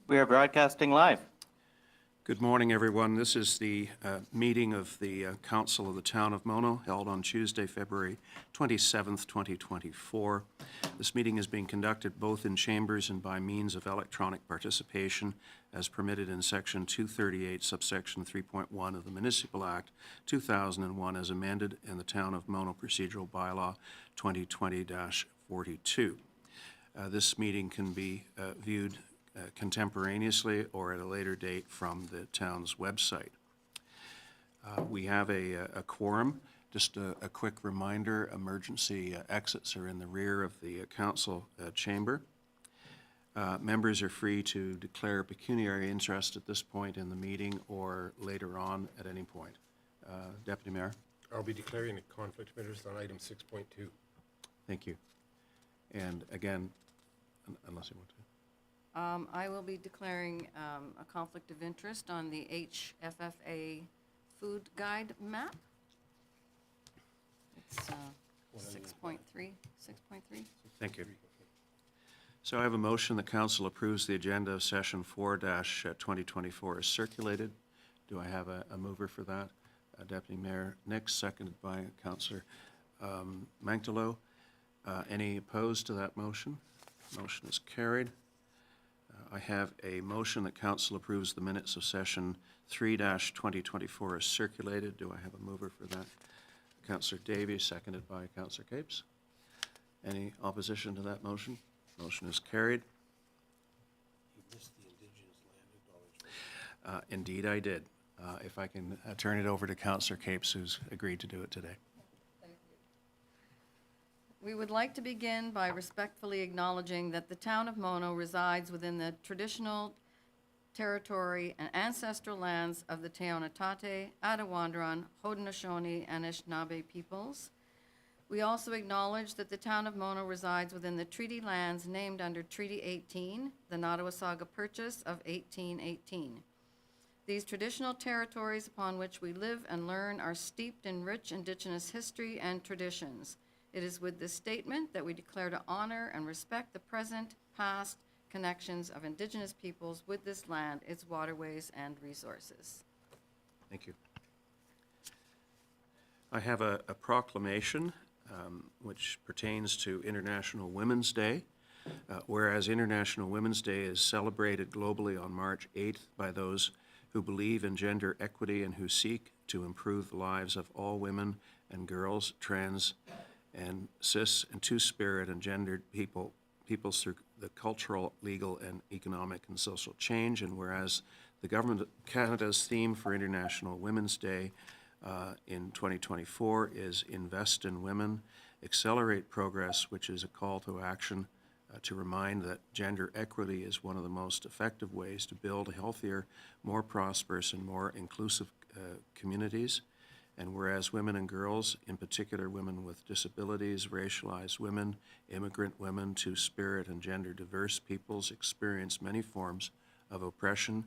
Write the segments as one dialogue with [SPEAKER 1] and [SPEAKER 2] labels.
[SPEAKER 1] We are broadcasting live.
[SPEAKER 2] Good morning, everyone. This is the meeting of the Council of the Town of Mono, held on Tuesday, February 27th, 2024. This meeting is being conducted both in chambers and by means of electronic participation as permitted in Section 238, subsection 3.1 of the Municipal Act 2001 as amended in the Town of Mono Procedural Bylaw 2020-42. This meeting can be viewed contemporaneously or at a later date from the town's website. We have a quorum. Just a quick reminder, emergency exits are in the rear of the council chamber. Members are free to declare pecuniary interest at this point in the meeting or later on at any point. Deputy Mayor?
[SPEAKER 3] I'll be declaring a conflict of interest on item 6.2.
[SPEAKER 2] Thank you. And again, unless you want to.
[SPEAKER 4] I will be declaring a conflict of interest on the HFFA food guide map. It's 6.3.
[SPEAKER 2] Thank you. So I have a motion that council approves the agenda of session 4-2024 as circulated. Do I have a mover for that? Deputy Mayor Nix, seconded by Councillor Mangtalo. Any opposed to that motion? Motion is carried. I have a motion that council approves the minutes of session 3-2024 as circulated. Do I have a mover for that? Councillor Davies, seconded by Councillor Capes. Any opposition to that motion? Motion is carried.
[SPEAKER 3] You missed the Indigenous Land Acknowledgement.
[SPEAKER 2] Indeed, I did. If I can turn it over to Councillor Capes, who's agreed to do it today.
[SPEAKER 4] We would like to begin by respectfully acknowledging that the town of Mono resides within the traditional territory and ancestral lands of the Teonatate, Attawandaron, Haudenosaunee, and Anishinaabe peoples. We also acknowledge that the town of Mono resides within the treaty lands named under Treaty 18, the Nottawasaga Purchase of 1818. These traditional territories upon which we live and learn are steeped in rich Indigenous history and traditions. It is with this statement that we declare to honor and respect the present, past connections of Indigenous peoples with this land, its waterways, and resources.
[SPEAKER 2] Thank you. I have a proclamation which pertains to International Women's Day. Whereas International Women's Day is celebrated globally on March 8th by those who believe in gender equity and who seek to improve the lives of all women and girls, trans and cis and two-spirit and gendered peoples through the cultural, legal, and economic and social change. And whereas the Government of Canada's theme for International Women's Day in 2024 is Invest in Women, Accelerate Progress, which is a call to action to remind that gender equity is one of the most effective ways to build healthier, more prosperous, and more inclusive communities. And whereas women and girls, in particular women with disabilities, racialized women, immigrant women, two-spirit and gender diverse peoples experience many forms of oppression,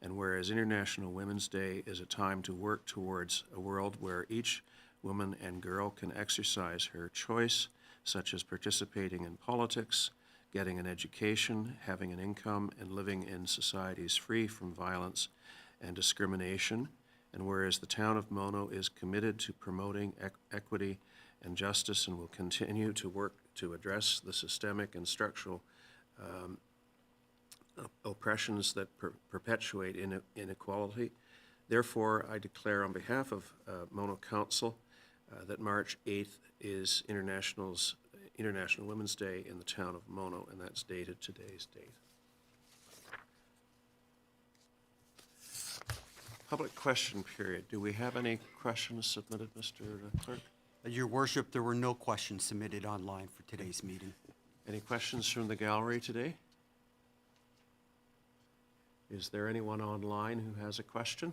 [SPEAKER 2] and whereas International Women's Day is a time to work towards a world where each woman and girl can exercise her choice, such as participating in politics, getting an education, having an income, and living in societies free from violence and discrimination. And whereas the town of Mono is committed to promoting equity and justice and will continue to work to address the systemic and structural oppressions that perpetuate inequality. Therefore, I declare on behalf of Mono Council that March 8th is International Women's Day in the town of Mono, and that's dated today's date. Public question period. Do we have any questions submitted, Mr. Clerk?
[SPEAKER 5] Your Worship, there were no questions submitted online for today's meeting.
[SPEAKER 2] Any questions from the gallery today? Is there anyone online who has a question?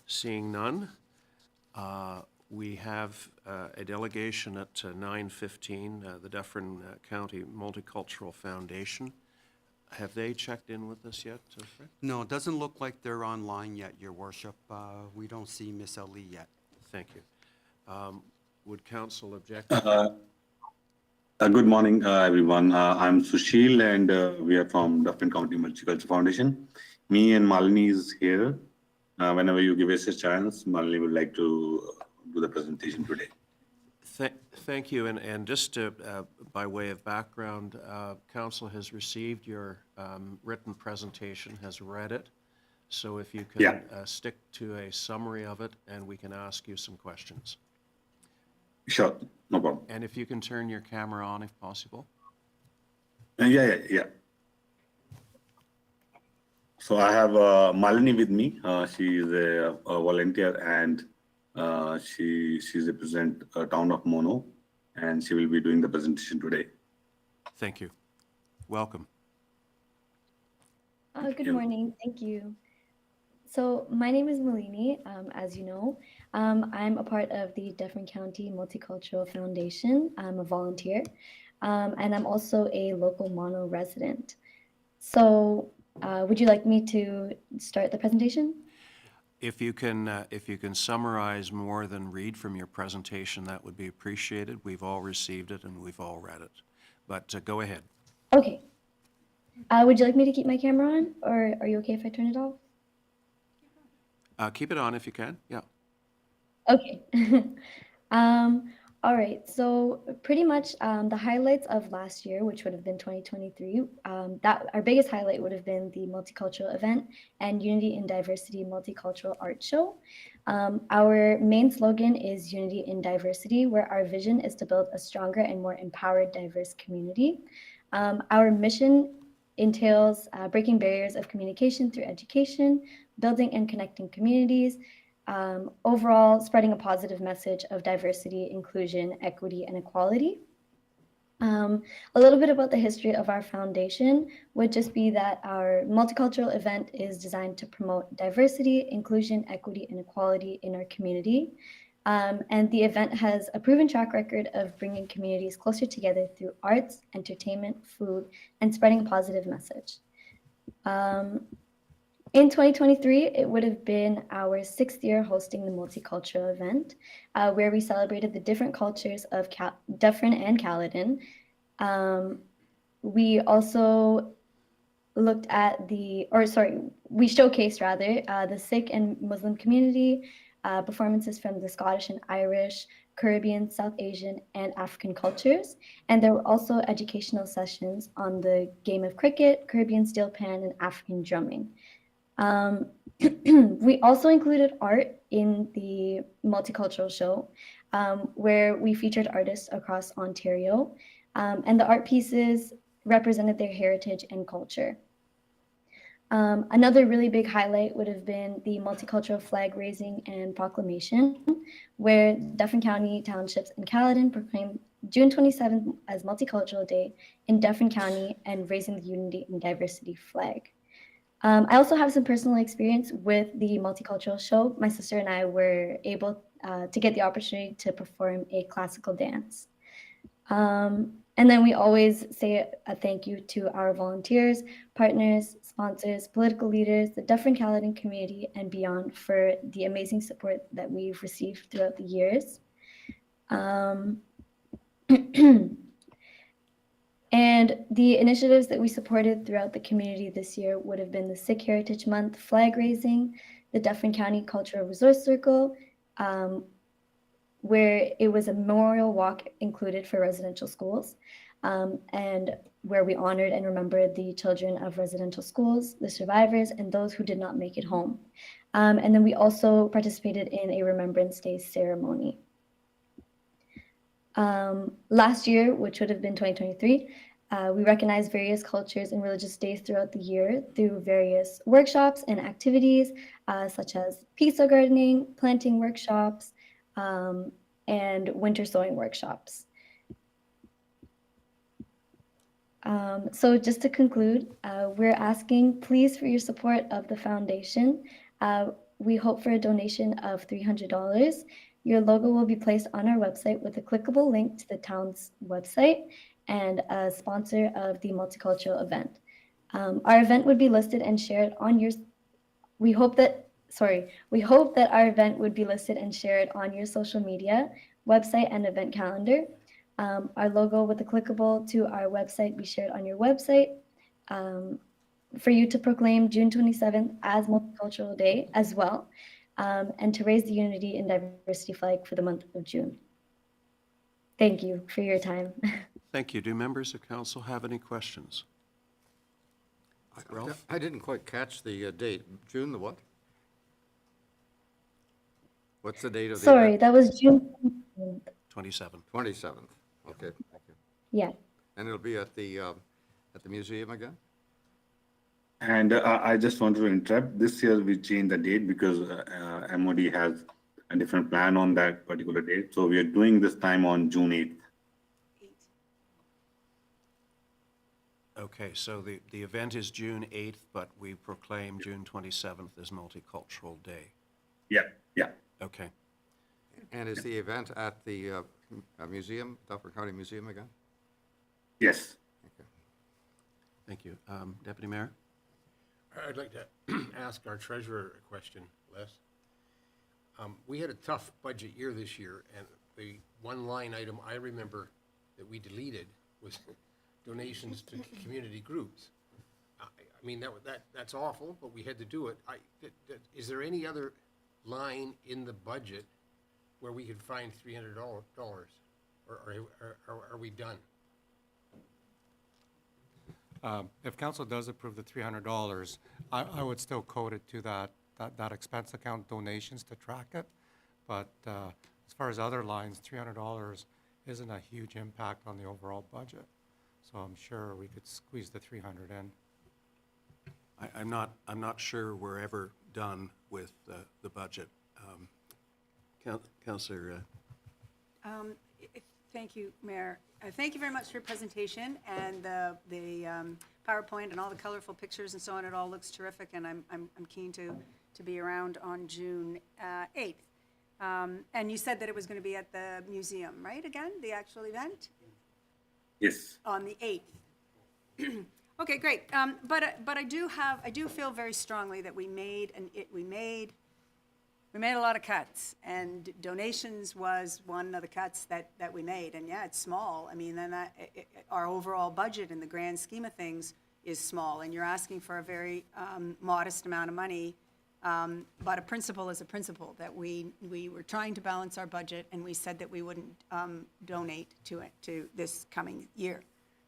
[SPEAKER 2] Seeing none, we have a delegation at 9:15, the Dufferin County Multicultural Foundation. Have they checked in with us yet, Fred?
[SPEAKER 5] No, it doesn't look like they're online yet, Your Worship. We don't see Miss Ali yet.
[SPEAKER 2] Thank you. Would council object?
[SPEAKER 1] Good morning, everyone. I'm Sushil, and we are from Dufferin County Multicultural Foundation. Me and Malini is here. Whenever you give us a chance, Malini would like to do the presentation today.
[SPEAKER 2] Thank you, and just to, by way of background, council has received your written presentation, has read it. So if you could stick to a summary of it, and we can ask you some questions.
[SPEAKER 1] Sure, no problem.
[SPEAKER 2] And if you can turn your camera on if possible.
[SPEAKER 1] Yeah. So I have Malini with me. She is a volunteer, and she represents town of Mono, and she will be doing the presentation today.
[SPEAKER 2] Thank you. Welcome.
[SPEAKER 6] Good morning. Thank you. So my name is Malini, as you know. I'm a part of the Dufferin County Multicultural Foundation. I'm a volunteer, and I'm also a local Mono resident. So would you like me to start the presentation?
[SPEAKER 2] If you can summarize more than read from your presentation, that would be appreciated. We've all received it and we've all read it. But go ahead.
[SPEAKER 6] Okay. Would you like me to keep my camera on, or are you okay if I turn it off?
[SPEAKER 2] Keep it on if you can. Yeah.
[SPEAKER 6] Okay. All right. So pretty much the highlights of last year, which would have been 2023, that our biggest highlight would have been the multicultural event and Unity in Diversity Multicultural Art Show. Our main slogan is Unity in Diversity, where our vision is to build a stronger and more empowered, diverse community. Our mission entails breaking barriers of communication through education, building and connecting communities, overall spreading a positive message of diversity, inclusion, equity, and equality. A little bit about the history of our foundation would just be that our multicultural event is designed to promote diversity, inclusion, equity, and equality in our community. And the event has a proven track record of bringing communities closer together through arts, entertainment, food, and spreading a positive message. In 2023, it would have been our 6th year hosting the multicultural event, where we celebrated the different cultures of Dufferin and Caledon. We also looked at we showcased rather, the Sikh and Muslim community, performances from the Scottish and Irish, Caribbean, South Asian, and African cultures. And there were also educational sessions on the game of cricket, Caribbean steel pan, and African drumming. We also included art in the multicultural show, where we featured artists across Ontario, and the art pieces represented their heritage and culture. Another really big highlight would have been the multicultural flag raising and proclamation, where Dufferin County Townships and Caledon proclaimed June 27th as Multicultural Day in Dufferin County and raising the Unity and Diversity flag. I also have some personal experience with the multicultural show. My sister and I were able to get the opportunity to perform a classical dance. And then we always say a thank you to our volunteers, partners, sponsors, political leaders, the Dufferin Caledon community, and beyond for the amazing support that we've received throughout the years. And the initiatives that we supported throughout the community this year would have been the Sikh Heritage Month flag raising, the Dufferin County Cultural Resource Circle, where it was a memorial walk included for residential schools, and where we honored and remembered the children of residential schools, the survivors, and those who did not make it home. And then we also participated in a Remembrance Day ceremony. Last year, which would have been 2023, we recognized various cultures and religious days throughout the year through various workshops and activities, such as pizza gardening, planting workshops, and winter sewing workshops. So just to conclude, we're asking please for your support of the foundation. We hope for a donation of $300. Your logo will be placed on our website with a clickable link to the town's website and a sponsor of the multicultural event. Our event would be listed and shared on your, we hope that our event would be listed and shared on your social media website and event calendar. Our logo with the clickable to our website be shared on your website. For you to proclaim June 27th as Multicultural Day as well, and to raise the Unity and Diversity flag for the month of June. Thank you for your time.
[SPEAKER 2] Thank you. Do members of council have any questions? Ralph?
[SPEAKER 7] I didn't quite catch the date. June the what? What's the date of the
[SPEAKER 6] Sorry,
[SPEAKER 7] event?
[SPEAKER 6] that was June 27th.
[SPEAKER 2] 27.
[SPEAKER 7] 27th. Okay, thank you.
[SPEAKER 6] Yeah.
[SPEAKER 7] And it'll be at the museum again?
[SPEAKER 1] And I just want to interrupt. This year we changed the date because MOD has a different plan on that particular date. So we are doing this time on June 8th.
[SPEAKER 2] Okay, so the event is June 8th, but we proclaim June 27th as Multicultural Day.
[SPEAKER 1] Yeah, yeah.
[SPEAKER 2] Okay.
[SPEAKER 7] And is the event at the museum, Dufferin County Museum again?
[SPEAKER 1] Yes.
[SPEAKER 7] Okay.
[SPEAKER 2] Thank you. Deputy Mayor?
[SPEAKER 3] I'd like to ask our treasurer a question, Les. We had a tough budget year this year, and the one line item I remember that we deleted was donations to community groups. I mean, that's awful, but we had to do it. Is there any other line in the budget where we could find $300, or are we done?
[SPEAKER 8] If council does approve the $300, I would still code it to that expense account donations to track it. But as far as other lines, $300 isn't a huge impact on the overall budget. So I'm sure we could squeeze the 300 in.
[SPEAKER 2] I'm not sure we're ever done with the budget. Councillor.
[SPEAKER 9] Thank you, Mayor. Thank you very much for your presentation and the PowerPoint and all the colorful pictures and so on. It all looks terrific, and I'm keen to be around on June 8th. And you said that it was going to be at the museum, right? Again, the actual event
[SPEAKER 1] Yes.
[SPEAKER 9] on the 8th. Okay, great. But I do feel very strongly that we made a lot of cuts, and donations was one of the cuts that we made. And yeah, it's small. I mean, then our overall budget in the grand scheme of things is small, and you're asking for a very modest amount of money. But a principle is a principle, that we were trying to balance our budget, and we said that we wouldn't donate to this coming year.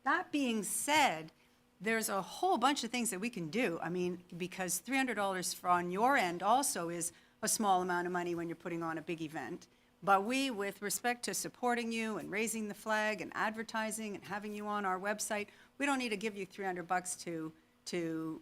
[SPEAKER 9] That being said, there's a whole bunch of things that we can do. I mean, because $300 on your end also is a small amount of money when you're putting on a big event. But we, with respect to supporting you and raising the flag and advertising and having you on our website, we don't need to give you $300 to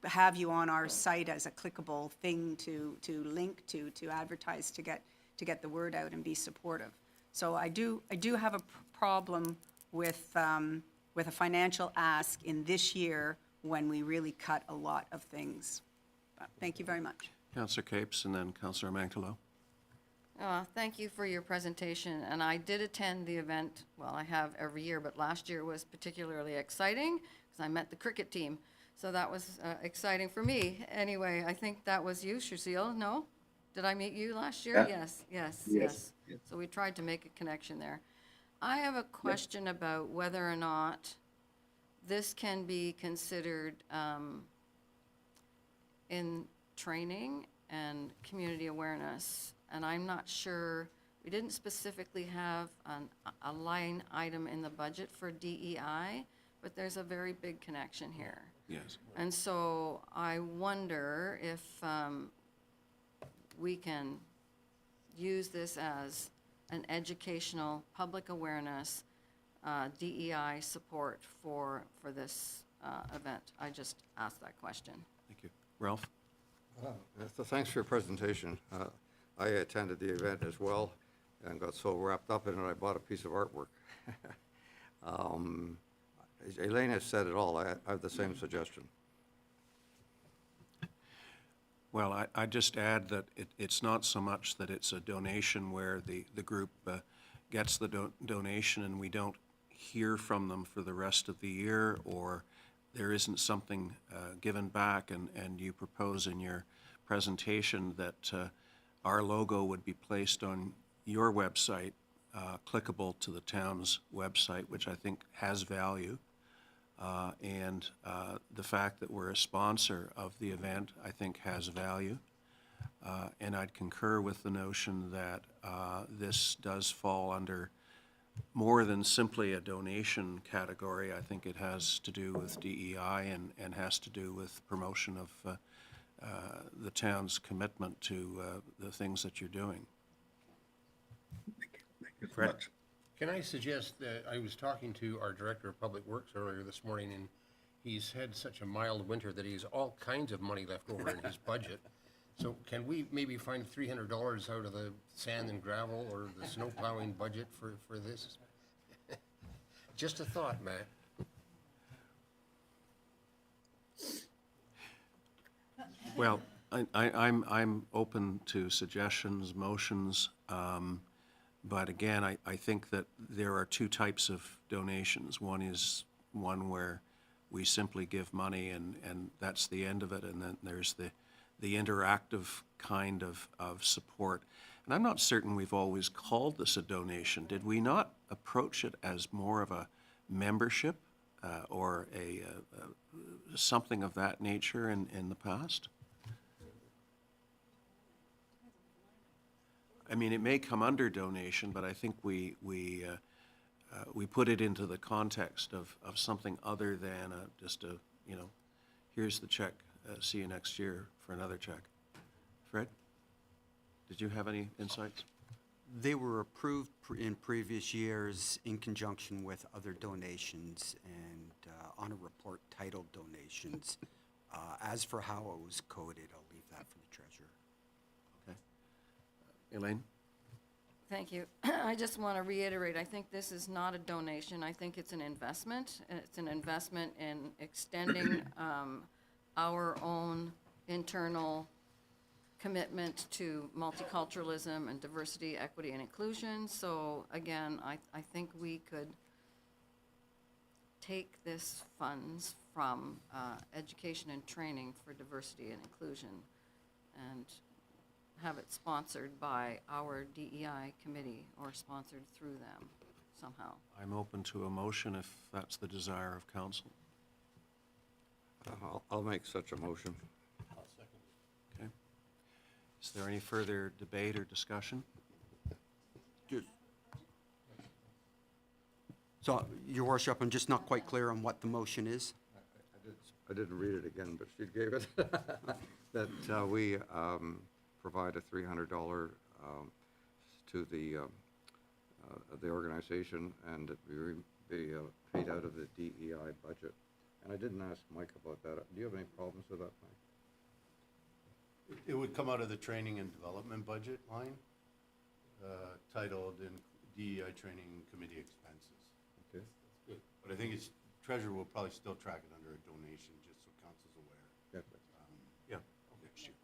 [SPEAKER 9] have you on our site as a clickable thing to link to advertise, to get the word out and be supportive. So I do have a problem with a financial ask in this year when we really cut a lot of things. Thank you very much.
[SPEAKER 2] Councillor Capes and then Councillor Mankalo.
[SPEAKER 4] Thank you for your presentation, and I did attend the event. Well, I have every year, but last year was particularly exciting because I met the cricket team. So that was exciting for me. Anyway, I think that was you, Shuseel, no? Did I meet you last year?
[SPEAKER 1] Yeah.
[SPEAKER 4] Yes. So we tried to make a connection there. I have a question about whether or not this can be considered in training and community awareness, and I'm not sure, we didn't specifically have a line item in the budget for DEI, but there's a very big connection here.
[SPEAKER 2] Yes.
[SPEAKER 4] And so I wonder if we can use this as an educational, public awareness, DEI support for this event. I just asked that question.
[SPEAKER 2] Thank you. Ralph?
[SPEAKER 7] So thanks for your presentation. I attended the event as well and got so wrapped up in it, I bought a piece of artwork. Elaine has said it all. I have the same suggestion.
[SPEAKER 2] Well, I just add that it's not so much that it's a donation where the group gets the donation and we don't hear from them for the rest of the year, or there isn't something given back, and you propose in your presentation that our logo would be placed on your website clickable to the town's website, which I think has value. And the fact that we're a sponsor of the event, I think has value. And I'd concur with the notion that this does fall under more than simply a donation category. I think it has to do with DEI and has to do with promotion of the town's commitment to the things that you're doing.
[SPEAKER 1] Thank you so
[SPEAKER 2] Fred?
[SPEAKER 1] much.
[SPEAKER 3] Can I suggest that I was talking to our Director of Public Works earlier this morning, and he's had such a mild winter that he has all kinds of money left over in his budget. So can we maybe find $300 out of the sand and gravel or the snow plowing budget for this? Just a thought, Matt.
[SPEAKER 2] Well, I'm open to suggestions, motions, but again, I think that there are two types of donations. One is one where we simply give money and that's the end of it, and then there's the interactive kind of support. And I'm not certain we've always called this a donation. Did we not approach it as more of a membership or something of that nature in the past? I mean, it may come under donation, but I think we put it into the context of something other than just a, here's the check, see you next year for another check. Fred, did you have any insights?
[SPEAKER 5] They were approved in previous years in conjunction with other donations and on a report titled donations. As for how it was coded, I'll leave that for the treasurer.
[SPEAKER 2] Okay. Elaine?
[SPEAKER 4] Thank you. I just want to reiterate, I think this is not a donation. I think it's an investment. It's an investment in extending our own internal commitment to multiculturalism and diversity, equity, and inclusion. So again, I think we could take this funds from education and training for diversity and inclusion and have it sponsored by our DEI committee or sponsored through them somehow.
[SPEAKER 2] I'm open to a motion if that's the desire of council.
[SPEAKER 7] I'll make such a motion.
[SPEAKER 2] Okay. Is there any further debate or discussion?
[SPEAKER 5] So, Your Worship, I'm just not quite clear on what the motion is.
[SPEAKER 7] I didn't read it again, but she gave it. That we provide a $300 to the organization, and it be paid out of the DEI budget. And I didn't ask Mike about that. Do you have any problems with that, Mike?
[SPEAKER 10] It would come out of the training and development budget line, titled in DEI Training Committee Expenses.
[SPEAKER 7] Okay.
[SPEAKER 10] Good. But I think it's, treasurer will probably still track it under a donation, just so council's aware.
[SPEAKER 7] Yeah.
[SPEAKER 2] Yeah.
[SPEAKER 10] Next year.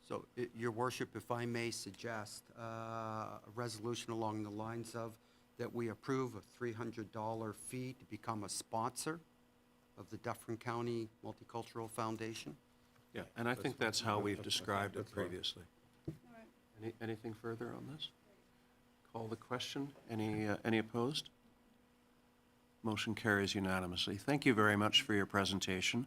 [SPEAKER 5] So, Your Worship, if I may suggest a resolution along the lines of that we approve a $300 fee to become a sponsor of the Dufferin County Multicultural Foundation.
[SPEAKER 2] Yeah, and I think that's how we've described it
[SPEAKER 7] That's fine.
[SPEAKER 2] previously. Anything further on this? Call the question. Any opposed? Motion carries unanimously. Thank you very much for your presentation,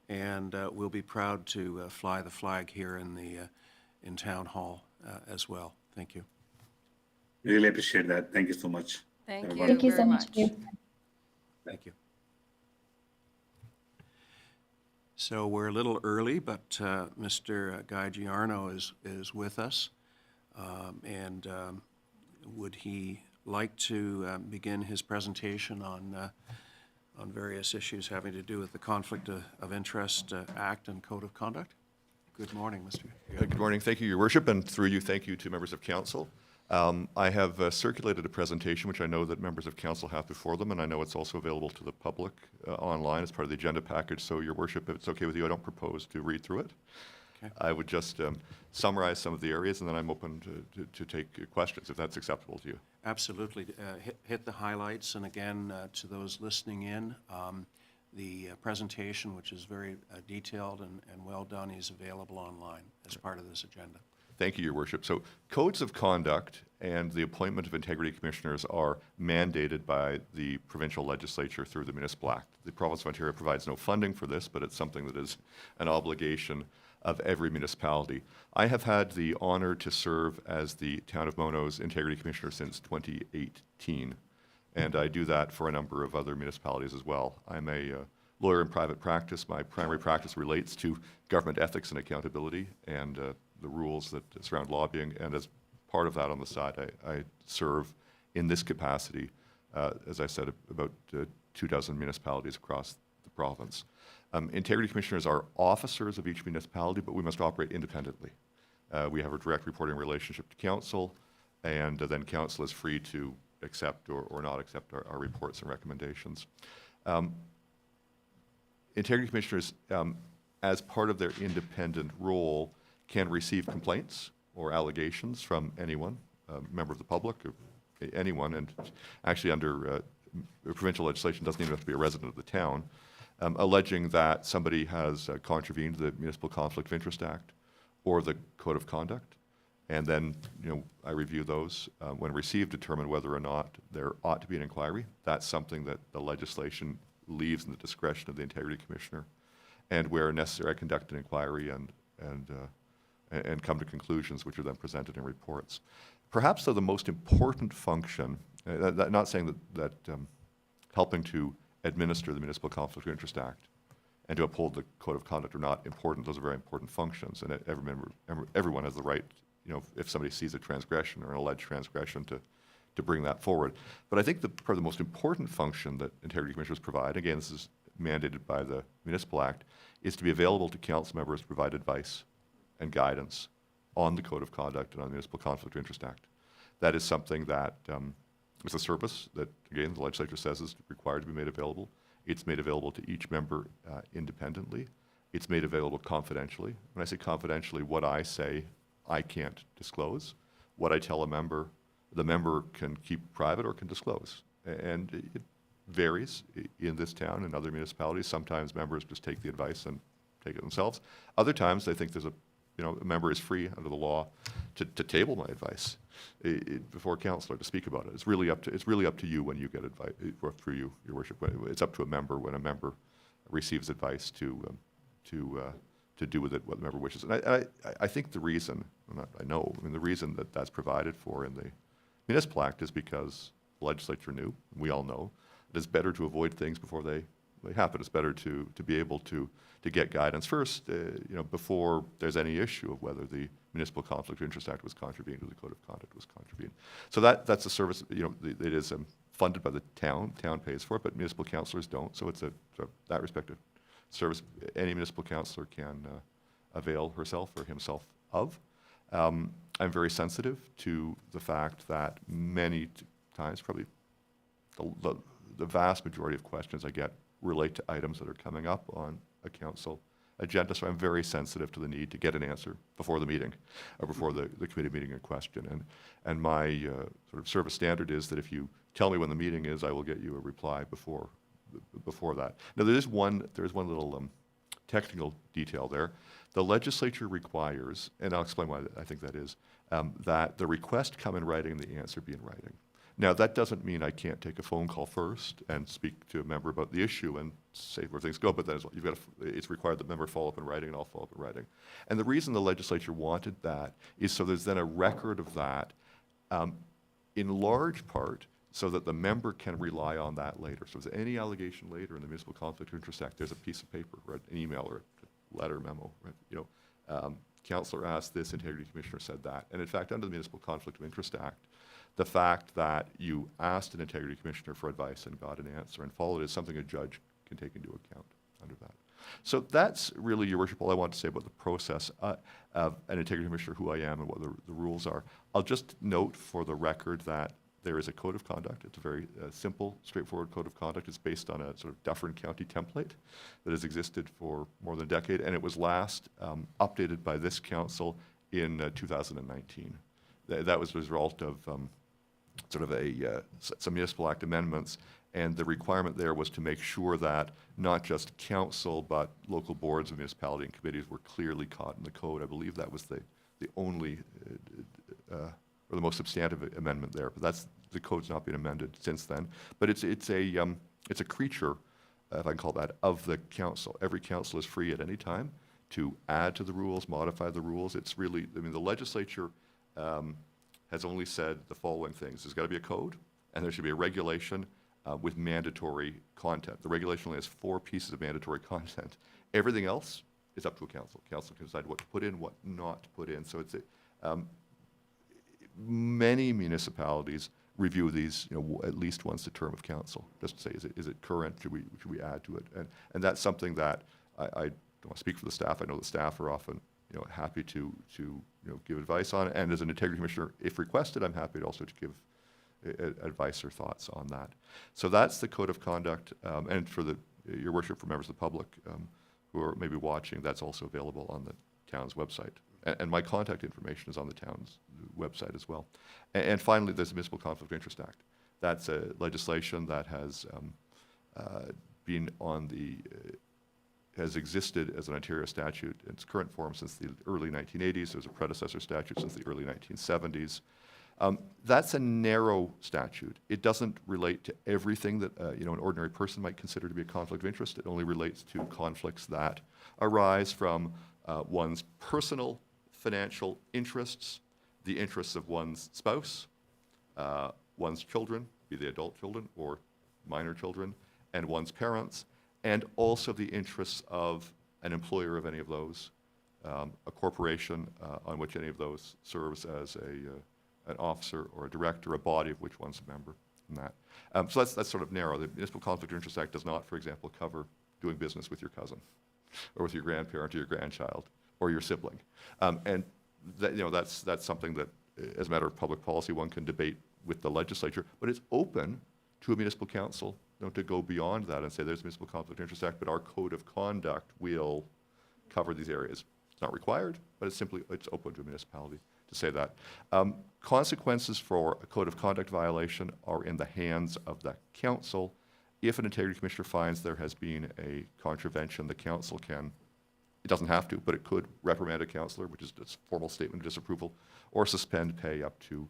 [SPEAKER 2] and we'll be proud to fly the flag here in Town Hall as well. Thank you.
[SPEAKER 1] Really appreciate that. Thank you so much.
[SPEAKER 4] Thank
[SPEAKER 1] Everybody.
[SPEAKER 4] you
[SPEAKER 6] Thank you
[SPEAKER 4] very
[SPEAKER 6] so
[SPEAKER 4] much.
[SPEAKER 6] much.
[SPEAKER 2] Thank you. So we're a little early, but Mr. Guy Giorno is with us. And would he like to begin his presentation on various issues having to do with the Conflict of Interest Act and Code of Conduct? Good morning, Mr. Giorno.
[SPEAKER 11] Good morning. Thank you, Your Worship, and through you, thank you to members of council. I have circulated a presentation, which I know that members of council have before them, and I know it's also available to the public online as part of the agenda package. So, Your Worship, if it's okay with you, I don't propose to read through it.
[SPEAKER 2] Okay.
[SPEAKER 11] I would just summarize some of the areas, and then I'm open to take questions, if that's acceptable to you.
[SPEAKER 2] Absolutely. Hit the highlights, and again, to those listening in, the presentation, which is very detailed and well done, is available online as part of this agenda.
[SPEAKER 11] Thank you, Your Worship. So codes of conduct and the appointment of integrity commissioners are mandated by the provincial legislature through the Municipal Act. The province of Ontario provides no funding for this, but it's something that is an obligation of every municipality. I have had the honor to serve as the Town of Mono's integrity commissioner since 2018, and I do that for a number of other municipalities as well. I'm a lawyer in private practice. My primary practice relates to government ethics and accountability and the rules that surround lobbying, and as part of that on the side, I serve in this capacity, as I said, about 24 municipalities across the province. Integrity commissioners are officers of each municipality, but we must operate independently. We have a direct reporting relationship to council, and then council is free to accept or not accept our reports and recommendations. Integrity commissioners, as part of their independent role, can receive complaints or allegations from anyone, a member of the public, or anyone, and actually under provincial legislation doesn't even have to be a resident of the town, alleging that somebody has contravened the Municipal Conflict of Interest Act or the Code of Conduct. And then, I review those. When received, determine whether or not there ought to be an inquiry. That's something that the legislation leaves in the discretion of the Integrity Commissioner. And where necessary, I conduct an inquiry and come to conclusions which are then presented in reports. Perhaps, though, the most important function, not saying that helping to administer the Municipal Conflict of Interest Act and to uphold the Code of Conduct are not important. Those are very important functions, and everyone has the right, if somebody sees a transgression or an alleged transgression, to bring that forward. But I think probably the most important function that integrity commissioners provide, again, this is mandated by the Municipal Act, is to be available to council members to provide advice and guidance on the Code of Conduct and on the Municipal Conflict of Interest Act. That is something that is a service that, again, the legislature says is required to be made available. It's made available to each member independently. It's made available confidentially. When I say confidentially, what I say I can't disclose. What I tell a member, the member can keep private or can disclose. And it varies in this town and other municipalities. Sometimes members just take the advice and take it themselves. Other times they think a member is free under the law to table my advice before council, to speak about it. It's really up to you when you get advice, or through you, Your Worship. It's up to a member when a member receives advice to do with it what the member wishes. And I think the reason, the reason that's provided for in the Municipal Act is because the legislature knew, we all know, it is better to avoid things before they happen. It's better to be able to get guidance first, before there's any issue of whether the Municipal Conflict of Interest Act was contravened or the Code of Conduct was contravened. So that's a service, it is funded by the town. Town pays for it, but municipal councillors don't. So it's that respective service any municipal councillor can avail herself or himself of. I'm very sensitive to the fact that many times, probably the vast majority of questions I get relate to items that are coming up on a council agenda, so I'm very sensitive to the need to get an answer before the meeting, or before the committee meeting in question. And my sort of service standard is that if you tell me when the meeting is, I will get you a reply before that. Now, there is one little technical detail there. The legislature requires, and I'll explain why I think that is, that the request come in writing and the answer be in writing. Now, that doesn't mean I can't take a phone call first and speak to a member about the issue and say where things go, but then it's required that the member follow up in writing, and I'll follow up in writing. And the reason the legislature wanted that is so there's then a record of that, in large part, so that the member can rely on that later. So if there's any allegation later in the Municipal Conflict of Interest Act, there's a piece of paper, or an email, or a letter, memo, right? Councillor asked this, Integrity Commissioner said that. And in fact, under the Municipal Conflict of Interest Act, the fact that you asked an Integrity Commissioner for advice and got an answer and followed is something a judge can take into account under that. So that's really, Your Worship, all I want to say about the process of an Integrity Commissioner, who I am and what the rules are. I'll just note for the record that there is a code of conduct. It's a very simple, straightforward code of conduct. It's based on a sort of Dufferin County template that has existed for more than a decade, and it was last updated by this council in 2019. That was the result of sort of some Municipal Act amendments, and the requirement there was to make sure that not just council, but local boards of municipality and committees were clearly caught in the code. I believe that was the the only or the most substantive amendment there. But that's the code's not been amended since then. But it's a creature, if I can call that, of the council. Every council is free at any time to add to the rules, modify the rules. It's really, I mean, the legislature has only said the following things. There's got to be a code, and there should be a regulation with mandatory content. The regulation only has 4 pieces of mandatory content. Everything else is up to a council. Council can decide what to put in, what not to put in. So it's many municipalities review these, at least once a term of council, just to say, is it current? Should we add to it? And that's something that I don't want to speak for the staff. I know the staff are often, happy to give advice on. And as an integrity commissioner, if requested, I'm happy also to give advice or thoughts on that. So that's the code of conduct. And for your worship, for members of the public who are maybe watching, that's also available on the town's website. And my contact information is on the town's website as well. And finally, there's the Municipal Conflict of Interest Act. That's a legislation that has been has existed as an Ontario statute in its current form since the early 1980s. There's a predecessor statute since the early 1970s. That's a narrow statute. It doesn't relate to everything that an ordinary person might consider to be a conflict of interest. It only relates to conflicts that arise from one's personal financial interests, the interests of one's spouse, one's children, be they adult children or minor children, and one's parents, and also the interests of an employer of any of those, a corporation on which any of those serves as an officer or a director, a body of which one's a member, and that. So that's sort of narrow. The Municipal Conflict of Interest Act does not, for example, cover doing business with your cousin, or with your grandparent or your grandchild, or your sibling. And that's something that, as a matter of public policy, one can debate with the legislature, but it's open to a municipal council to go beyond that and say there's a Municipal Conflict of Interest Act, but our code of conduct will cover these areas. It's not required, but it's open to a municipality to say that. Consequences for a code of conduct violation are in the hands of the council. If an integrity commissioner finds there has been a contravention, the council can, it doesn't have to, but it could reprimand a councillor, which is a formal statement of disapproval, or suspend pay up to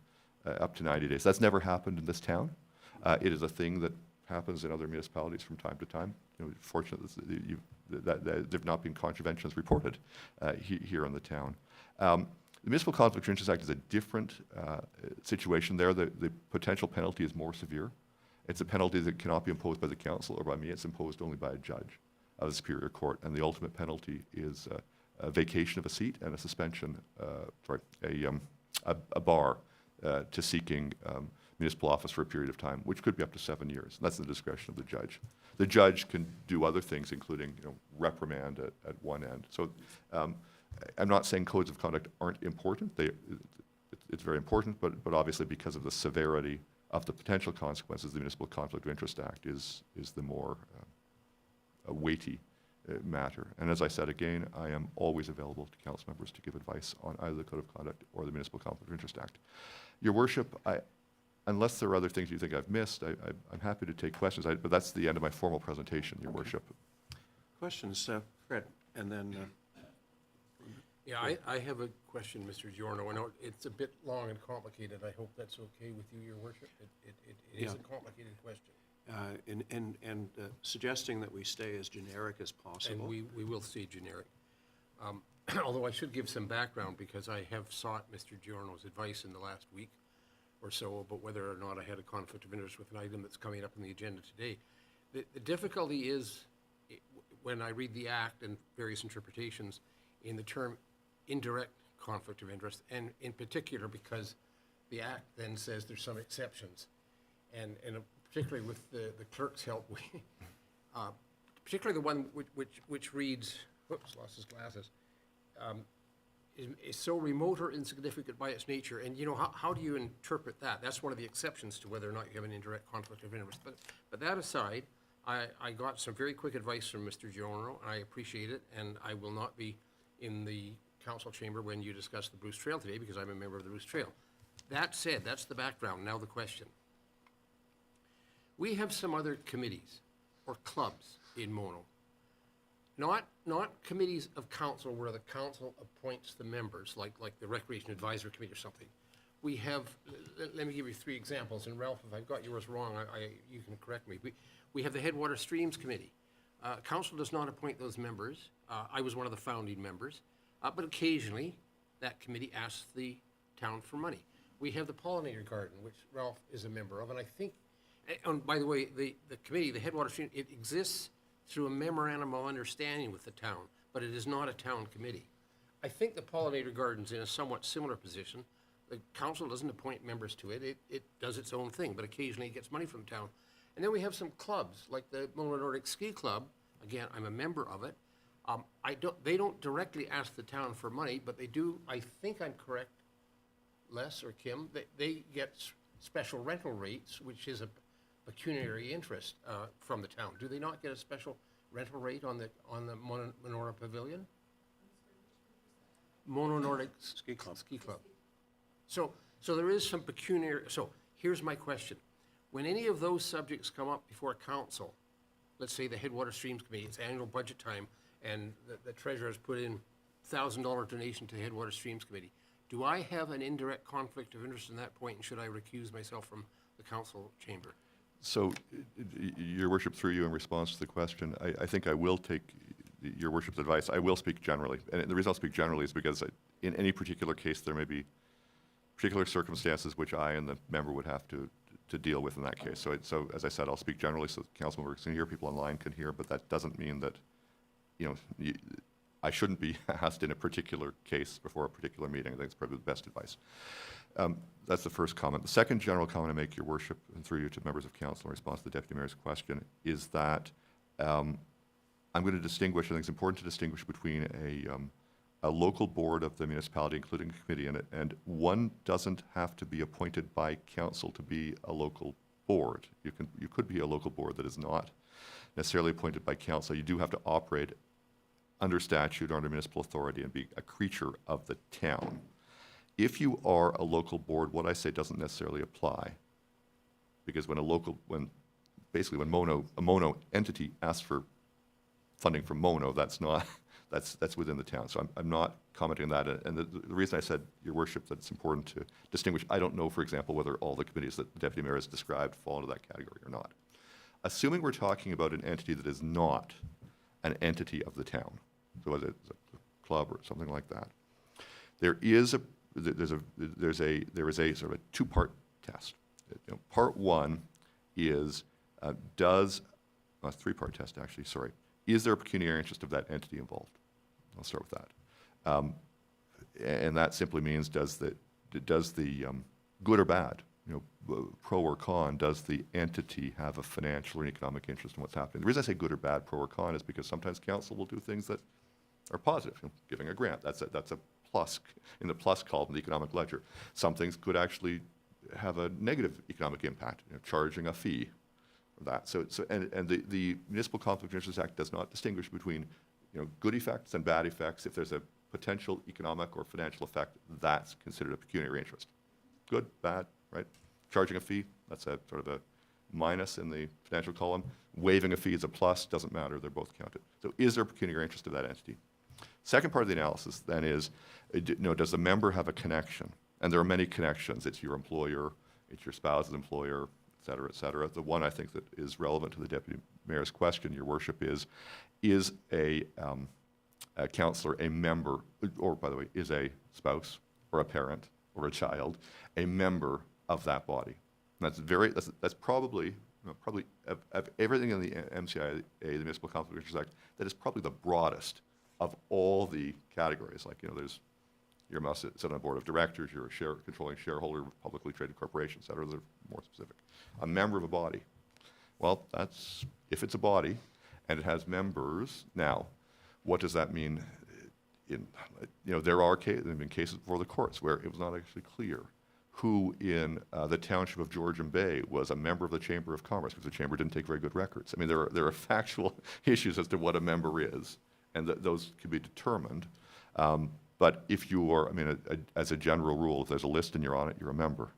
[SPEAKER 11] 90 days. That's never happened in this town. It is a thing that happens in other municipalities from time to time. Fortunately, that there have not been contraventions reported here in the town. The Municipal Conflict of Interest Act is a different situation there. The potential penalty is more severe. It's a penalty that cannot be imposed by the council or by me. It's imposed only by a judge of the Superior Court, and the ultimate penalty is a vacation of a seat and a suspension, a bar to seeking municipal office for a period of time, which could be up to 7 years. That's the discretion of the judge. The judge can do other things, including reprimand at one end. So I'm not saying codes of conduct aren't important. It's very important, but obviously because of the severity of the potential consequences, the Municipal Conflict of Interest Act is the more a weighty matter. And as I said again, I am always available to council members to give advice on either the Code of Conduct or the Municipal Conflict of Interest Act. Your Worship, unless there are other things you think I've missed, I'm happy to take questions, but that's the end of my formal presentation, Your Worship.
[SPEAKER 2] Questions, Fred, and then...
[SPEAKER 3] Yeah, I have a question, Mr. Giorno. I know it's a bit long and complicated. I hope that's okay with you, Your Worship. It is a complicated question.
[SPEAKER 2] And suggesting that we stay as generic as possible.
[SPEAKER 3] And we will stay generic. Although I should give some background, because I have sought Mr. Giorno's advice in the last week or so about whether or not I had a conflict of interest with an item that's coming up on the agenda today. The difficulty is, when I read the Act and various interpretations, in the term indirect conflict of interest, and in particular because the Act then says there's some exceptions. And particularly with the clerk's help, particularly the one which reads, whoops, lost his glasses, is so remote or insignificant by its nature. And how do you interpret that? That's one of the exceptions to whether or not you have an indirect conflict of interest. But that aside, I got some very quick advice from Mr. Giorno, and I appreciate it, and I will not be in the council chamber when you discuss the Bruce Trail today, because I'm a member of the Bruce Trail. That said, that's the background. Now the question. We have some other committees or clubs in Mono Not committees of council where the council appoints the members, like the Recreation Advisory Committee or something. We have, let me give you 3 examples, and Ralph, if I've got yours wrong, you can correct me. We have the Headwater Streams Committee. Council does not appoint those members. I was one of the founding members, but occasionally that committee asks the town for money. We have the Pollinator Garden, which Ralph is a member of, and I think, and by the way, the committee, the Headwater Stream, it exists through a memorandum of understanding with the town, but it is not a town committee. I think the Pollinator Garden's in a somewhat similar position. The council doesn't appoint members to it. It does its own thing, but occasionally it gets money from town. And then we have some clubs, like the Mono Nordic Ski Club. Again, I'm a member of it. They don't directly ask the town for money, but they do, I think I'm correct, Les or Kim, they get special rental rates, which is a pecuniary interest from the town. Do they not get a special rental rate on the Monora Pavilion? Mono Nordic Ski Club. So there is some pecuniary, so here's my question. When any of those subjects come up before council, let's say the Headwater Streams Committee, it's annual budget time, and the treasurer has put in $1,000 donation to the Headwater Streams Committee, do I have an indirect conflict of interest in that point, and should I recuse myself from the council chamber?
[SPEAKER 11] So, Your Worship, through you in response to the question, I think I will take Your Worship's advice. I will speak generally. And the reason I'll speak generally is because in any particular case, there may be particular circumstances which I and the member would have to deal with in that case. So as I said, I'll speak generally so council members can hear, people online can hear, but that doesn't mean that, I shouldn't be asked in a particular case before a particular meeting. I think it's probably the best advice. That's the first comment. The second general comment I make, Your Worship, and through you to members of council in response to the Deputy Mayor's question, is that I'm going to distinguish, I think it's important to distinguish between a local board of the municipality, including a committee in it, and one doesn't have to be appointed by council to be a local board. You could be a local board that is not necessarily appointed by council. You do have to operate under statute or under municipal authority and be a creature of the town. If you are a local board, what I say doesn't necessarily apply, because when a Mono entity asks for funding from Mono, that's within the town. So I'm not commenting on that. And the reason I said, Your Worship, that it's important to distinguish, I don't know, for example, whether all the committees that the Deputy Mayor has described fall into that category or not. Assuming we're talking about an entity that is not an entity of the town, so whether it's a club or something like that, there is a sort of a 2-part test. Part 1 is a 3-part test actually, sorry. Is there a pecuniary interest of that entity involved? I'll start with that. And that simply means does the good or bad, pro or con, does the entity have a financial or economic interest in what's happening? The reason I say good or bad, pro or con, is because sometimes council will do things that are positive. Giving a grant, that's a plus, in the plus column of the economic ledger. Some things could actually have a negative economic impact, charging a fee. That. And the Municipal Conflict of Interest Act does not distinguish between good effects and bad effects. If there's a potential economic or financial effect, that's considered a pecuniary interest. Good, bad, right? Charging a fee, that's a sort of a minus in the financial column. Waiving a fee is a plus, doesn't matter, they're both counted. So is there a pecuniary interest of that entity? Second part of the analysis then is, does the member have a connection? And there are many connections. It's your employer, it's your spouse's employer, et cetera, et cetera. The one I think that is relevant to the Deputy Mayor's question, Your Worship, is a councillor a member, or by the way, is a spouse or a parent or a child a member of that body? And that's probably of everything in the MCIA, the Municipal Conflict of Interest Act, that is probably the broadest of all the categories. Like, there's, you must sit on a board of directors, you're a controlling shareholder of a publicly traded corporation, et cetera. They're more specific. A member of a body. Well, that's, if it's a body and it has members, now, what does that mean? There have been cases before the courts where it was not actually clear who in the township of Georgian Bay was a member of the Chamber of Commerce, because the Chamber didn't take very good records. I mean, there are factual issues as to what a member is, and those can be determined. But if you are, as a general rule, if there's a list and you're on it, you're a member.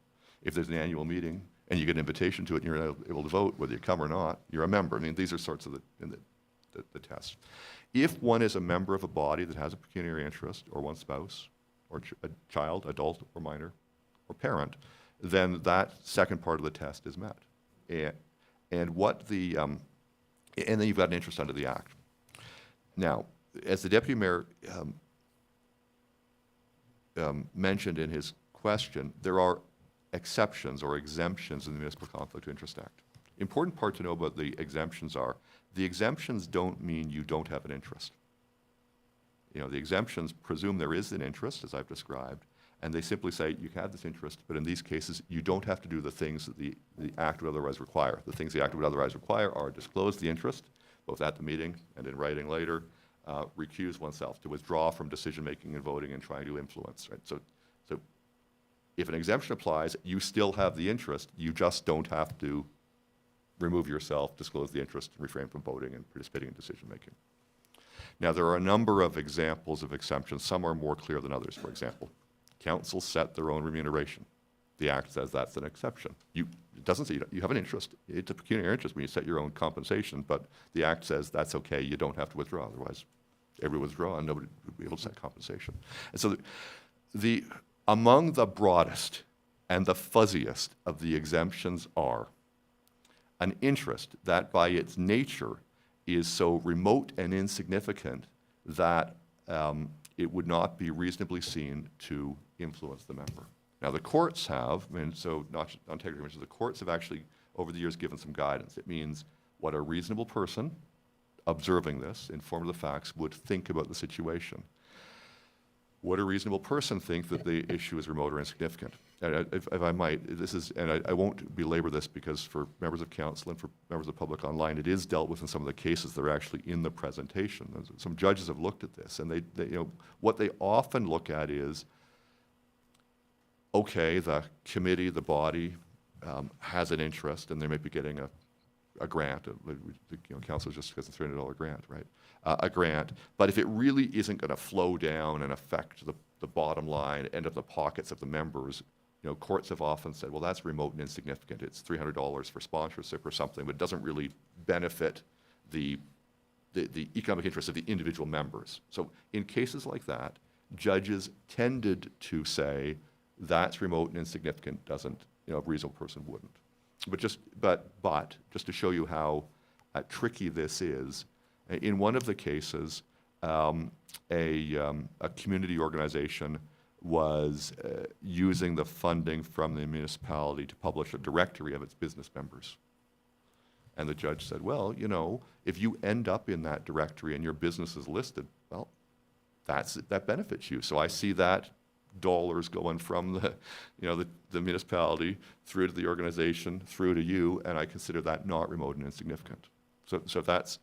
[SPEAKER 11] If there's an annual meeting and you get an invitation to it and you're able to vote, whether you come or not, you're a member. These are sorts of the test. If one is a member of a body that has a pecuniary interest, or one spouse, or a child, adult or minor, or parent, then that second part of the test is met. And what the, and then you've got an interest under the Act. Now, as the Deputy Mayor mentioned in his question, there are exceptions or exemptions in the Municipal Conflict of Interest Act. Important part to know about the exemptions are, the exemptions don't mean you don't have an interest. You know, the exemptions presume there is an interest, as I've described, and they simply say you have this interest, but in these cases, you don't have to do the things that the Act would otherwise require. The things the Act would otherwise require are disclose the interest, both at the meeting and in writing later, recuse oneself, to withdraw from decision-making and voting and trying to influence, right? So if an exemption applies, you still have the interest, you just don't have to remove yourself, disclose the interest, and refrain from voting and participating in decision-making. Now, there are a number of examples of exemptions. Some are more clear than others. For example, councils set their own remuneration. The Act says that's an exception. It doesn't say you have an interest. It's a pecuniary interest when you set your own compensation, but the Act says that's okay. You don't have to withdraw. Otherwise, everybody would withdraw and nobody would be able to set compensation. And so among the broadest and the fuzziest of the exemptions are an interest that by its nature is so remote and insignificant that it would not be reasonably seen to influence the member. Now, the courts have, and so not integrity commissions, the courts have actually, over the years, given some guidance. It means what a reasonable person observing this, informed of the facts, would think about the situation. Would a reasonable person think that the issue is remote or insignificant? And if I might, this is, and I won't belabor this because for members of council and for members of the public online, it is dealt with in some of the cases that are actually in the presentation. Some judges have looked at this, and they you know, what they often look at is, okay, the committee, the body has an interest, and they may be getting a grant. Council just gets a $300 grant, right? A grant. But if it really isn't going to flow down and affect the bottom line, end up the pockets of the members, courts have often said, well, that's remote and insignificant. It's $300 for sponsorship or something, but it doesn't really benefit the economic interests of the individual members. So in cases like that, judges tended to say that's remote and insignificant, doesn't, a reasonable person wouldn't. But just to show you how tricky this is, in one of the cases, a community organization was using the funding from the municipality to publish a directory of its business members. And the judge said, well, if you end up in that directory and your business is listed, well, that benefits you. So I see that dollars going from the municipality through to the organization, through to you, and I consider that not remote and insignificant. So that's,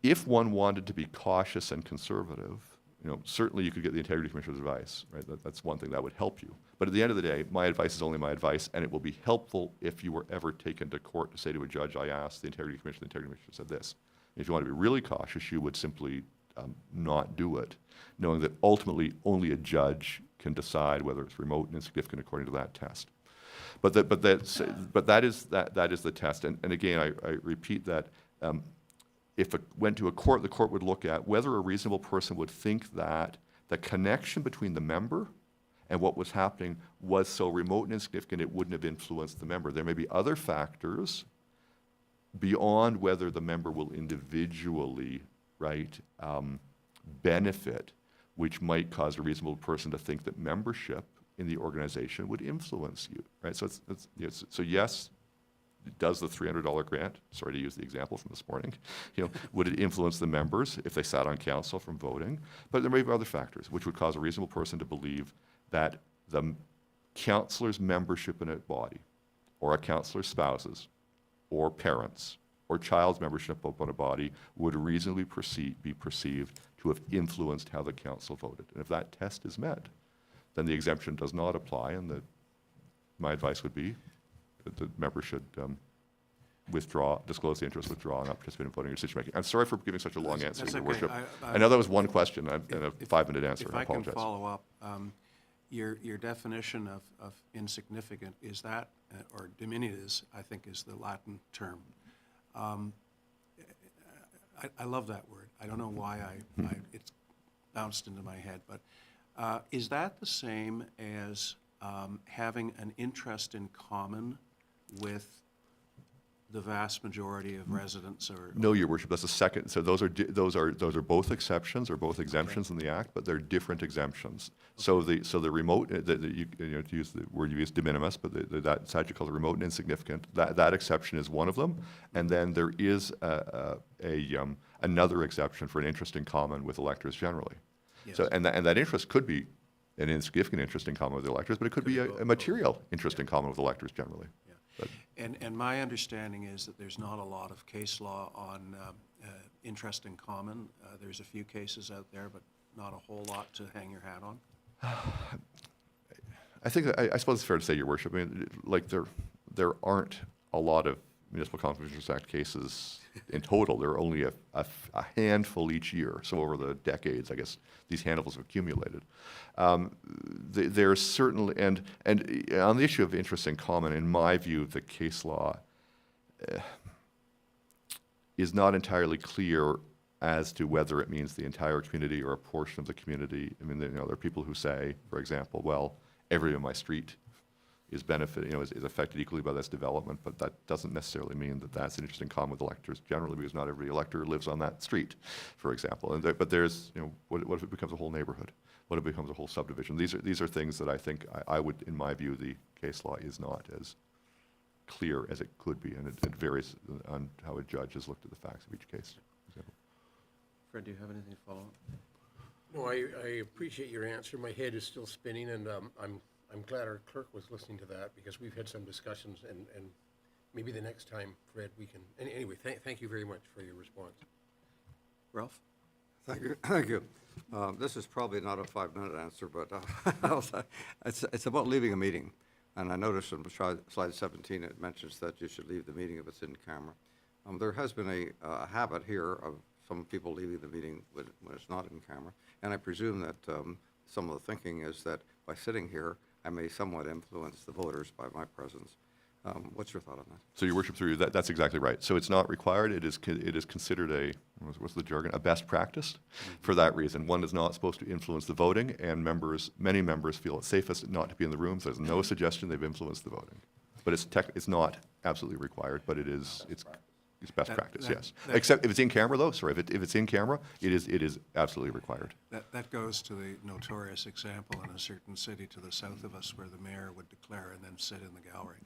[SPEAKER 11] if one wanted to be cautious and conservative, certainly you could get the Integrity Commissioner's advice, right? That's one thing that would help you. But at the end of the day, my advice is only my advice, and it will be helpful if you were ever taken to court to say to a judge, I asked the Integrity Commissioner said this. And if you want to be really cautious, you would simply not do it, knowing that ultimately only a judge can decide whether it's remote and insignificant according to that test. But that is the test. And again, I repeat that if it went to a court, the court would look at whether a reasonable person would think that the connection between the member and what was happening was so remote and insignificant it wouldn't have influenced the member. There may be other factors beyond whether the member will individually, benefit, which might cause a reasonable person to think that membership in the organization would influence you, right? So so yes, does the $300 grant, sorry to use the example from this morning, would it influence the members if they sat on council from voting? But there may be other factors which would cause a reasonable person to believe that the councillor's membership in a body, or a councillor's spouses, or parents, or child's membership upon a body would reasonably be perceived to have influenced how the council voted. And if that test is met, then the exemption does not apply, and my advice would be that the member should disclose the interest, withdraw, and not participate in voting or decision-making. I'm sorry for giving such a long answer, Your Worship. I know that was one question and a 5-minute answer, and I apologize.
[SPEAKER 2] If I can follow up, your definition of insignificant, is that, or diminutus, I think is the Latin term. I love that word. I don't know why it's bounced into my head, but is that the same as having an interest in common with the vast majority of residents or?
[SPEAKER 11] No, Your Worship, that's the second, so those are both exceptions or both exemptions in the Act, but they're different exemptions. So the remote, to use the word you use, de minimis, but that statute called remote and insignificant, that exception is one of them. And then there is another exception for an interest in common with electors generally.
[SPEAKER 2] Yes.
[SPEAKER 11] So, and that interest could be an insignificant interest in common with the electors, but it could be a material interest in common with electors generally.
[SPEAKER 2] Yeah.
[SPEAKER 11] But-
[SPEAKER 2] And my understanding is that there's not a lot of case law on interest in common. There's a few cases out there, but not a whole lot to hang your hat on.
[SPEAKER 11] I think that, I suppose it's fair to say, Your Worship, I mean, like there aren't a lot of Municipal Contributions Act cases in total. There are only a handful each year. So over the decades, I guess, these handfuls have accumulated. There's certainly, and on the issue of interest in common, in my view, the case law is not entirely clear as to whether it means the entire community or a portion of the community. I mean, there are people who say, for example, well, everyone on my street is is affected equally by this development, but that doesn't necessarily mean that that's an interest in common with electors generally, because not every elector lives on that street, for example. And but there's, what if it becomes a whole neighborhood? What if it becomes a whole subdivision? These are things that I think I would, in my view, the case law is not as clear as it could be, and it varies on how a judge has looked at the facts of each case.
[SPEAKER 2] Fred, do you have anything to follow up?
[SPEAKER 3] No, I appreciate your answer. My head is still spinning, and I'm glad our clerk was listening to that, because we've had some discussions, and maybe the next time, Fred, we can, anyway, thank you very much for your response.
[SPEAKER 2] Ralph?
[SPEAKER 7] Thank you. Thank you. This is probably not a 5-minute answer, but it's about leaving a meeting. And I noticed on slide 17, it mentions that you should leave the meeting if it's in camera. There has been a habit here of some people leaving the meeting when it's not in camera. And I presume that some of the thinking is that by sitting here, I may somewhat influence the voters by my presence. What's your thought on that?
[SPEAKER 11] So, Your Worship, through you, that's exactly right. So it's not required. It is considered what's the jargon? A best practice for that reason. One is not supposed to influence the voting, and many members feel it's safest not to be in the room. So there's no suggestion they've influenced the voting. But it's not absolutely required, but it's best practice, yes. Except if it's in camera, though. Sorry, if it's in camera, it is absolutely required.
[SPEAKER 2] That goes to the notorious example in a certain city to the south of us where the mayor would declare and then sit in the gallery.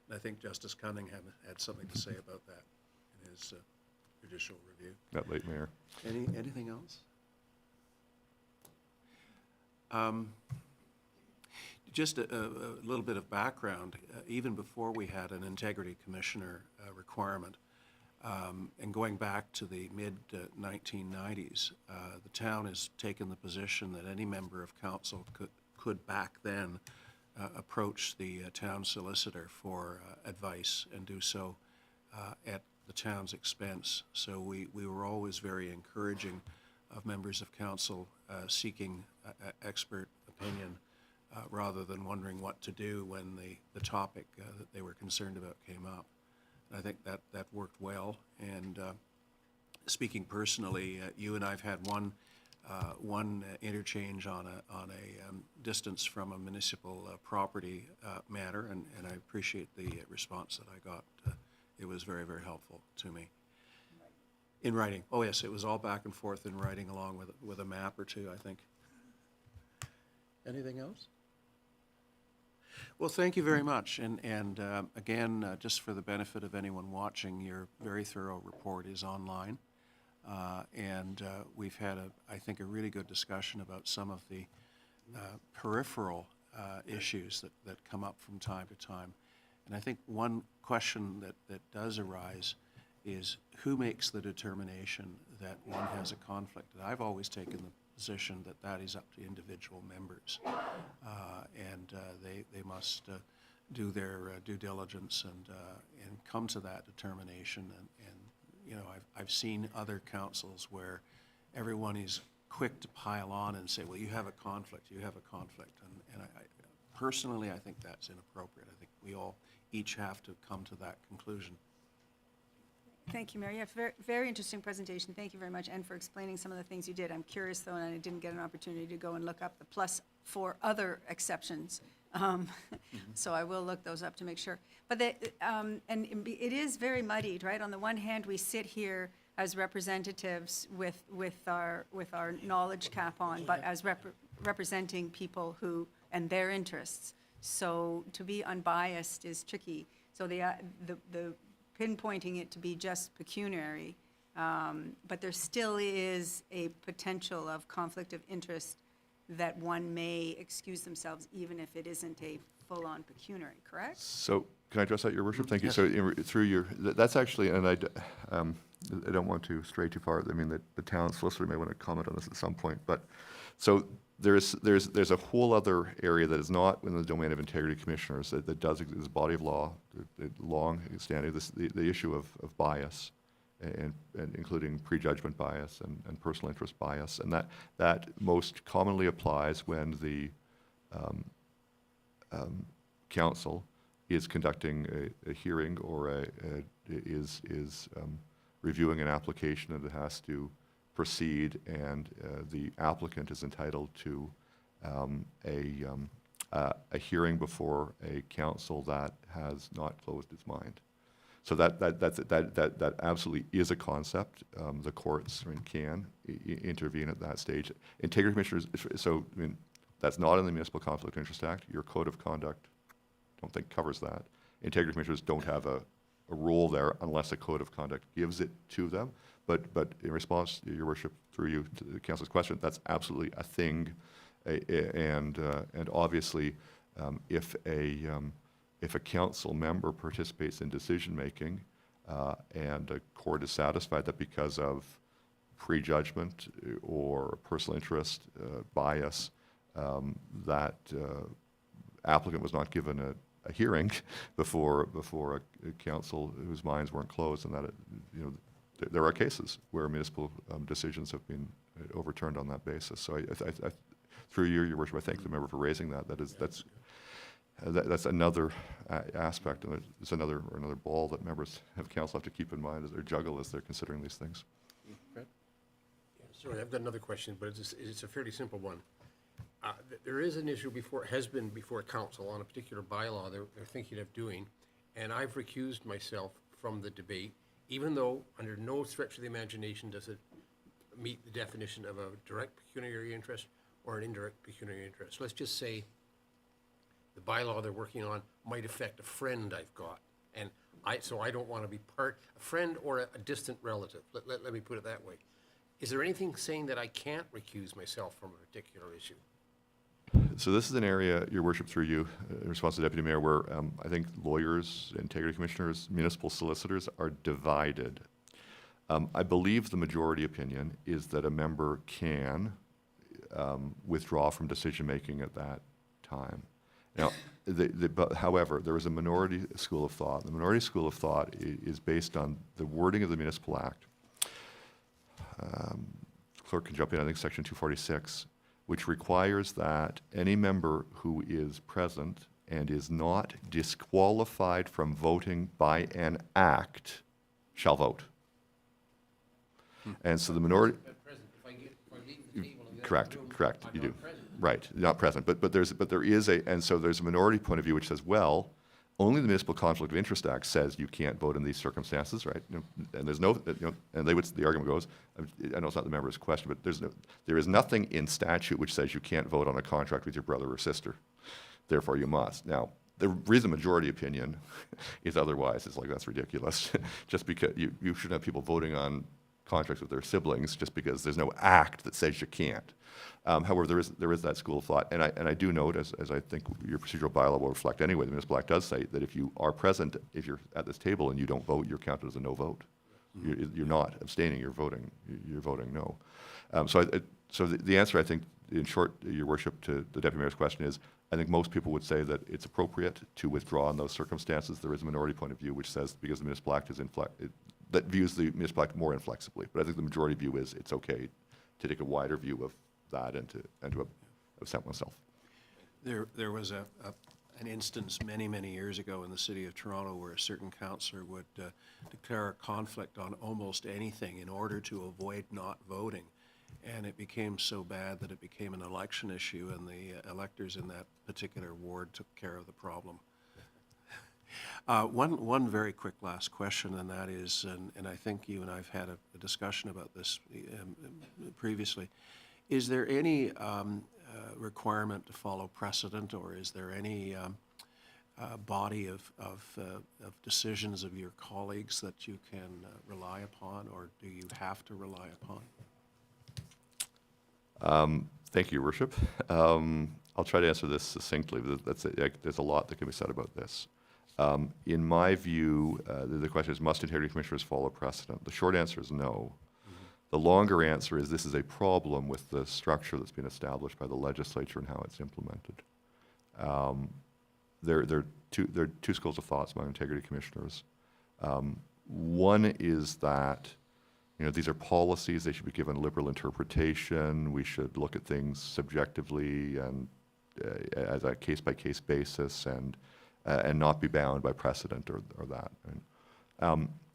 [SPEAKER 2] And I think Justice Cunningham had something to say about that in his judicial review.
[SPEAKER 11] That late mayor.
[SPEAKER 2] Anything else? Just a little bit of background. Even before we had an integrity commissioner requirement, and going back to the mid-1990s, the town has taken the position that any member of council could back then approach the town solicitor for advice and do so at the town's expense. So we were always very encouraging of members of council seeking expert opinion rather than wondering what to do when the topic that they were concerned about came up. And I think that worked well. And speaking personally, you and I've had one interchange on a distance from a municipal property matter, and I appreciate the response that I got. It was very, very helpful to me. In writing. Oh yes, it was all back and forth in writing along with a map or two, I think. Anything else? Well, thank you very much. And again, just for the benefit of anyone watching, your very thorough report is online. And we've had, I think, a really good discussion about some of the peripheral issues that come up from time to time. And I think one question that does arise is who makes the determination that one has a conflict? And I've always taken the position that is up to individual members. And they must do their due diligence and come to that determination. And I've seen other councils where everyone is quick to pile on and say, well, you have a conflict, you have a conflict. And I personally, I think that's inappropriate. I think we all each have to come to that conclusion.
[SPEAKER 9] Thank you, Mary. Yeah, very, very interesting presentation. Thank you very much, and for explaining some of the things you did. I'm curious, though, and I didn't get an opportunity to go and look up the plus for other exceptions. So I will look those up to make sure. But it is very muddied, right? On the one hand, we sit here as representatives with our knowledge cap on, but as representing people who and their interests. So to be unbiased is tricky. So the pinpointing it to be just pecuniary, but there still is a potential of conflict of interest that one may excuse themselves even if it isn't a full-on pecuniary, correct?
[SPEAKER 11] So, can I address that, Your Worship? Thank you. So, through your, that's actually, and I don't want to stray too far. I mean, the town solicitor may want to comment on this at some point, but, so there's a whole other area that is not within the domain of integrity commissioners that does exist, is a body of law, long standing, the issue of bias, and including prejudgment bias and personal interest bias, and that most commonly applies when the council is conducting a hearing or is reviewing an application and it has to proceed, and the applicant is entitled to a hearing before a council that has not closed its mind. So that absolutely is a concept. The courts can intervene at that stage. Integrity commissioners, so I mean, that's not in the Municipal Conflict of Interest Act. Your code of conduct, don't think covers that. Integrity commissioners don't have a role there unless a code of conduct gives it to them. But in response, Your Worship, through you to the council's question, that's absolutely a thing, and obviously, if a council member participates in decision making, and a court is satisfied that because of prejudgment or personal interest bias, that applicant was not given a hearing before a council whose minds weren't closed, and that there are cases where municipal decisions have been overturned on that basis. So I through you, Your Worship, I thank the member for raising that. That's another aspect, and it's another ball that members of council have to keep in mind as they juggle as they're considering these things.
[SPEAKER 3] Yeah, sorry, I've got another question, but it's a fairly simple one. There is an issue has been before council on a particular bylaw they're thinking of doing, and I've recused myself from the debate, even though under no stretch of the imagination does it meet the definition of a direct pecuniary interest or an indirect pecuniary interest. Let's just say the bylaw they're working on might affect a friend I've got, and so I don't want to be a friend or a distant relative. Let me put it that way. Is there anything saying that I can't recuse myself from a particular issue?
[SPEAKER 11] So this is an area, Your Worship, through you, in response to Deputy Mayor, where I think lawyers, integrity commissioners, municipal solicitors are divided. I believe the majority opinion is that a member can withdraw from decision-making at that time. Now, but however, there is a minority school of thought. The minority school of thought is based on the wording of the Municipal Act. Clerk can jump in, I think Section 246, which requires that any member who is present and is not disqualified from voting by an act shall vote. And so the minority... Correct, you do. Right, not present, but there is and so there's a minority point of view which says, well, only the Municipal Conflict of Interest Act says you can't vote in these circumstances, right? And there's no, and the argument goes, I know it's not the member's question, but there is nothing in statute which says you can't vote on a contract with your brother or sister. Therefore, you must. Now, the reason majority opinion is otherwise is like, that's ridiculous. Just because you shouldn't have people voting on contracts with their siblings just because there's no act that says you can't. However, there is that school of thought, and I do note, as I think your procedural bylaw will reflect anyway, the Municipal Act does say that if you are present, if you're at this table and you don't vote, you're counted as a no vote. You're not abstaining, you're voting no. So the answer, I think, in short, Your Worship, to the Deputy Mayor's question is, I think most people would say that it's appropriate to withdraw in those circumstances. There is a minority point of view which says, because the Municipal Act is that views the Municipal Act more inflexibly. But I think the majority view is it's okay to take a wider view of that and to absent oneself.
[SPEAKER 2] There was an instance many, many years ago in the city of Toronto where a certain councillor would declare a conflict on almost anything in order to avoid not voting. And it became so bad that it became an election issue, and the electors in that particular ward took care of the problem. One very quick last question, and that is, and I think you and I have had a discussion about this previously, is there any requirement to follow precedent, or is there any body of decisions of your colleagues that you can rely upon, or do you have to rely upon?
[SPEAKER 11] Thank you, Your Worship. I'll try to answer this succinctly. There's a lot that can be said about this. In my view, the question is, must integrity commissioners follow precedent? The short answer is no. The longer answer is this is a problem with the structure that's been established by the legislature and how it's implemented. There are two schools of thoughts among integrity commissioners. One is that these are policies, they should be given liberal interpretation, we should look at things subjectively and as a case-by-case basis and not be bound by precedent or that.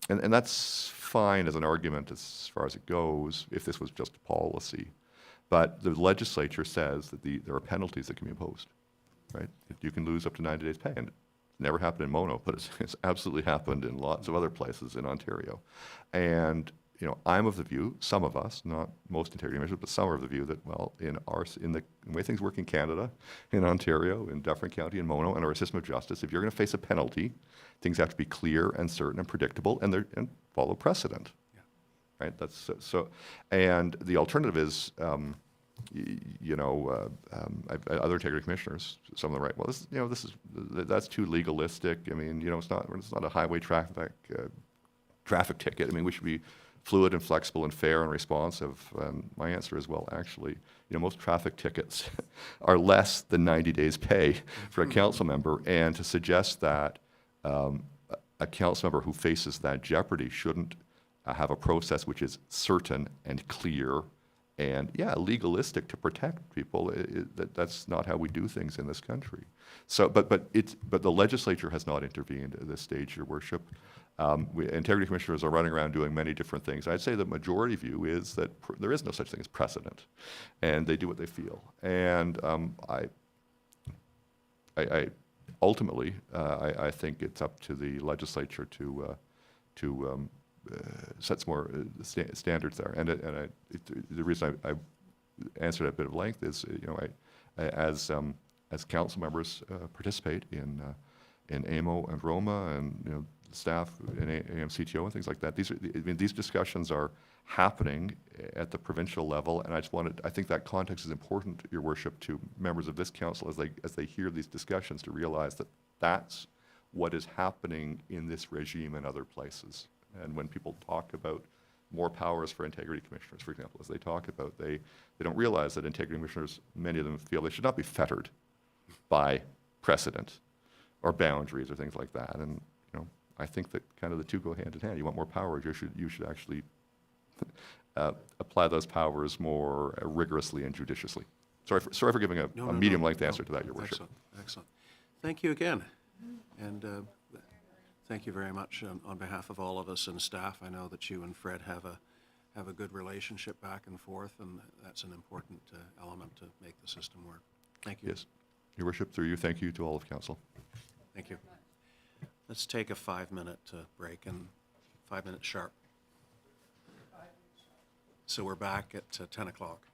[SPEAKER 11] And that's fine as an argument as far as it goes if this was just a policy. But the legislature says that there are penalties that can be imposed, right? You can lose up to 90 days pay. And it never happened in Mono, but it's absolutely happened in lots of other places in Ontario. And I'm of the view, some of us, not most integrity measures, but some are of the view that, well, in the way things work in Canada, in Ontario, in Dufferin County, in Mono, and our system of justice, if you're going to face a penalty, things have to be clear and certain and predictable, and follow precedent. Yeah. Right. That's so. And the alternative is, other integrity commissioners, some of them write, well, that's too legalistic. I mean, it's not a highway traffic ticket. I mean, we should be fluid and flexible and fair and responsive. And my answer is, well, actually, most traffic tickets are less than 90 days pay for a council member. And to suggest that a council member who faces that jeopardy shouldn't have a process which is certain and clear and, legalistic to protect people, that's not how we do things in this country. So, but the legislature has not intervened at this stage, Your Worship. Integrity commissioners are running around doing many different things. I'd say the majority view is that there is no such thing as precedent, and they do what they feel. And I ultimately, I think it's up to the legislature to set some more standards there. And the reason I answered at a bit of length is, as council members participate in AMO and Roma and staff in AMCTO and things like that. These discussions are happening at the provincial level, and I think that context is important, Your Worship, to members of this council as they hear these discussions to realize that that's what is happening in this regime and other places. And when people talk about more powers for integrity commissioners, for example, as they talk about, they don't realize that integrity commissioners, many of them feel they should not be fettered by precedent or boundaries or things like that. And I think that kind of the two go hand in hand. You want more power, you should actually apply those powers more rigorously and judiciously. Sorry for giving a medium-length answer to that, Your Worship.
[SPEAKER 2] Excellent. Thank you again. And thank you very much on behalf of all of us and staff. I know that you and Fred have a good relationship back and forth, and that's an important element to make the system work. Thank you.
[SPEAKER 11] Yes. Your Worship, through you, thank you to all of council.
[SPEAKER 2] Thank you. Let's take a 5-minute break, and 5 minutes sharp. So we're back at 10 o'clock.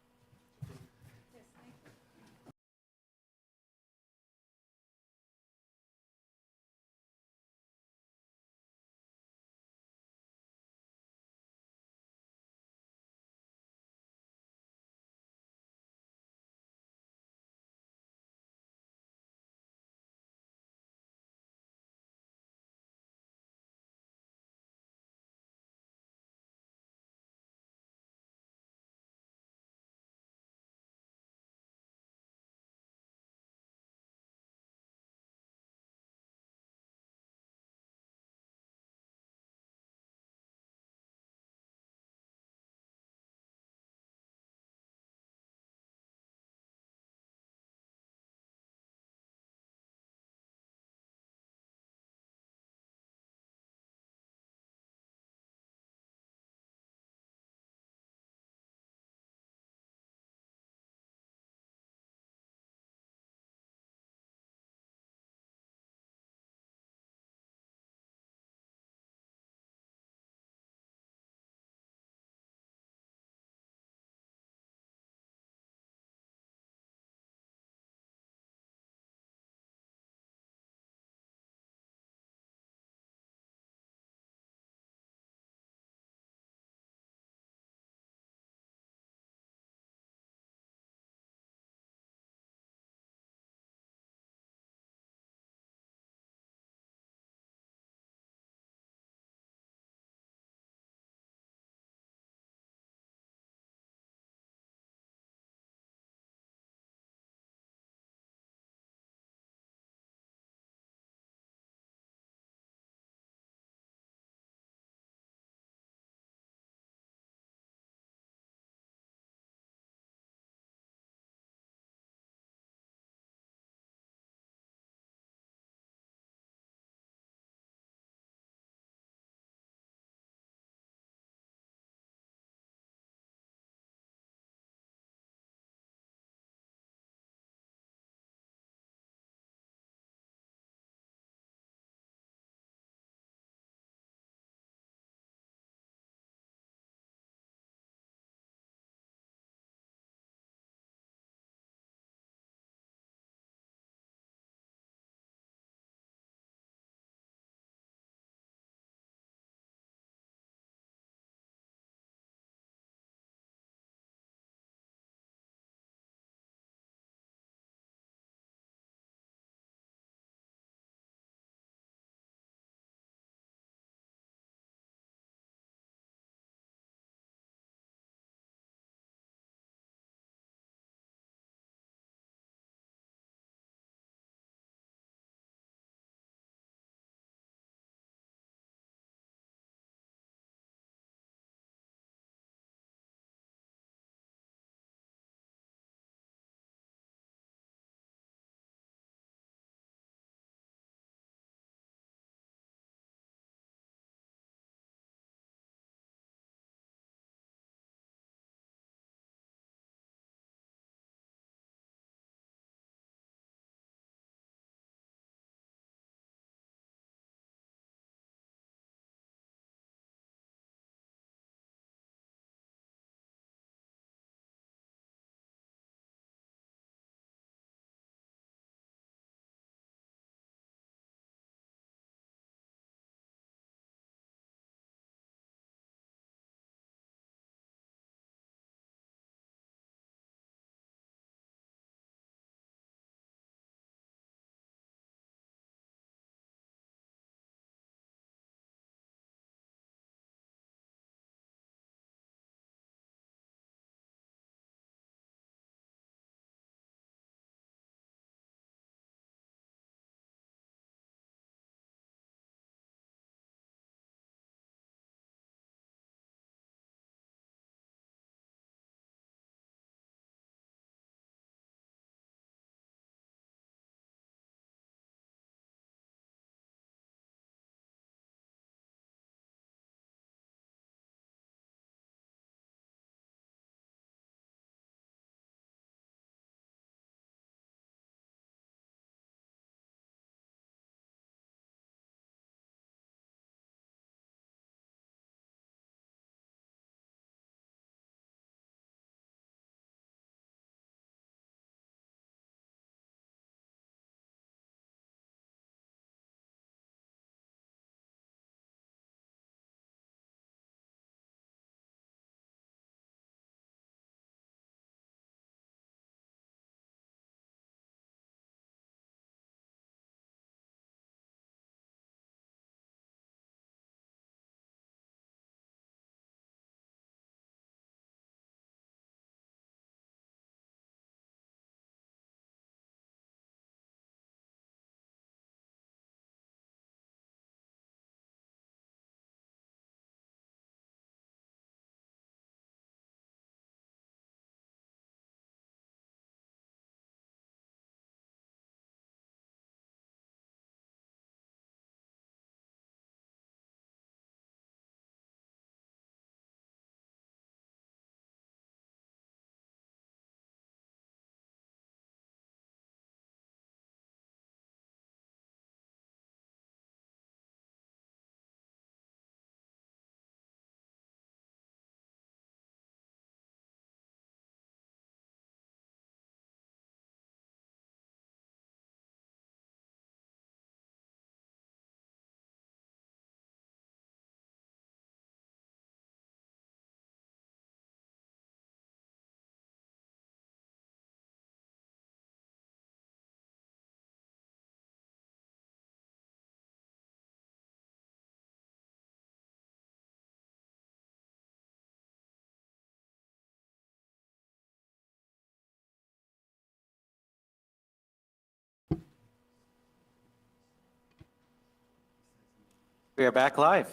[SPEAKER 12] We are back live.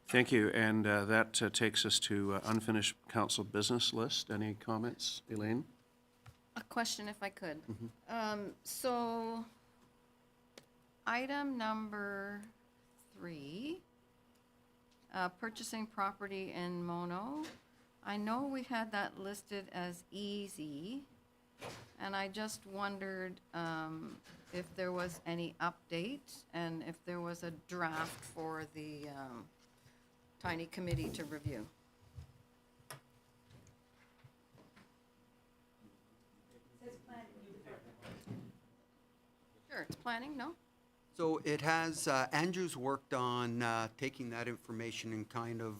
[SPEAKER 2] Thank you, and that takes us to unfinished council business list. Any comments, Elaine?
[SPEAKER 4] A question if I could. So, item number 3, purchasing property in Mono. I know we had that listed as easy, and I just wondered if there was any update and if there was a draft for the tiny committee to review. Sure, it's planning, no?
[SPEAKER 5] So it has, Andrew's worked on taking that information and kind of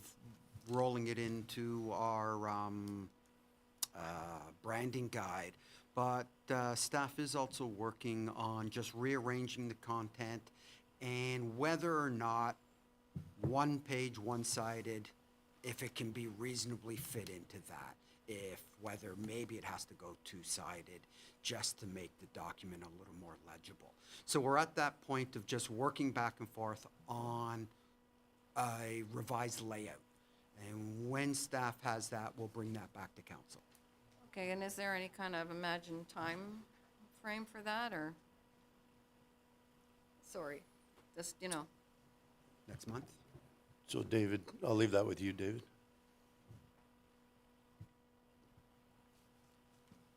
[SPEAKER 5] rolling it into our branding guide. But staff is also working on just rearranging the content and whether or not one page, one-sided, if it can be reasonably fit into that. If whether maybe it has to go two-sided just to make the document a little more legible. So we're at that point of just working back and forth on a revised layout. And when staff has that, we'll bring that back to council.
[SPEAKER 4] Okay, and is there any kind of imagined time frame for that, or? Sorry, just, you know.
[SPEAKER 5] Next month?
[SPEAKER 10] So David, I'll leave that with you, David.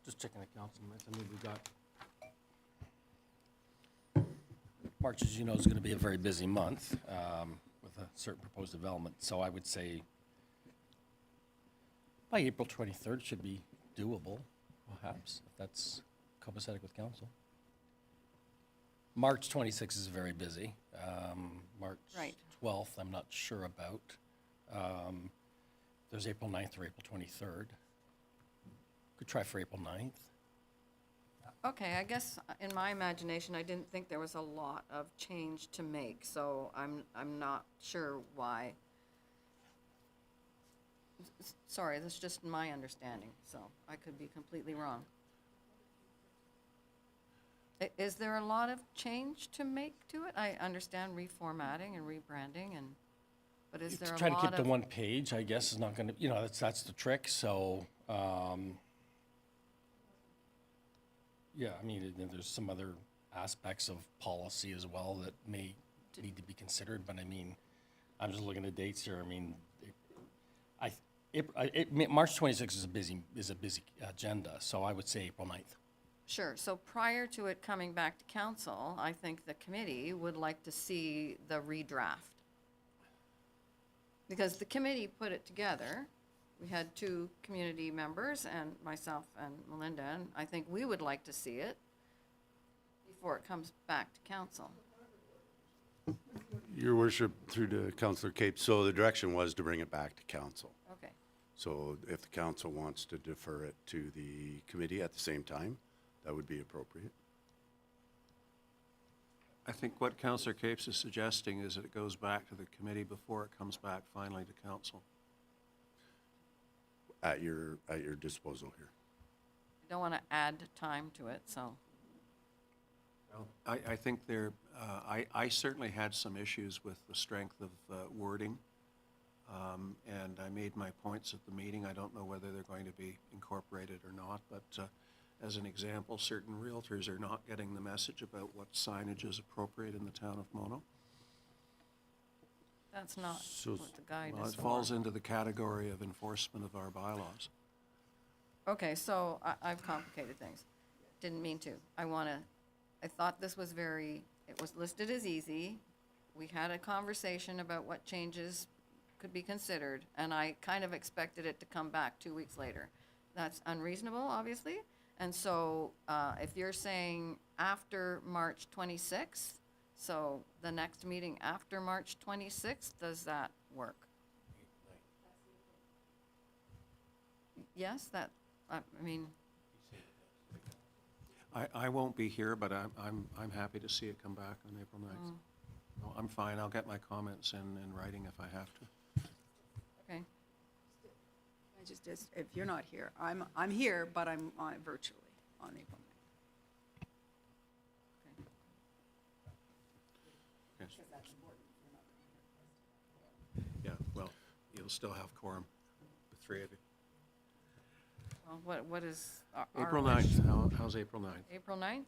[SPEAKER 12] Just checking the council minutes. I mean, we got, March, as you know, is going to be a very busy month with a certain proposed development. So I would say by April 23rd should be doable, perhaps, if that's copacetic with council. March 26th is very busy. March
[SPEAKER 4] Right.
[SPEAKER 12] 12th, I'm not sure about. There's April 9th or April 23rd. Could try for April 9th.
[SPEAKER 4] Okay, I guess in my imagination, I didn't think there was a lot of change to make, so I'm not sure why. Sorry, that's just my understanding, so I could be completely wrong. Is there a lot of change to make to it? I understand reformatting and rebranding, but is there a lot of?
[SPEAKER 12] Try to keep the one page, I guess, is not going to, you know, that's the trick, so, yeah, I mean, there's some other aspects of policy as well that may need to be considered, but I mean, I'm just looking at dates here, I mean, March 26th is a busy agenda, so I would say April 9th.
[SPEAKER 4] Sure, so prior to it coming back to council, I think the committee would like to see the redraft. Because the committee put it together, we had 2 community members and myself and Melinda, and I think we would like to see it before it comes back to council.
[SPEAKER 10] Your worship, through to Councillor Cape, so the direction was to bring it back to council.
[SPEAKER 4] Okay,
[SPEAKER 10] So if the council wants to defer it to the committee at the same time, that would be appropriate.
[SPEAKER 2] I think what Councillor Capes is suggesting is that it goes back to the committee before it comes back finally to council.
[SPEAKER 10] At your disposal here.
[SPEAKER 4] I don't want to add time to it, so.
[SPEAKER 2] I think I certainly had some issues with the strength of wording, and I made my points at the meeting. I don't know whether they're going to be incorporated or not, but as an example, certain realtors are not getting the message about what signage is appropriate in the town of Mono.
[SPEAKER 4] That's not
[SPEAKER 10] So-
[SPEAKER 4] what the guide
[SPEAKER 2] Well,
[SPEAKER 4] is
[SPEAKER 2] it
[SPEAKER 4] for.
[SPEAKER 2] falls into the category of enforcement of our bylaws.
[SPEAKER 4] Okay, so I've complicated things. Didn't mean to. I thought this was it was listed as easy. We had a conversation about what changes could be considered, and I kind of expected it to come back 2 weeks later. That's unreasonable, obviously. And so if you're saying after March 26th, so the next meeting after March 26th, does that work? Yes, I mean,
[SPEAKER 2] I won't be here, but I'm happy to see it come back on April 9th. No, I'm fine. I'll get my comments in writing if I have to.
[SPEAKER 4] okay.
[SPEAKER 9] If you're not here, I'm here, but I'm on virtually on April 9th.
[SPEAKER 2] Yes. you'll still have quorum, the three of you.
[SPEAKER 4] Well, what is our
[SPEAKER 2] April
[SPEAKER 4] wish?
[SPEAKER 2] 9th, how's April 9th?
[SPEAKER 4] April 9th?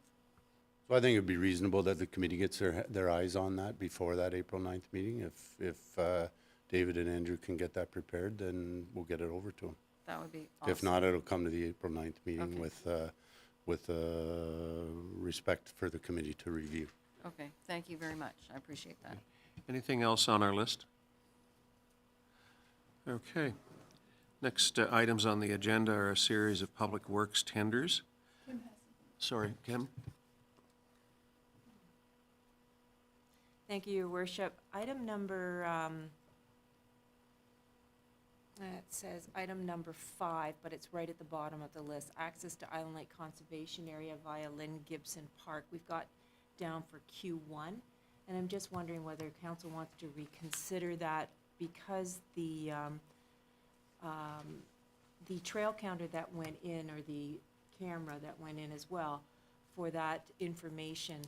[SPEAKER 10] So I think it'd be reasonable that the committee gets their eyes on that before that April 9th meeting. If David and Andrew can get that prepared, then we'll get it over to them.
[SPEAKER 4] That would be awesome.
[SPEAKER 10] If not, it'll come to the April 9th meeting
[SPEAKER 4] Okay.
[SPEAKER 10] with respect for the committee to review.
[SPEAKER 4] Okay, thank you very much. I appreciate that.
[SPEAKER 2] Anything else on our list? Okay. Next items on the agenda are a series of public works tenders. Sorry, Kim?
[SPEAKER 13] Thank you, Your Worship. Item number, it says item number 5, but it's right at the bottom of the list. Access to Island Lake Conservation Area via Lynn Gibson Park. We've got down for Q1, and I'm just wondering whether council wants to reconsider that because the trail counter that went in, or the camera that went in as well, for that information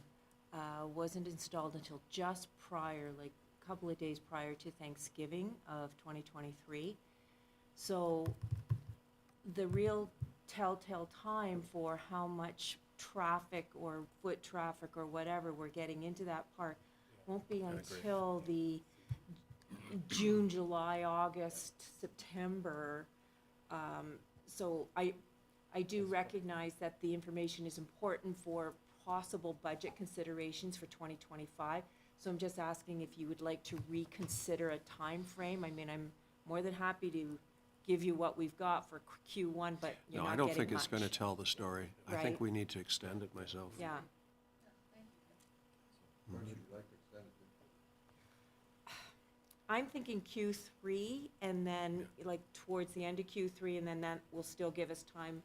[SPEAKER 13] wasn't installed until just prior, like a couple of days prior to Thanksgiving of 2023. So the real telltale time for how much traffic or foot traffic or whatever we're getting into that park won't be until the June, July, August, September. So I do recognize that the information is important for possible budget considerations for 2025. So I'm just asking if you would like to reconsider a time frame. I mean, I'm more than happy to give you what we've got for Q1, but you're
[SPEAKER 2] No,
[SPEAKER 13] not
[SPEAKER 2] I don't
[SPEAKER 13] getting
[SPEAKER 2] think it's going to
[SPEAKER 13] much.
[SPEAKER 2] tell the story. I think
[SPEAKER 13] Right.
[SPEAKER 2] we need to extend it myself.
[SPEAKER 13] Yeah. I'm thinking Q3, and then like towards the end of Q3, and then that will still give us time,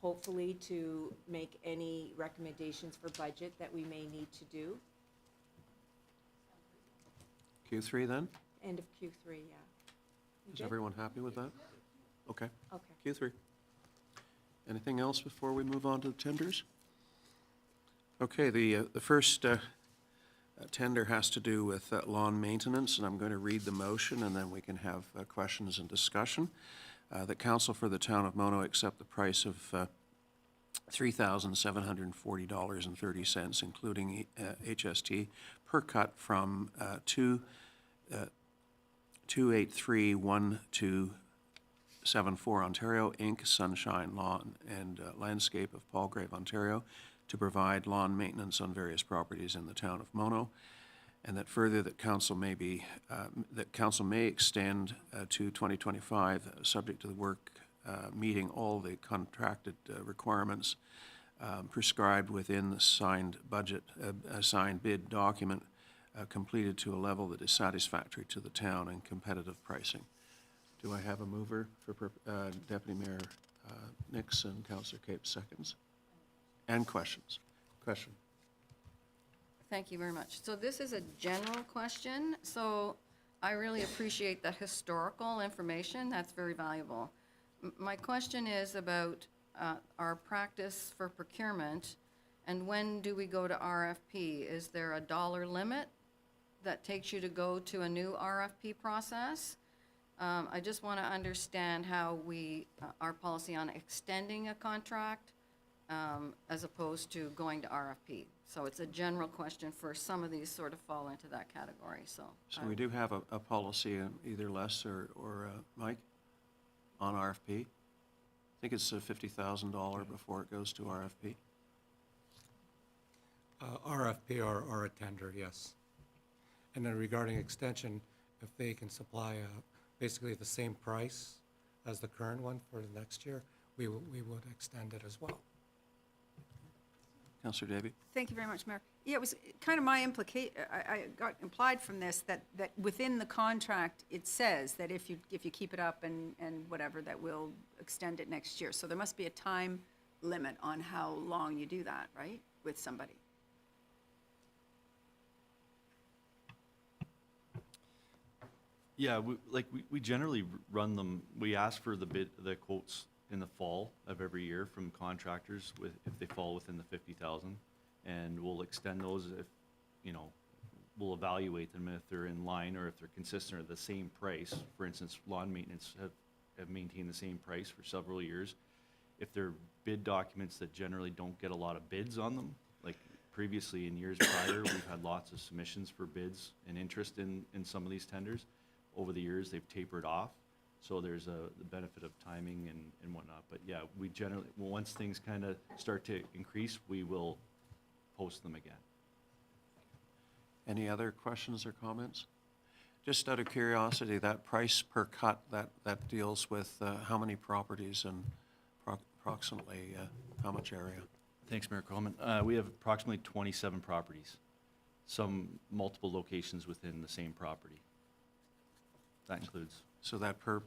[SPEAKER 13] hopefully, to make any recommendations for budget that we may need to do.
[SPEAKER 2] Q3 then?
[SPEAKER 13] End of Q3, yeah.
[SPEAKER 2] Is
[SPEAKER 13] Good?
[SPEAKER 2] everyone happy with that? Okay.
[SPEAKER 13] Okay.
[SPEAKER 2] Q3. Anything else before we move on to the tenders? Okay, the first tender has to do with lawn maintenance, and I'm going to read the motion, and then we can have questions and discussion. That council for the town of Mono accept the price of $3,740.30, including HST, per cut from 2831274 Ontario Inc., Sunshine Lawn and Landscape of Palgrave, Ontario, to provide lawn maintenance on various properties in the town of Mono, and that further that council may extend to 2025, subject to the work meeting all the contracted requirements prescribed within the signed bid document, completed to a level that is satisfactory to the town and competitive pricing. Do I have a mover for Deputy Mayor Nix and Councillor Cape seconds? And questions? Question?
[SPEAKER 4] Thank you very much. So this is a general question, so I really appreciate the historical information. That's very valuable. My question is about our practice for procurement, and when do we go to RFP? Is there a dollar limit that takes you to go to a new RFP process? I just want to understand how our policy on extending a contract as opposed to going to RFP. So it's a general question for some of these sort of fall into that category, so.
[SPEAKER 2] So we do have a policy, either Les or Mike, on RFP. I think it's $50,000 before it goes to RFP.
[SPEAKER 8] RFP or a tender, yes. And then regarding extension, if they can supply basically the same price as the current one for the next year, we would extend it as well.
[SPEAKER 2] Councillor Davy?
[SPEAKER 9] Thank you very much, Mayor. Yeah, it was kind of my I got implied from this that within the contract, it says that if you keep it up and whatever, that we'll extend it next year. So there must be a time limit on how long you do that, right, with somebody?
[SPEAKER 14] Yeah, we generally run them, we ask for the quotes in the fall of every year from contractors if they fall within the 50,000, and we'll extend those if, we'll evaluate them if they're in line or if they're consistent or the same price. For instance, lawn maintenance have maintained the same price for several years. If they're bid documents that generally don't get a lot of bids on them, like previously in years prior, we've had lots of submissions for bids and interest in some of these tenders. Over the years, they've tapered off, so there's the benefit of timing and whatnot. But yeah, we generally, once things kind of start to increase, we will post them again.
[SPEAKER 2] Any other questions or comments? Just out of curiosity, that price per cut, that deals with how many properties and approximately how much area?
[SPEAKER 14] Thanks, Mayor Coleman. We have approximately 27 properties, some multiple locations within the same property. That includes.
[SPEAKER 2] So that per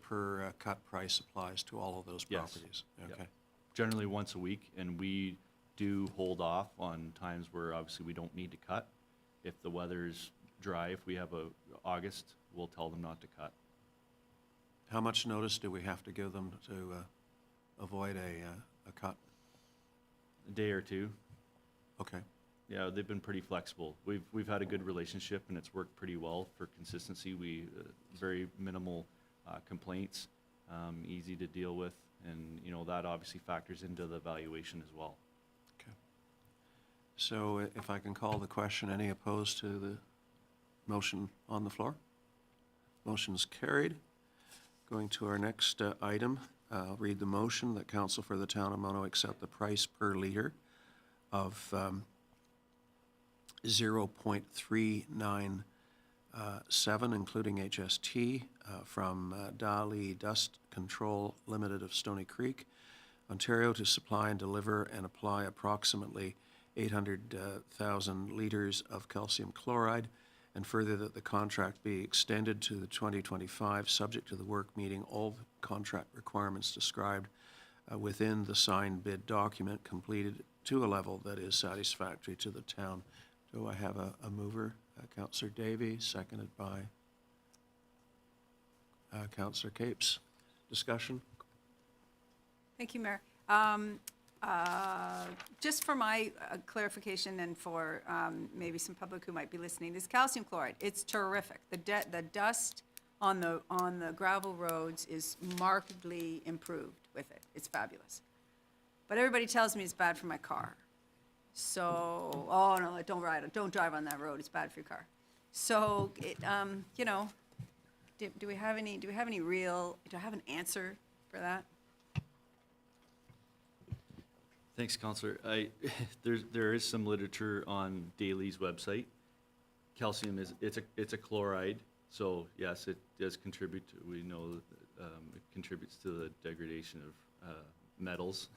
[SPEAKER 2] cut price applies to all of those
[SPEAKER 14] Yes.
[SPEAKER 2] properties?
[SPEAKER 14] Yep.
[SPEAKER 2] Okay.
[SPEAKER 14] Generally once a week, and we do hold off on times where obviously we don't need to cut. If the weather's dry, if we have August, we'll tell them not to cut.
[SPEAKER 2] How much notice do we have to give them to avoid a cut?
[SPEAKER 14] A day or two.
[SPEAKER 2] Okay.
[SPEAKER 14] Yeah, they've been pretty flexible. We've had a good relationship, and it's worked pretty well for consistency. We very minimal complaints, easy to deal with, and that obviously factors into the valuation as well.
[SPEAKER 2] Okay. So if I can call the question, any opposed to the motion on the floor? Motion's carried. Going to our next item, I'll read the motion that Council for the Town of Mono accept the price per litre of 0.397, including HST, from Dali Dust Control Limited of Stony Creek, Ontario, to supply and deliver and apply approximately 800,000 litres of calcium chloride, and further that the contract be extended to the 2025, subject to the work meeting all the contract requirements described within the signed bid document, completed to a level that is satisfactory to the town. Do I have a mover? Councillor Davey, seconded by Councillor Capes. Discussion?
[SPEAKER 9] Thank you, Mayor. Just for my clarification and for maybe some public who might be listening, this calcium chloride, it's terrific. The dust on the gravel roads is markedly improved with it. It's fabulous. But everybody tells me it's bad for my car. So, oh no, don't drive on that road. It's bad for your car. So, do I have an answer for that?
[SPEAKER 14] Thanks, Councillor. There is some literature on Daly's website. Calcium it's a chloride, so yes, it does contribute. We know that, it contributes to the degradation of metals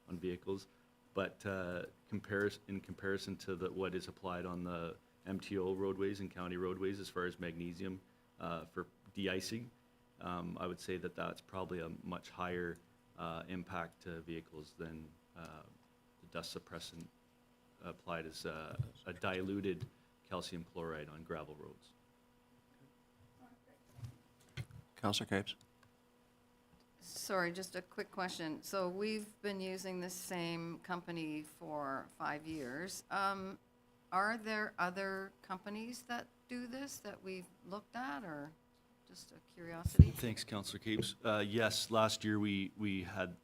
[SPEAKER 14] on vehicles, but in comparison to what is applied on the MTO roadways and county roadways as far as magnesium for de-icing, I would say that that's probably a much higher impact to vehicles than the dust suppressant applied as a diluted calcium chloride on gravel roads.
[SPEAKER 2] Councillor Capes?
[SPEAKER 4] Sorry, just a quick question. So we've been using this same company for 5 years. Are there other companies that do this that we've looked at, or just a curiosity?
[SPEAKER 14] Thanks, Councillor Capes. Yes, last year we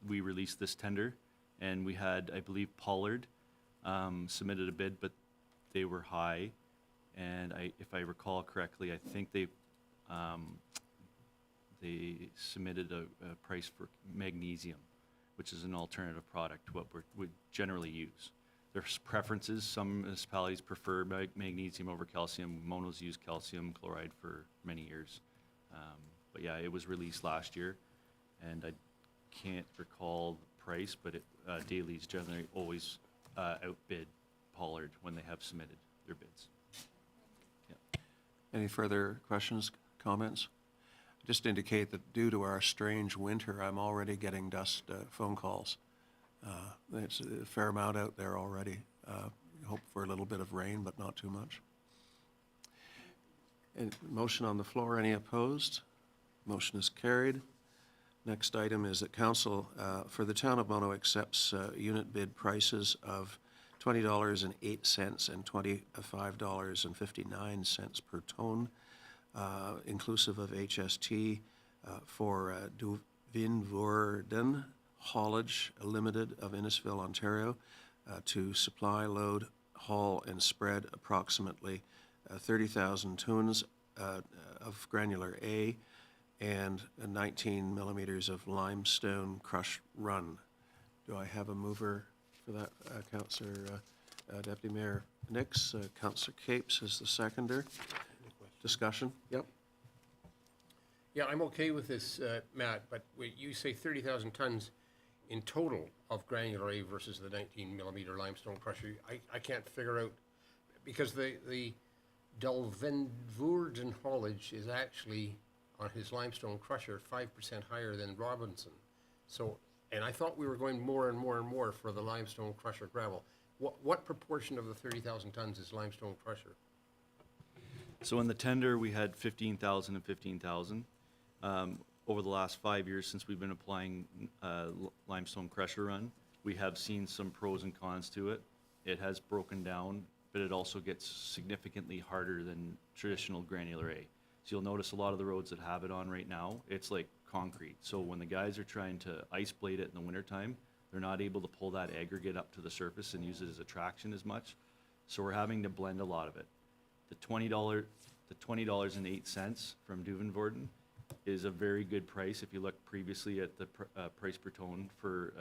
[SPEAKER 14] released this tender, and we had, I believe, Pollard submitted a bid, but they were high, and if I recall correctly, I think they submitted a price for magnesium, which is an alternative product to what we generally use. There's preferences. Some municipalities prefer magnesium over calcium. Mono's used calcium chloride for many years. But yeah, it was released last year, and I can't recall the price, but Daly's generally always outbid Pollard when they have submitted their bids. Yeah.
[SPEAKER 2] Any further questions, comments? Just indicate that due to our strange winter, I'm already getting dust phone calls. It's a fair amount out there already. Hope for a little bit of rain, but not too much. And motion on the floor, any opposed? Motion is carried. Next item is that Council for the Town of Mono accepts unit bid prices of $20.08 and $25.59 per ton, inclusive of HST, for Dufferin Haulage Limited of Innisfil, Ontario, to supply, load, haul, and spread approximately 30,000 tons of granular A and 19 millimeters of limestone crush run. Do I have a mover for that, Councillor Deputy Mayor Nix? Councillor Capes is the seconder. Discussion? Yep.
[SPEAKER 3] Yeah, I'm okay with this, Matt, but you say 30,000 tons in total of granular A versus the 19 millimeter limestone crusher. I can't figure out, because the Delvenvoorden haulage is actually, on his limestone crusher, 5% higher than Robinson. So, and I thought we were going more and more and more for the limestone crusher gravel. What proportion of the 30,000 tons is limestone crusher?
[SPEAKER 14] So in the tender, we had 15,000 and 15,000. Over the last 5 years since we've been applying limestone crusher run, we have seen some pros and cons to it. It has broken down, but it also gets significantly harder than traditional granular A. So you'll notice a lot of the roads that have it on right now, it's like concrete. So when the guys are trying to ice blade it in the wintertime, they're not able to pull that aggregate up to the surface and use it as a traction as much. So we're having to blend a lot of it. The $20.08 from Duvenvoorden is a very good price. If you look previously at the price per ton for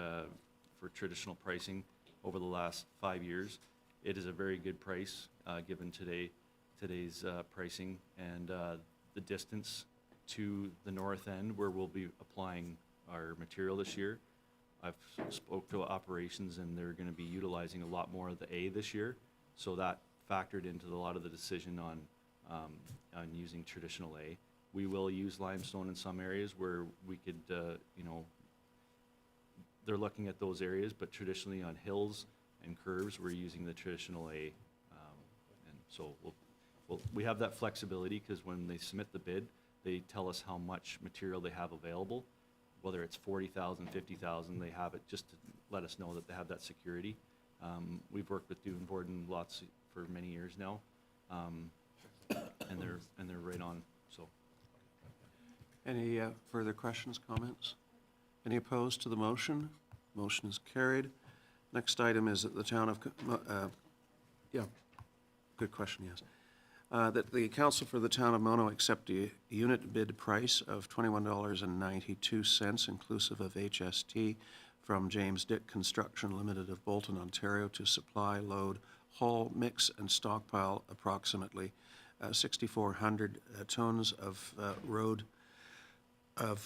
[SPEAKER 14] traditional pricing over the last 5 years, it is a very good price given today's pricing and the distance to the north end where we'll be applying our material this year. I've spoke to operations and they're going to be utilizing a lot more of the A this year, so that factored into a lot of the decision on using traditional A. We will use limestone in some areas where we could, they're looking at those areas, but traditionally on hills and curves, we're using the traditional A. And so we have that flexibility because when they submit the bid, they tell us how much material they have available. Whether it's 40,000, 50,000, they have it just to let us know that they have that security. We've worked with Duvenvoorden lots for many years now, and they're right on. So,
[SPEAKER 2] Any further questions, comments? Any opposed to the motion? Motion is carried. Next item is that the town of, good question, yes. That the council for the town of Mono accept a unit bid price of $21.92 inclusive of HST from James Dick Construction Limited of Bolton, Ontario, to supply, load, haul, mix, and stockpile approximately 6,400 tons of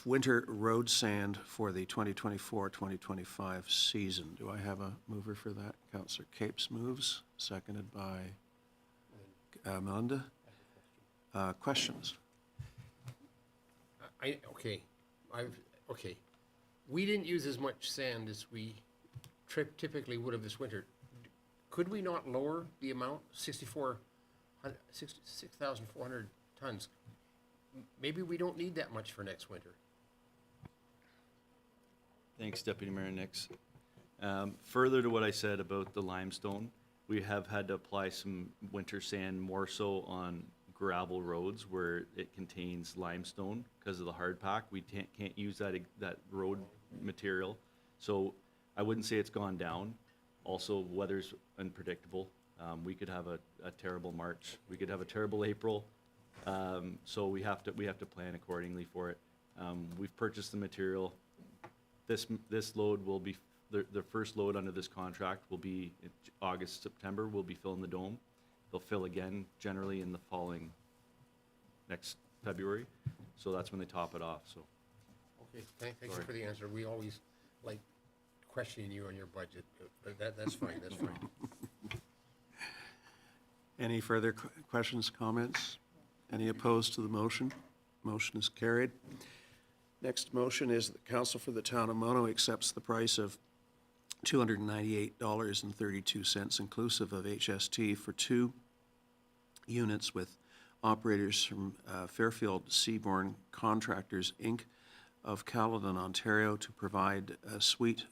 [SPEAKER 2] winter road sand for the 2024-2025 season. Do I have a mover for that? Councillor Capes moves, seconded by Melinda. Questions?
[SPEAKER 3] Okay. We didn't use as much sand as we typically would have this winter. Could we not lower the amount, 6,400 tons? Maybe we don't need that much for next winter.
[SPEAKER 14] thanks, Deputy Mayor Nix. Further to what I said about the limestone, we have had to apply some winter sand more so on gravel roads where it contains limestone because of the hard pack. We can't use that road material. So I wouldn't say it's gone down. Also, weather's unpredictable. We could have a terrible March. We could have a terrible April. So we have to plan accordingly for it. We've purchased the material. This load will be the first load under this contract will be in August, September. We'll be filling the dome. They'll fill again generally in the following next February. So that's when they top it off. So.
[SPEAKER 3] Okay, thank you for the answer. We always like questioning you on your budget, but that's fine. That's fine.
[SPEAKER 2] Any further questions, comments? Any opposed to the motion? Motion is carried. Next motion is that the council for the town of Mono accepts the price of $298.32 inclusive of HST for 2 units with operators from Fairfield Seaborne Contractors, Inc. of Caledon, Ontario, to provide street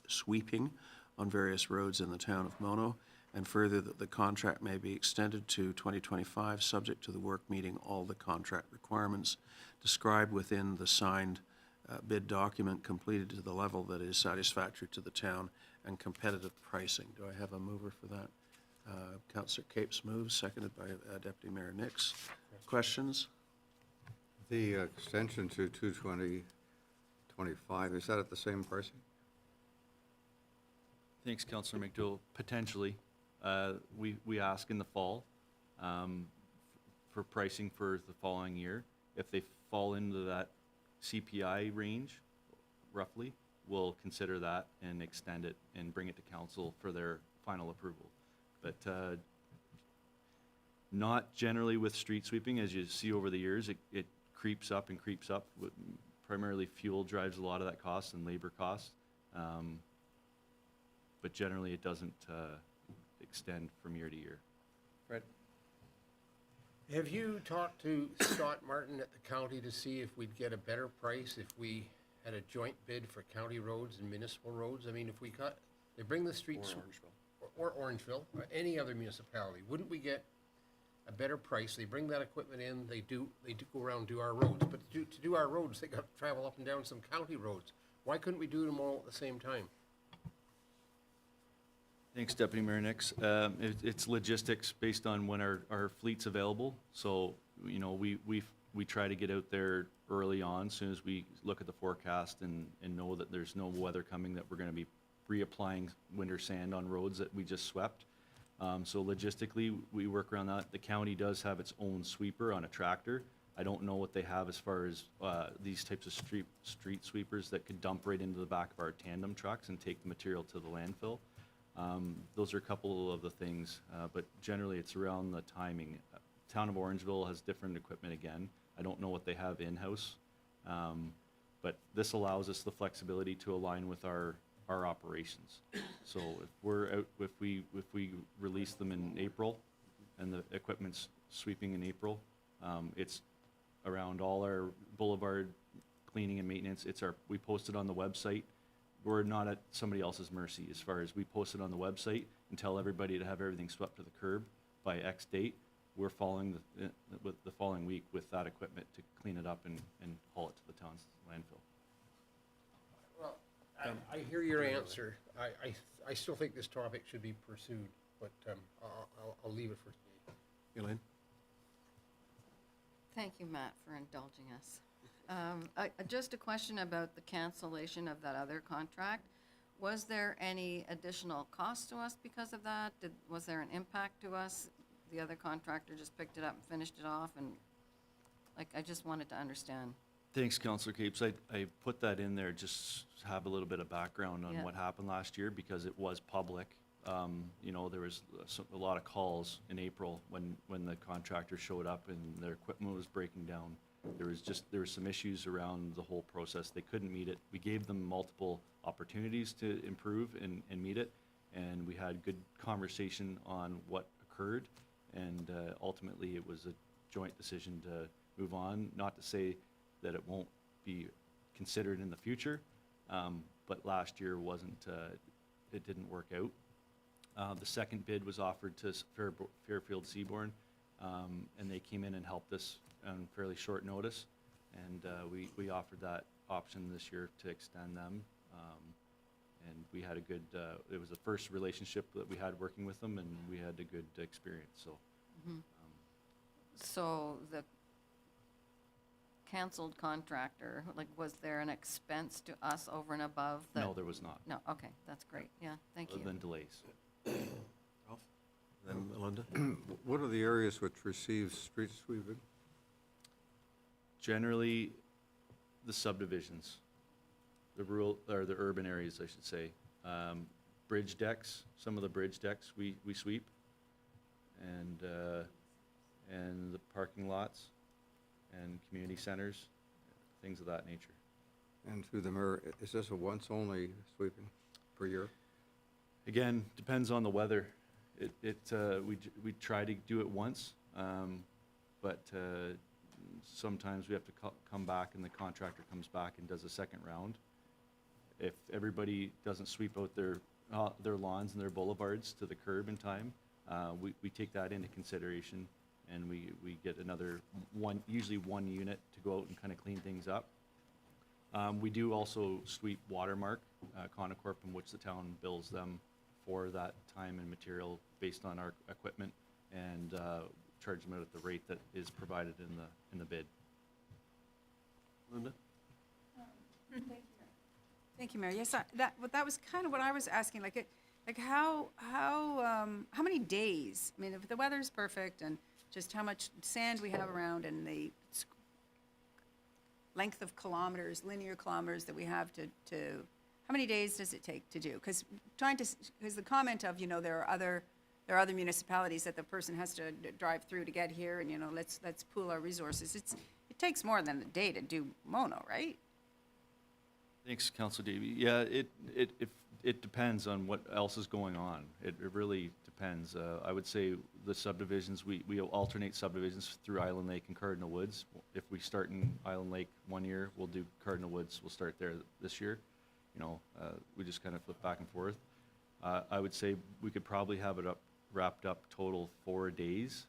[SPEAKER 2] sweeping on various roads in the town of Mono, and further that the contract may be extended to 2025, subject to the work meeting all the contract requirements described within the signed bid document, completed to the level that is satisfactory to the town and competitive pricing. Do I have a mover for that? Councillor Capes moves, seconded by Deputy Mayor Nix. Questions?
[SPEAKER 7] The extension to 2/20/25, is that at the same pricing?
[SPEAKER 14] Thanks, Councillor McDowell. Potentially. We ask in the fall for pricing for the following year. If they fall into that CPI range, roughly, we'll consider that and extend it and bring it to council for their final approval. But not generally with street sweeping. As you see over the years, it creeps up and creeps up. Primarily fuel drives a lot of that cost and labor costs. But generally it doesn't extend from year to year.
[SPEAKER 3] Fred? Have you talked to Scott Martin at the county to see if we'd get a better price if we had a joint bid for county roads and municipal roads? I mean, if we got, they bring the streets. Or Orangeville, or any other municipality, wouldn't we get a better price? They bring that equipment in, they do go around and do our roads, but to do our roads, they got to travel up and down some county roads. Why couldn't we do them all at the same time?
[SPEAKER 14] Thanks, Deputy Mayor Nix. It's logistics based on when our fleet's available. So, you know, we try to get out there early on, as soon as we look at the forecast and know that there's no weather coming, that we're going to be reapplying winter sand on roads that we just swept. So logistically, we work around that. The county does have its own sweeper on a tractor. I don't know what they have as far as these types of street sweepers that could dump right into the back of our tandem trucks and take the material to the landfill. Those are a couple of the things, but generally it's around the timing. Town of Orangeville has different equipment again. I don't know what they have in-house, but this allows us the flexibility to align with our operations. So if we're out, if we release them in April and the equipment's sweeping in April, it's around all our boulevard cleaning and maintenance. We post it on the website. We're not at somebody else's mercy as far as we post it on the website and tell everybody to have everything swept to the curb by X date. We're following the following week with that equipment to clean it up and haul it to the town's landfill.
[SPEAKER 3] Well, I hear your answer. I still think this topic should be pursued, but I'll leave it for today.
[SPEAKER 2] Elaine?
[SPEAKER 4] Thank you, Matt, for indulging us. Just a question about the cancellation of that other contract. Was there any additional cost to us because of that? Was there an impact to us? The other contractor just picked it up and finished it off, and I just wanted to understand.
[SPEAKER 14] Thanks, Councillor Capes. I put that in there just to have a little bit of background on what happened last year because it was public. You know, there was a lot of calls in April when the contractor showed up and their equipment was breaking down. There was some issues around the whole process. They couldn't meet it. We gave them multiple opportunities to improve and meet it, and we had good conversation on what occurred, and ultimately it was a joint decision to move on. Not to say that it won't be considered in the future, but last year it didn't work out. The second bid was offered to Fairfield Seabourn, and they came in and helped us on fairly short notice, and we offered that option this year to extend them, and we had a good, it was the first relationship that we had working with them, and we had a good experience, so.
[SPEAKER 4] So the canceled contractor, was there an expense to us over and above the?
[SPEAKER 14] No, there was not.
[SPEAKER 4] No, okay, that's great, yeah, thank you.
[SPEAKER 14] Other than delays.
[SPEAKER 2] Ralph? Then Melinda?
[SPEAKER 7] What are the areas which receive street sweeping?
[SPEAKER 14] Generally, the subdivisions, the rural, or the urban areas, I should say. Bridge decks, some of the bridge decks we sweep, and the parking lots, and community centers, things of that nature.
[SPEAKER 7] And through the mayor, is this a once-only sweeping per year?
[SPEAKER 14] Again, depends on the weather. We try to do it once, but sometimes we have to come back and the contractor comes back and does a second round. If everybody doesn't sweep out their their lawns and their boulevards to the curb in time, we take that into consideration, and we get another usually one unit to go out and kind of clean things up. We do also sweep Watermark, Conocorp, in which the town bills them for that time and material based on our equipment, and charge them out at the rate that is provided in the bid.
[SPEAKER 2] Linda?
[SPEAKER 9] Thank you, Mayor. Yes, that was kind of what I was asking, like how many days? I mean, if the weather's perfect and just how much sand we have around and the length of kilometers, linear kilometers that we have to how many days does it take to do? Because the comment of, there are other municipalities that the person has to drive through to get here, and, let's pool our resources. It takes more than a day to do Mono, right?
[SPEAKER 14] Thanks, Councilor Davey. Yeah, it depends on what else is going on. It really depends. I would say the subdivisions, we alternate subdivisions through Island Lake and Cardinal Woods. If we start in Island Lake one year, we'll do Cardinal Woods, we'll start there this year. We just kind of flip back and forth. I would say we could probably have it wrapped up total 4 days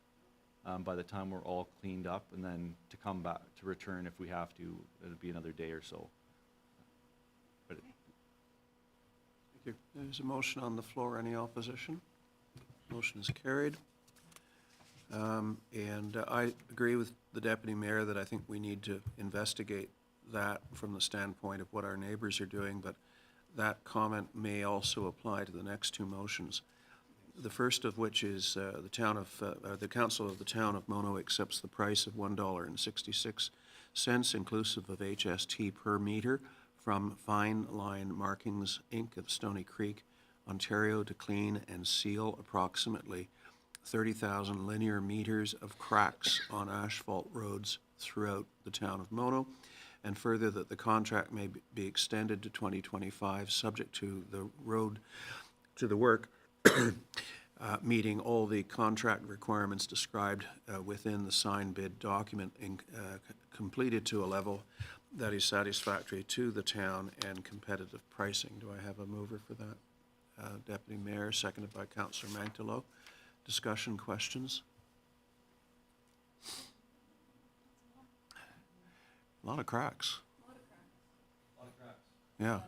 [SPEAKER 14] by the time we're all cleaned up, and then to come back, to return if we have to, it'll be another day or so. But
[SPEAKER 2] Thank you. There's a motion on the floor. Any opposition? Motion is carried. And I agree with the Deputy Mayor that I think we need to investigate that from the standpoint of what our neighbors are doing, but that comment may also apply to the next two motions. The first of which is the Council of the Town of Mono accepts the price of $1.66 inclusive of HST per meter from Fine Line Markings, Inc. of Stony Creek, Ontario, to clean and seal approximately 30,000 linear meters of cracks on asphalt roads throughout the town of Mono, and further that the contract may be extended to 2025, subject to the work meeting all the contract requirements described within the signed bid document, completed to a level that is satisfactory to the town and competitive pricing. Do I have a mover for that? Deputy Mayor, seconded by Councillor Mantalo. Discussion, questions? A lot of cracks. Yeah.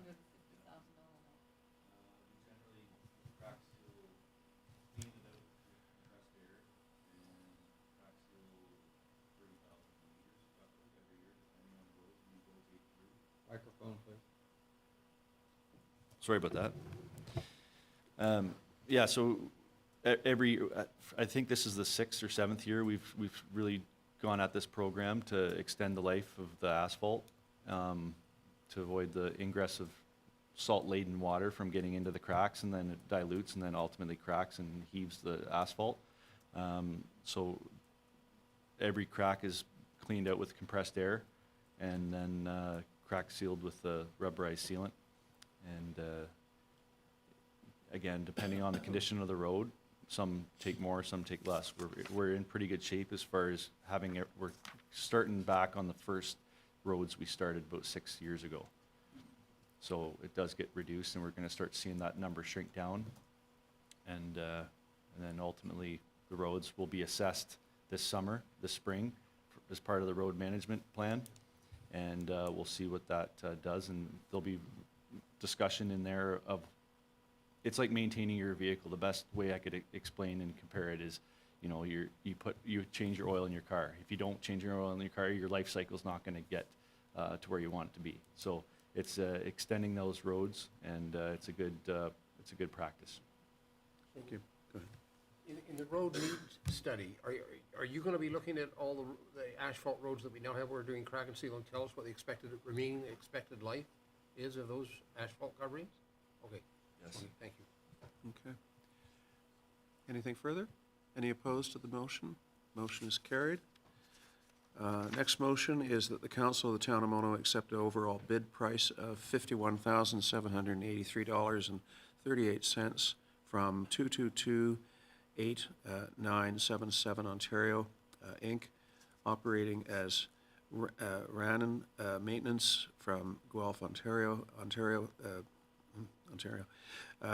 [SPEAKER 7] Microphone, please.
[SPEAKER 14] Sorry about that. Yeah, so I think this is the 6th or 7th year we've really gone at this program to extend the life of the asphalt, to avoid the ingress of salt-laden water from getting into the cracks, and then it dilutes and then ultimately cracks and heaves the asphalt. So every crack is cleaned out with compressed air, and then crack sealed with the rubberized sealant. And again, depending on the condition of the road, some take more, some take less. We're in pretty good shape as far as having it. We're starting back on the first roads we started about 6 years ago. So it does get reduced, and we're going to start seeing that number shrink down. And then ultimately, the roads will be assessed this spring, as part of the road management plan. And we'll see what that does, and there'll be discussion in there of, it's like maintaining your vehicle. The best way I could explain and compare it is, you change your oil in your car. If you don't change your oil in your car, your life cycle is not going to get to where you want it to be. So it's extending those roads, and it's a good practice.
[SPEAKER 2] Thank you. Go ahead.
[SPEAKER 3] In the road need study, are you going to be looking at all the asphalt roads that we now have? We're doing crack and seal, and tell us what the expected life is of those asphalt coverings? Okay.
[SPEAKER 14] Yes.
[SPEAKER 3] Okay, thank you.
[SPEAKER 2] Okay. Anything further? Any opposed to the motion? Motion is carried. Next motion is that the Council of the Town of Mono accept the overall bid price of $51,783.38 from 222-8977 Ontario, Inc., operating as Rannon Maintenance from Guelph, Ontario, Ontario,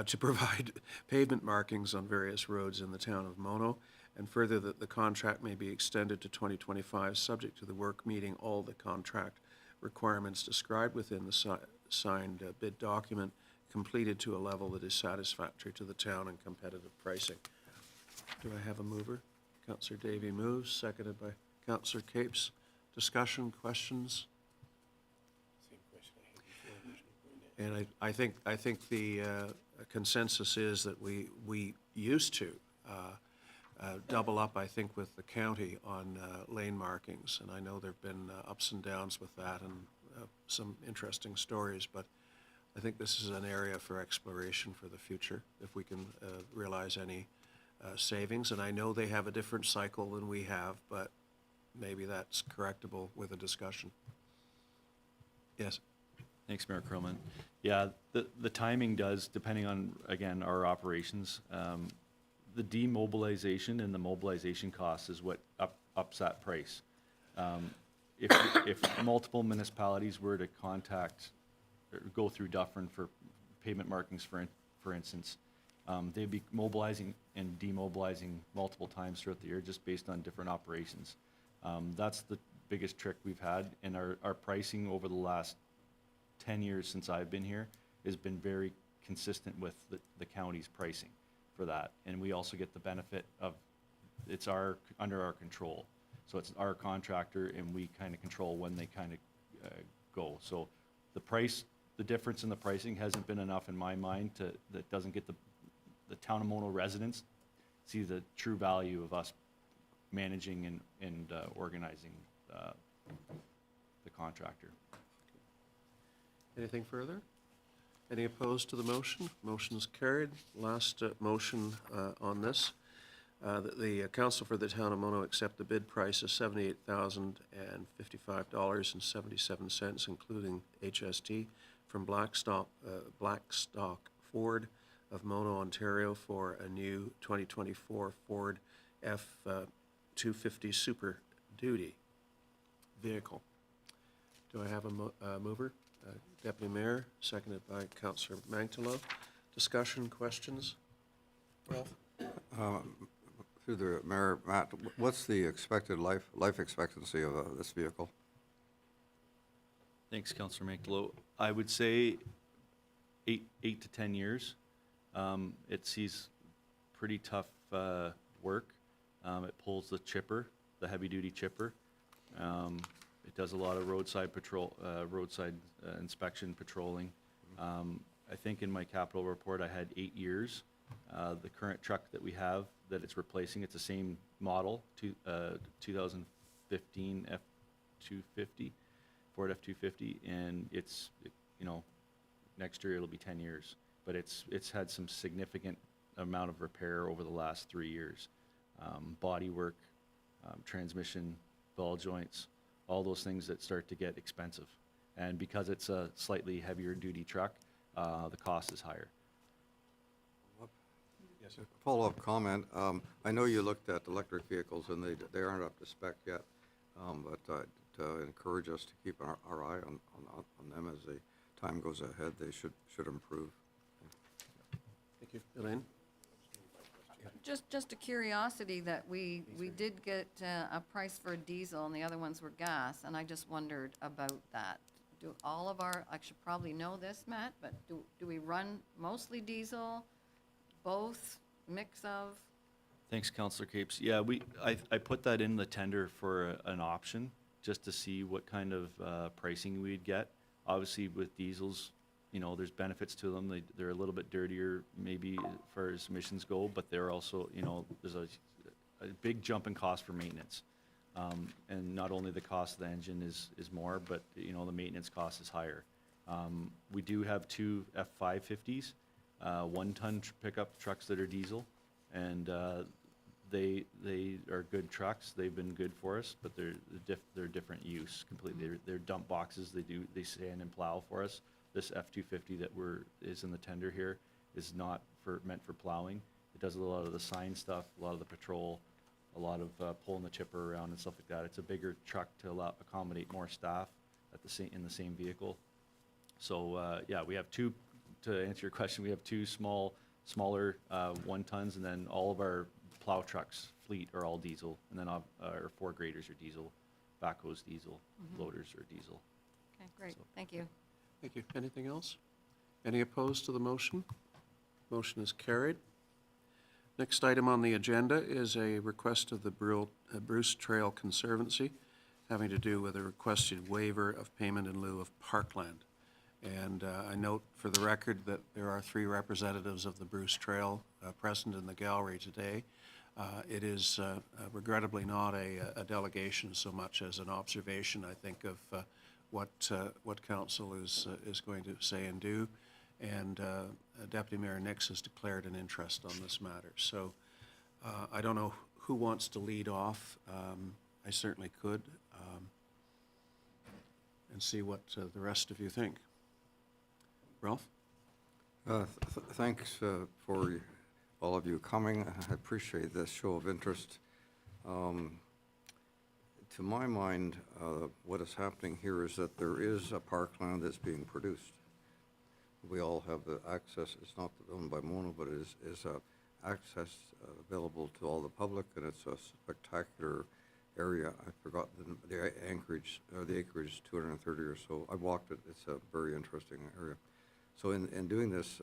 [SPEAKER 2] to provide pavement markings on various roads in the town of Mono, and further that the contract may be extended to 2025, subject to the work meeting all the contract requirements described within the signed bid document, completed to a level that is satisfactory to the town and competitive pricing. Do I have a mover? Councillor Davy moves, seconded by Councillor Capes. Discussion, questions?
[SPEAKER 3] Same question I had before.
[SPEAKER 2] And I think the consensus is that we used to double up, I think, with the county on lane markings, and I know there've been ups and downs with that and some interesting stories, but I think this is an area for exploration for the future, if we can realize any savings. And I know they have a different cycle than we have, but maybe that's correctable with a discussion. Yes.
[SPEAKER 14] Thanks, Mayor Krillman. Yeah, the timing does, depending on, again, our operations, the demobilization and the mobilization cost is what ups that price. If multiple municipalities were to contact, or go through Dufferin for pavement markings, for instance, they'd be mobilizing and demobilizing multiple times throughout the year just based on different operations. That's the biggest trick we've had, and our pricing over the last 10 years since I've been here has been very consistent with the county's pricing for that. And we also get the benefit of, it's under our control. So it's our contractor, and we kind of control when they kind of go. So the difference in the pricing hasn't been enough in my mind that doesn't get the town of Mono residents see the true value of us managing and organizing the contractor.
[SPEAKER 2] Anything further? Any opposed to the motion? Motion is carried. Last motion on this, that the council for the town of Mono accept the bid price of $78,055.77, including HST, from Blackstock Ford of Mono, Ontario, for a new 2024 Ford F-250 Super Duty vehicle. Do I have a mover? Deputy Mayor, seconded by Councillor Mangtalo. Discussion, questions? Ralph?
[SPEAKER 7] Through the Mayor, Matt, what's the expected life expectancy of this vehicle?
[SPEAKER 14] Thanks, Councillor Mangtalo. I would say 8 to 10 years. It sees pretty tough work. It pulls the chipper, the heavy-duty chipper. It does a lot of roadside patrol, inspection patrolling. I think in my capital report I had 8 years. The current truck that we have that it's replacing, it's the same model, 2015 F-250, Ford F-250, and it's, next year it'll be 10 years. But it's had some significant amount of repair over the last 3 years. Body work, transmission, ball joints, all those things that start to get expensive. And because it's a slightly heavier duty truck, the cost is higher.
[SPEAKER 7] Yes, a follow-up comment. I know you looked at electric vehicles and they aren't up to spec yet, but to encourage us to keep our eye on them as the time goes ahead, they should improve.
[SPEAKER 2] Thank you. Elaine?
[SPEAKER 4] Just a curiosity that we did get a price for a diesel and the other ones were gas, and I just wondered about that. Do all of our, I should probably know this, Matt, but do we run mostly diesel, both, mix of?
[SPEAKER 14] Thanks, Councillor Capes. Yeah, I put that in the tender for an option, just to see what kind of pricing we'd get. Obviously, with diesels, there's benefits to them. They're a little bit dirtier, maybe as far as emissions go, but they're also, there's a big jump in cost for maintenance. And not only the cost of the engine is more, but, the maintenance cost is higher. We do have 2 F-550s, 1-ton pickup trucks that are diesel, and they are good trucks. They've been good for us, but they're different use completely. They're dump boxes. They sand and plow for us. This F-250 that is in the tender here is not meant for plowing. It does a lot of the sign stuff, a lot of the patrol, a lot of pulling the chipper around and stuff like that. It's a bigger truck to accommodate more staff in the same vehicle. So yeah, we have two to answer your question, we have two smaller 1 tons, and then all of our plow trucks fleet are all diesel, and then our 4 graders are diesel, backhoes diesel, loaders are diesel.
[SPEAKER 4] Okay, great, thank you.
[SPEAKER 2] Thank you. Anything else? Any opposed to the motion? Motion is carried. Next item on the agenda is a request of the Bruce Trail Conservancy having to do with a requested waiver of payment in lieu of Parkland. And I note for the record that there are 3 representatives of the Bruce Trail present in the gallery today. It is regrettably not a delegation so much as an observation, I think, of what council is going to say and do. And Deputy Mayor Nix has declared an interest on this matter. So I don't know who wants to lead off. I certainly could, and see what the rest of you think. Ralph?
[SPEAKER 7] Thanks for all of you coming. I appreciate this show of interest. To my mind, what is happening here is that there is a parkland that's being produced. We all have the access. It's not owned by Mono, but it is access available to all the public, and it's a spectacular area. I forgot the acreage, is 230 or so. I walked it. It's a very interesting area. So in doing this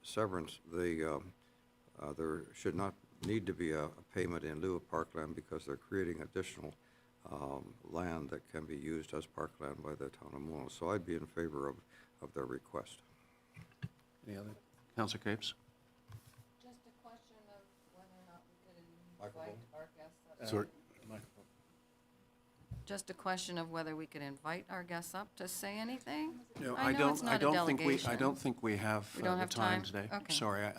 [SPEAKER 7] severance, there should not need to be a payment in lieu of parkland because they're creating additional land that can be used as parkland by the town of Mono. So I'd be in favor of their request.
[SPEAKER 2] Any other? Councillor Capes?
[SPEAKER 4] Just a question of whether or not we could invite our guests.
[SPEAKER 2] Sorry.
[SPEAKER 4] Just a question of whether we could invite our guests up to say anything?
[SPEAKER 2] No,
[SPEAKER 4] I know it's not a delegation.
[SPEAKER 2] I don't think we have
[SPEAKER 4] We don't
[SPEAKER 2] the
[SPEAKER 4] have
[SPEAKER 2] time
[SPEAKER 4] time?
[SPEAKER 2] today.
[SPEAKER 4] Okay.
[SPEAKER 2] Sorry,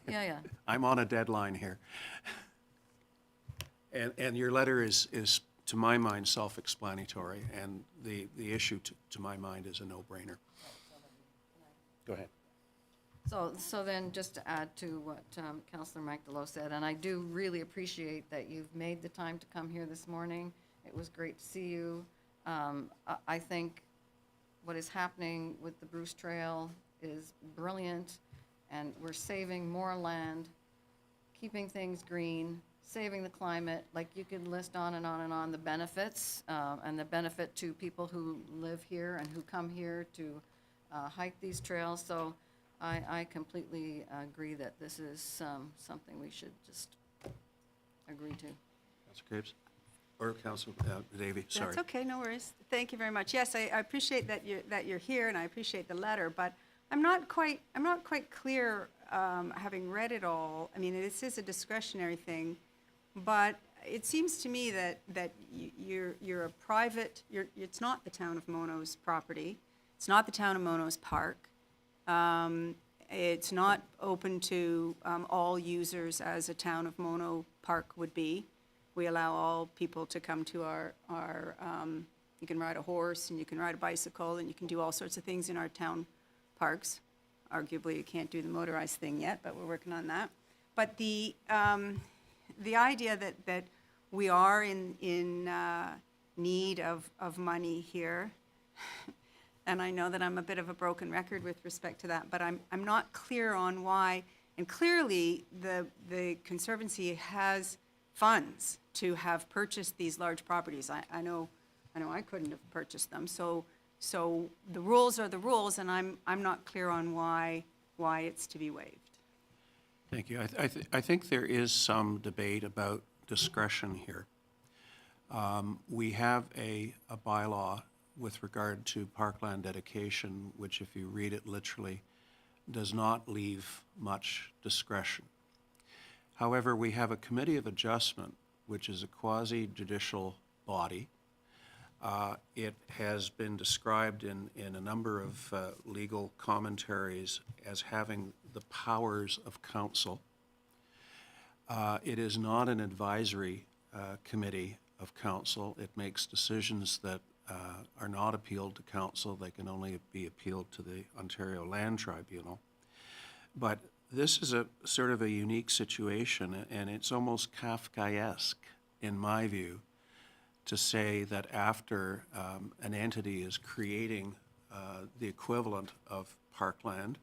[SPEAKER 4] Yeah.
[SPEAKER 2] I'm on a deadline here. And your letter is, to my mind, self-explanatory, and the issue, to my mind, is a no-brainer. Go ahead.
[SPEAKER 4] So then, just to add to what Councillor McDelow said, and I do really appreciate that you've made the time to come here this morning. It was great to see you. I think what is happening with the Bruce Trail is brilliant, and we're saving more land, keeping things green, saving the climate. Like, you could list on and on and on the benefits, and the benefit to people who live here and who come here to hike these trails. So I completely agree that this is something we should just agree to.
[SPEAKER 2] Councillor Capes? Or Councillor Davey, sorry.
[SPEAKER 9] That's okay, no worries. Thank you very much. Yes, I appreciate that you're here, and I appreciate the letter, but I'm not quite clear, having read it all. I mean, this is a discretionary thing, but it seems to me that you're a private. It's not the town of Mono's property. It's not the town of Mono's park. It's not open to all users as a town of Mono park would be. We allow all people to come to our you can ride a horse, and you can ride a bicycle, and you can do all sorts of things in our town parks. Arguably, you can't do the motorized thing yet, but we're working on that. But the idea that we are in need of money here, and I know that I'm a bit of a broken record with respect to that, but I'm not clear on why. And clearly, the Conservancy has funds to have purchased these large properties. I know I couldn't have purchased them. So the rules are the rules, and I'm not clear on why it's to be waived.
[SPEAKER 2] Thank you. I think there is some debate about discretion here. We have a bylaw with regard to parkland dedication, which, if you read it literally, does not leave much discretion. However, we have a committee of adjustment, which is a quasi-judicial body. It has been described in a number of legal commentaries as having the powers of council. It is not an advisory committee of council. It makes decisions that are not appealed to council. They can only be appealed to the Ontario Land Tribunal. But this is a sort of a unique situation, and it's almost Kafkaesque, in my view, to say that after an entity is creating the equivalent of Parkland,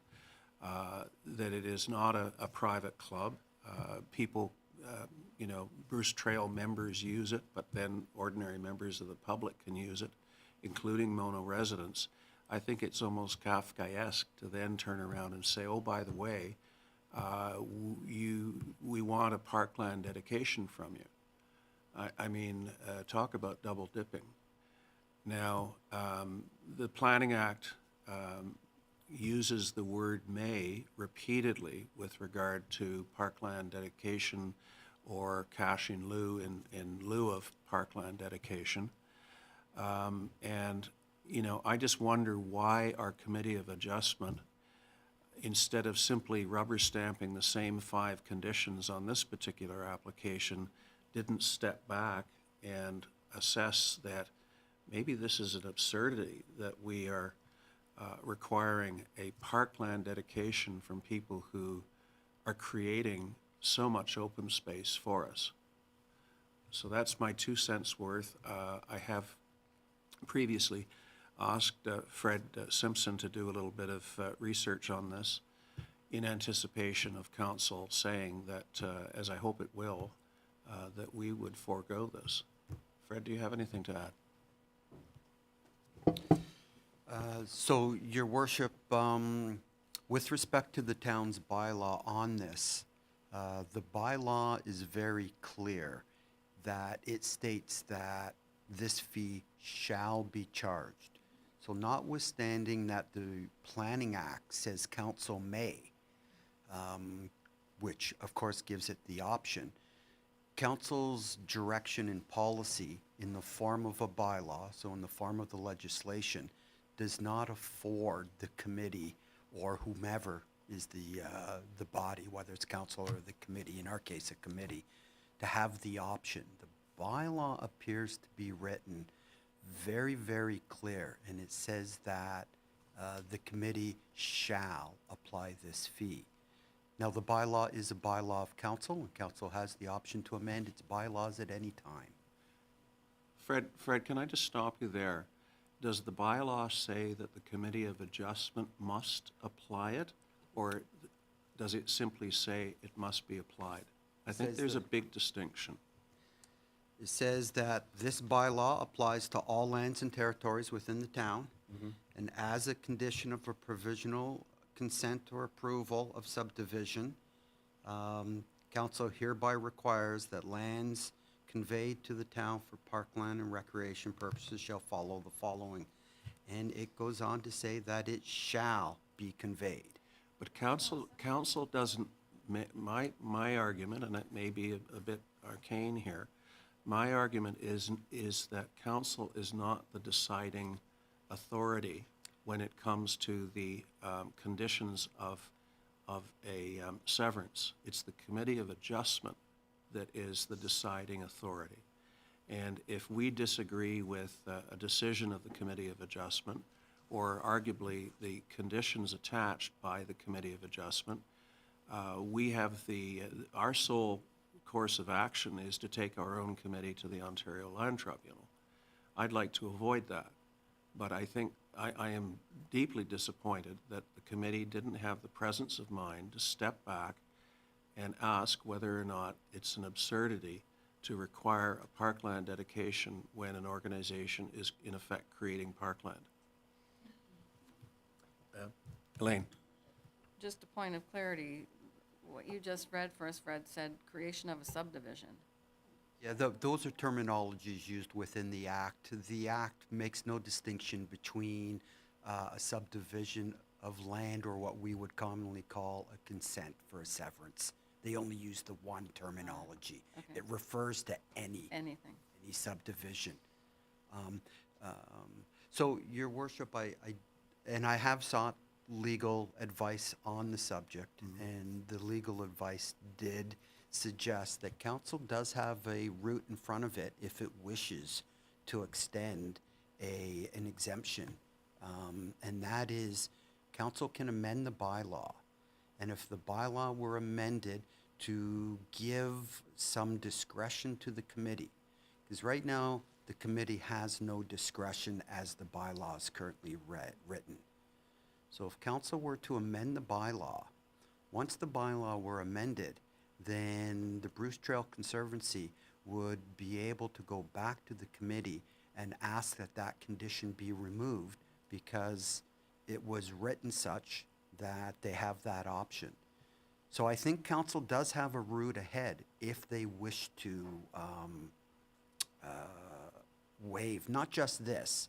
[SPEAKER 2] that it is not a private club. People, Bruce Trail members use it, but then ordinary members of the public can use it, including Mono residents. I think it's almost Kafkaesque to then turn around and say, oh, by the way, we want a Parkland dedication from you. I mean, talk about double dipping. Now, the Planning Act uses the word may repeatedly with regard to Parkland dedication or cash in lieu in lieu of Parkland dedication. I just wonder why our Committee of Adjustment, instead of simply rubber stamping the same 5 conditions on this particular application, didn't step back and assess that maybe this is an absurdity that we are requiring a parkland dedication from people who are creating so much open space for us. So that's my 2 cents worth. I have previously asked Fred Simpson to do a little bit of research on this in anticipation of council saying that, as I hope it will, that we would forego this. Fred, do you have anything to add?
[SPEAKER 5] So, Your Worship, with respect to the town's bylaw on this, the bylaw is very clear that it states that this fee shall be charged. So notwithstanding that the Planning Act says council may, which of course gives it the option, council's direction and policy in the form of a bylaw, so in the form of the legislation, does not afford the committee or whomever is the body, whether it's council or the committee, in our case a committee, to have the option. The bylaw appears to be written very, very clear, and it says that the committee shall apply this fee. Now, the bylaw is a bylaw of council, and council has the option to amend its bylaws at any time.
[SPEAKER 2] Fred, can I just stop you there? Does the bylaw say that the Committee of Adjustment must apply it, or does it simply say it must be applied? I think
[SPEAKER 5] Says
[SPEAKER 2] there's a
[SPEAKER 5] that-
[SPEAKER 2] big distinction.
[SPEAKER 5] It says that this bylaw applies to all lands and territories within the town, and as a condition of a provisional consent or approval of subdivision, council hereby requires that lands conveyed to the town for parkland and recreation purposes shall follow the following. And it goes on to say that it shall be conveyed.
[SPEAKER 2] But council doesn't, my argument, and it may be a bit arcane here, my argument is that council is not the deciding authority when it comes to the conditions of a severance. It's the Committee of Adjustment that is the deciding authority. And if we disagree with a decision of the Committee of Adjustment, or arguably the conditions attached by the Committee of Adjustment, we have our sole course of action is to take our own committee to the Ontario Land Tribunal. I'd like to avoid that, but I think I am deeply disappointed that the committee didn't have the presence of mind to step back and ask whether or not it's an absurdity to require a parkland dedication when an organization is in effect creating parkland. Elaine.
[SPEAKER 4] Just a point of clarity, what you just read for us, Fred, said creation of a subdivision.
[SPEAKER 5] Yeah, those are terminologies used within the Act. The Act makes no distinction between a subdivision of land or what we would commonly call a consent for a severance. They only use the one terminology.
[SPEAKER 4] Okay.
[SPEAKER 5] It refers to any subdivision. So, Your Worship, I have sought legal advice on the subject, and the legal advice did suggest that council does have a route in front of it if it wishes to extend an exemption, and that is council can amend the bylaw, and if the bylaw were amended to give some discretion to the committee, because right now the committee has no discretion as the bylaw is currently written. So if council were to amend the bylaw, once the bylaw were amended, then the Bruce Trail Conservancy would be able to go back to the committee and ask that that condition be removed because it was written such that they have that option. So I think council does have a route ahead if they wish to waive, not just this,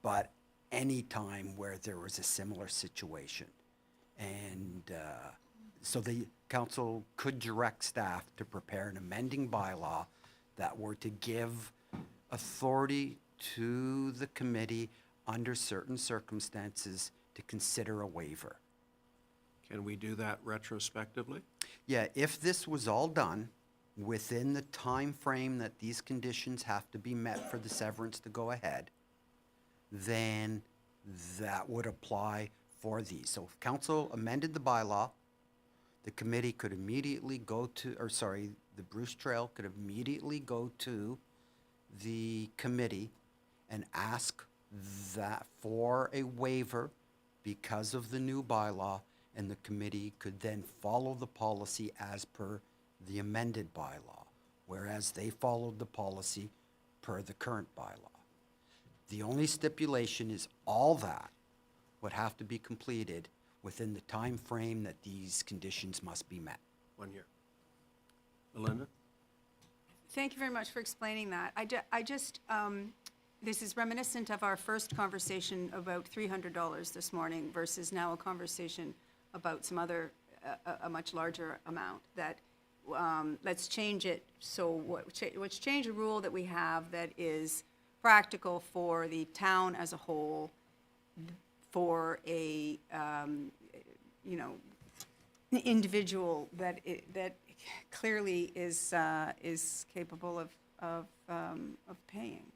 [SPEAKER 5] but any time where there was a similar situation. And so the council could direct staff to prepare an amending bylaw that were to give authority to the committee under certain circumstances to consider a waiver.
[SPEAKER 2] Can we do that retrospectively?
[SPEAKER 5] Yeah, if this was all done within the time frame that these conditions have to be met for the severance to go ahead, then that would apply for these. So if council amended the bylaw, the committee could immediately go to, or sorry, the Bruce Trail could immediately go to the committee and ask that for a waiver because of the new bylaw, and the committee could then follow the policy as per the amended bylaw, whereas they followed the policy per the current bylaw. The only stipulation is all that would have to be completed within the time frame that these conditions must be met.
[SPEAKER 2] 1 year. Melinda?
[SPEAKER 9] Thank you very much for explaining that. This is reminiscent of our first conversation about $300 this morning versus now a conversation about some other, a much larger amount. That let's change it. So let's change a rule that we have that is practical for the town as a whole, for a individual that clearly is capable of paying.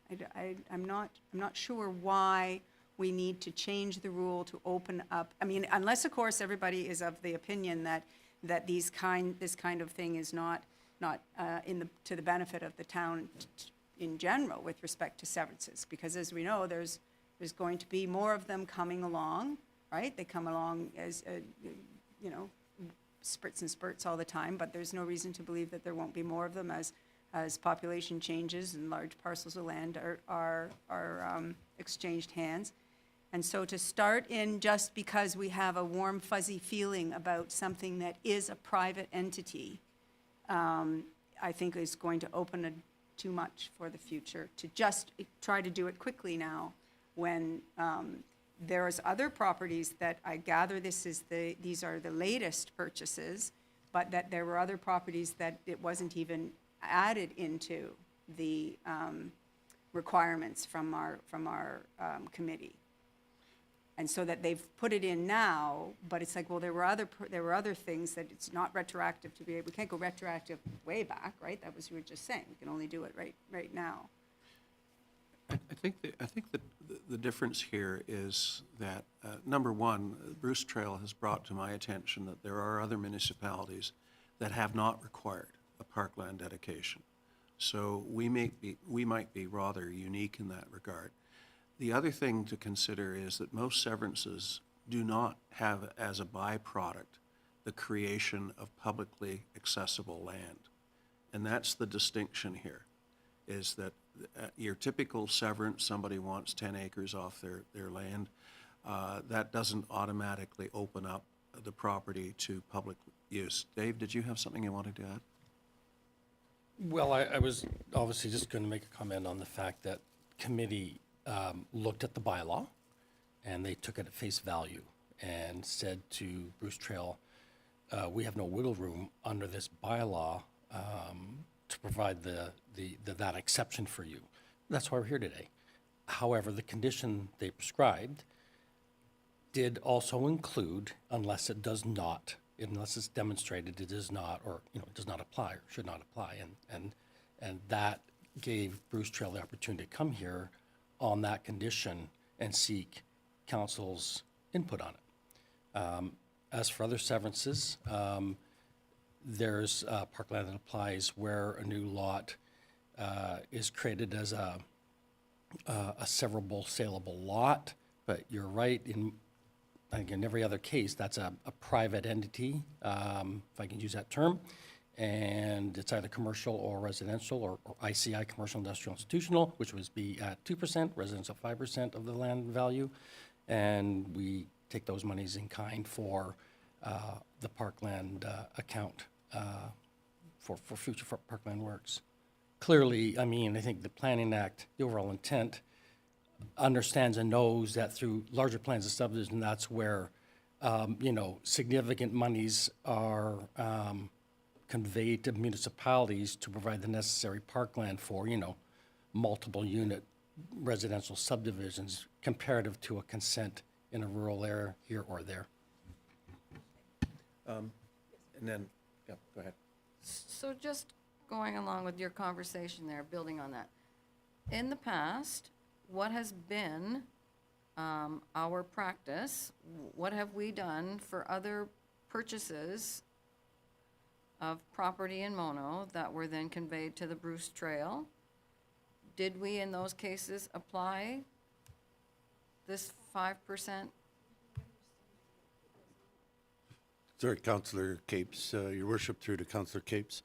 [SPEAKER 9] I'm not sure why we need to change the rule to open up. I mean, unless of course everybody is of the opinion that this kind of thing is not to the benefit of the town in general with respect to severances, because as we know, there's going to be more of them coming along, right? They come along as spurts and spurts all the time, but there's no reason to believe that there won't be more of them as population changes and large parcels of land are exchanged hands. And so to start in just because we have a warm, fuzzy feeling about something that is a private entity, I think is going to open too much for the future to just try to do it quickly now when there's other properties that I gather these are the latest purchases, but that there were other properties that it wasn't even added into the requirements from our committee. And so that they've put it in now, but it's like, well, there were other things that it's not retroactive to be able. We can't go retroactive way back, right? That was, you were just saying. We can only do it right now.
[SPEAKER 2] I think that the difference here is that, number one, Bruce Trail has brought to my attention that there are other municipalities that have not required a parkland dedication. So we might be rather unique in that regard. The other thing to consider is that most severances do not have as a byproduct the creation of publicly accessible land. And that's the distinction here, is that your typical severance, somebody wants 10 acres off their land, that doesn't automatically open up the property to public use. Dave, did you have something you wanted to add?
[SPEAKER 12] Well, I was obviously just going to make a comment on the fact that committee looked at the bylaw and they took it at face value and said to Bruce Trail, we have no wiggle room under this bylaw to provide that exception for you. That's why we're here today. However, the condition they prescribed did also include, unless it's demonstrated it does not, or it does not apply or should not apply, and that gave Bruce Trail the opportunity to come here on that condition and seek council's input on it. As for other severances, there's parkland that applies where a new lot is created as a severable, saleable lot. But you're right, in I think in every other case, that's a private entity, if I can use that term, and it's either commercial or residential, or ICI, commercial, industrial, institutional, which would be at 2%, residential 5% of the land value, and we take those monies in kind for the Parkland account for future Parkland works. Clearly, I mean, I think the Planning Act, the overall intent, understands and knows that through larger plans of subdivision, that's where, you know, significant monies are conveyed to municipalities to provide the necessary parkland for, you know, multiple unit residential subdivisions comparative to a consent in a rural area here or there.
[SPEAKER 2] And then, yeah, go ahead.
[SPEAKER 4] So just going along with your conversation there, building on that. In the past, what has been our practice? What have we done for other purchases of property in Mono that were then conveyed to the Bruce Trail? Did we, in those cases, apply this 5%?
[SPEAKER 10] Sorry, Councillor Capes, Your Worship, through to Councillor Capes.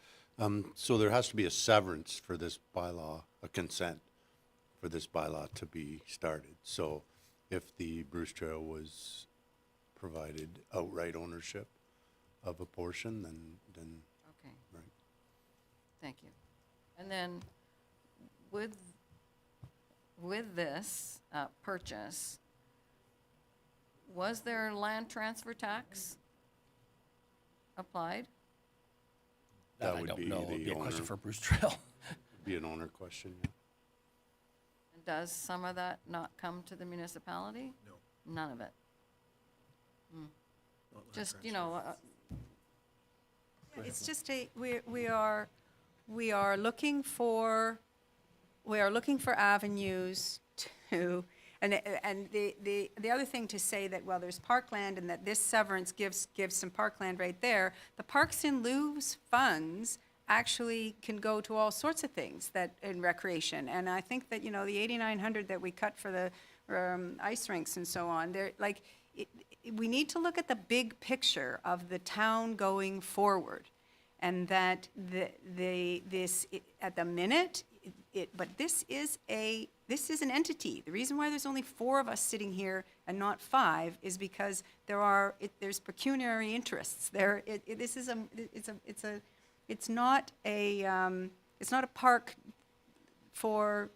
[SPEAKER 10] So there has to be a severance for this bylaw, a consent for this bylaw to be started. So if the Bruce Trail was provided outright ownership of a portion, then
[SPEAKER 4] Okay,
[SPEAKER 10] right.
[SPEAKER 4] thank you. And then with this purchase, was there land transfer tax applied?
[SPEAKER 10] That
[SPEAKER 12] I
[SPEAKER 10] would
[SPEAKER 12] don't
[SPEAKER 10] be
[SPEAKER 12] know. It would
[SPEAKER 10] the
[SPEAKER 12] be a question
[SPEAKER 10] owner.
[SPEAKER 12] for Bruce Trail.
[SPEAKER 10] Be an owner question, yeah.
[SPEAKER 4] And does some of that not come to the municipality?
[SPEAKER 3] No.
[SPEAKER 4] None of it?
[SPEAKER 2] Not land
[SPEAKER 4] Just, you
[SPEAKER 2] transfer.
[SPEAKER 4] know,
[SPEAKER 9] It's just we are looking for avenues to, and the other thing to say that, well, there's parkland and that this severance gives some parkland right there. The Parks in Lieu's funds actually can go to all sorts of things that, in recreation. And I think that, you know, the 8,900 that we cut for the ice rinks and so on, they're like, we need to look at the big picture of the town going forward. And that at the minute, but this is an entity. The reason why there's only 4 of us sitting here and not 5 is because there's pecuniary interests. It's not a park for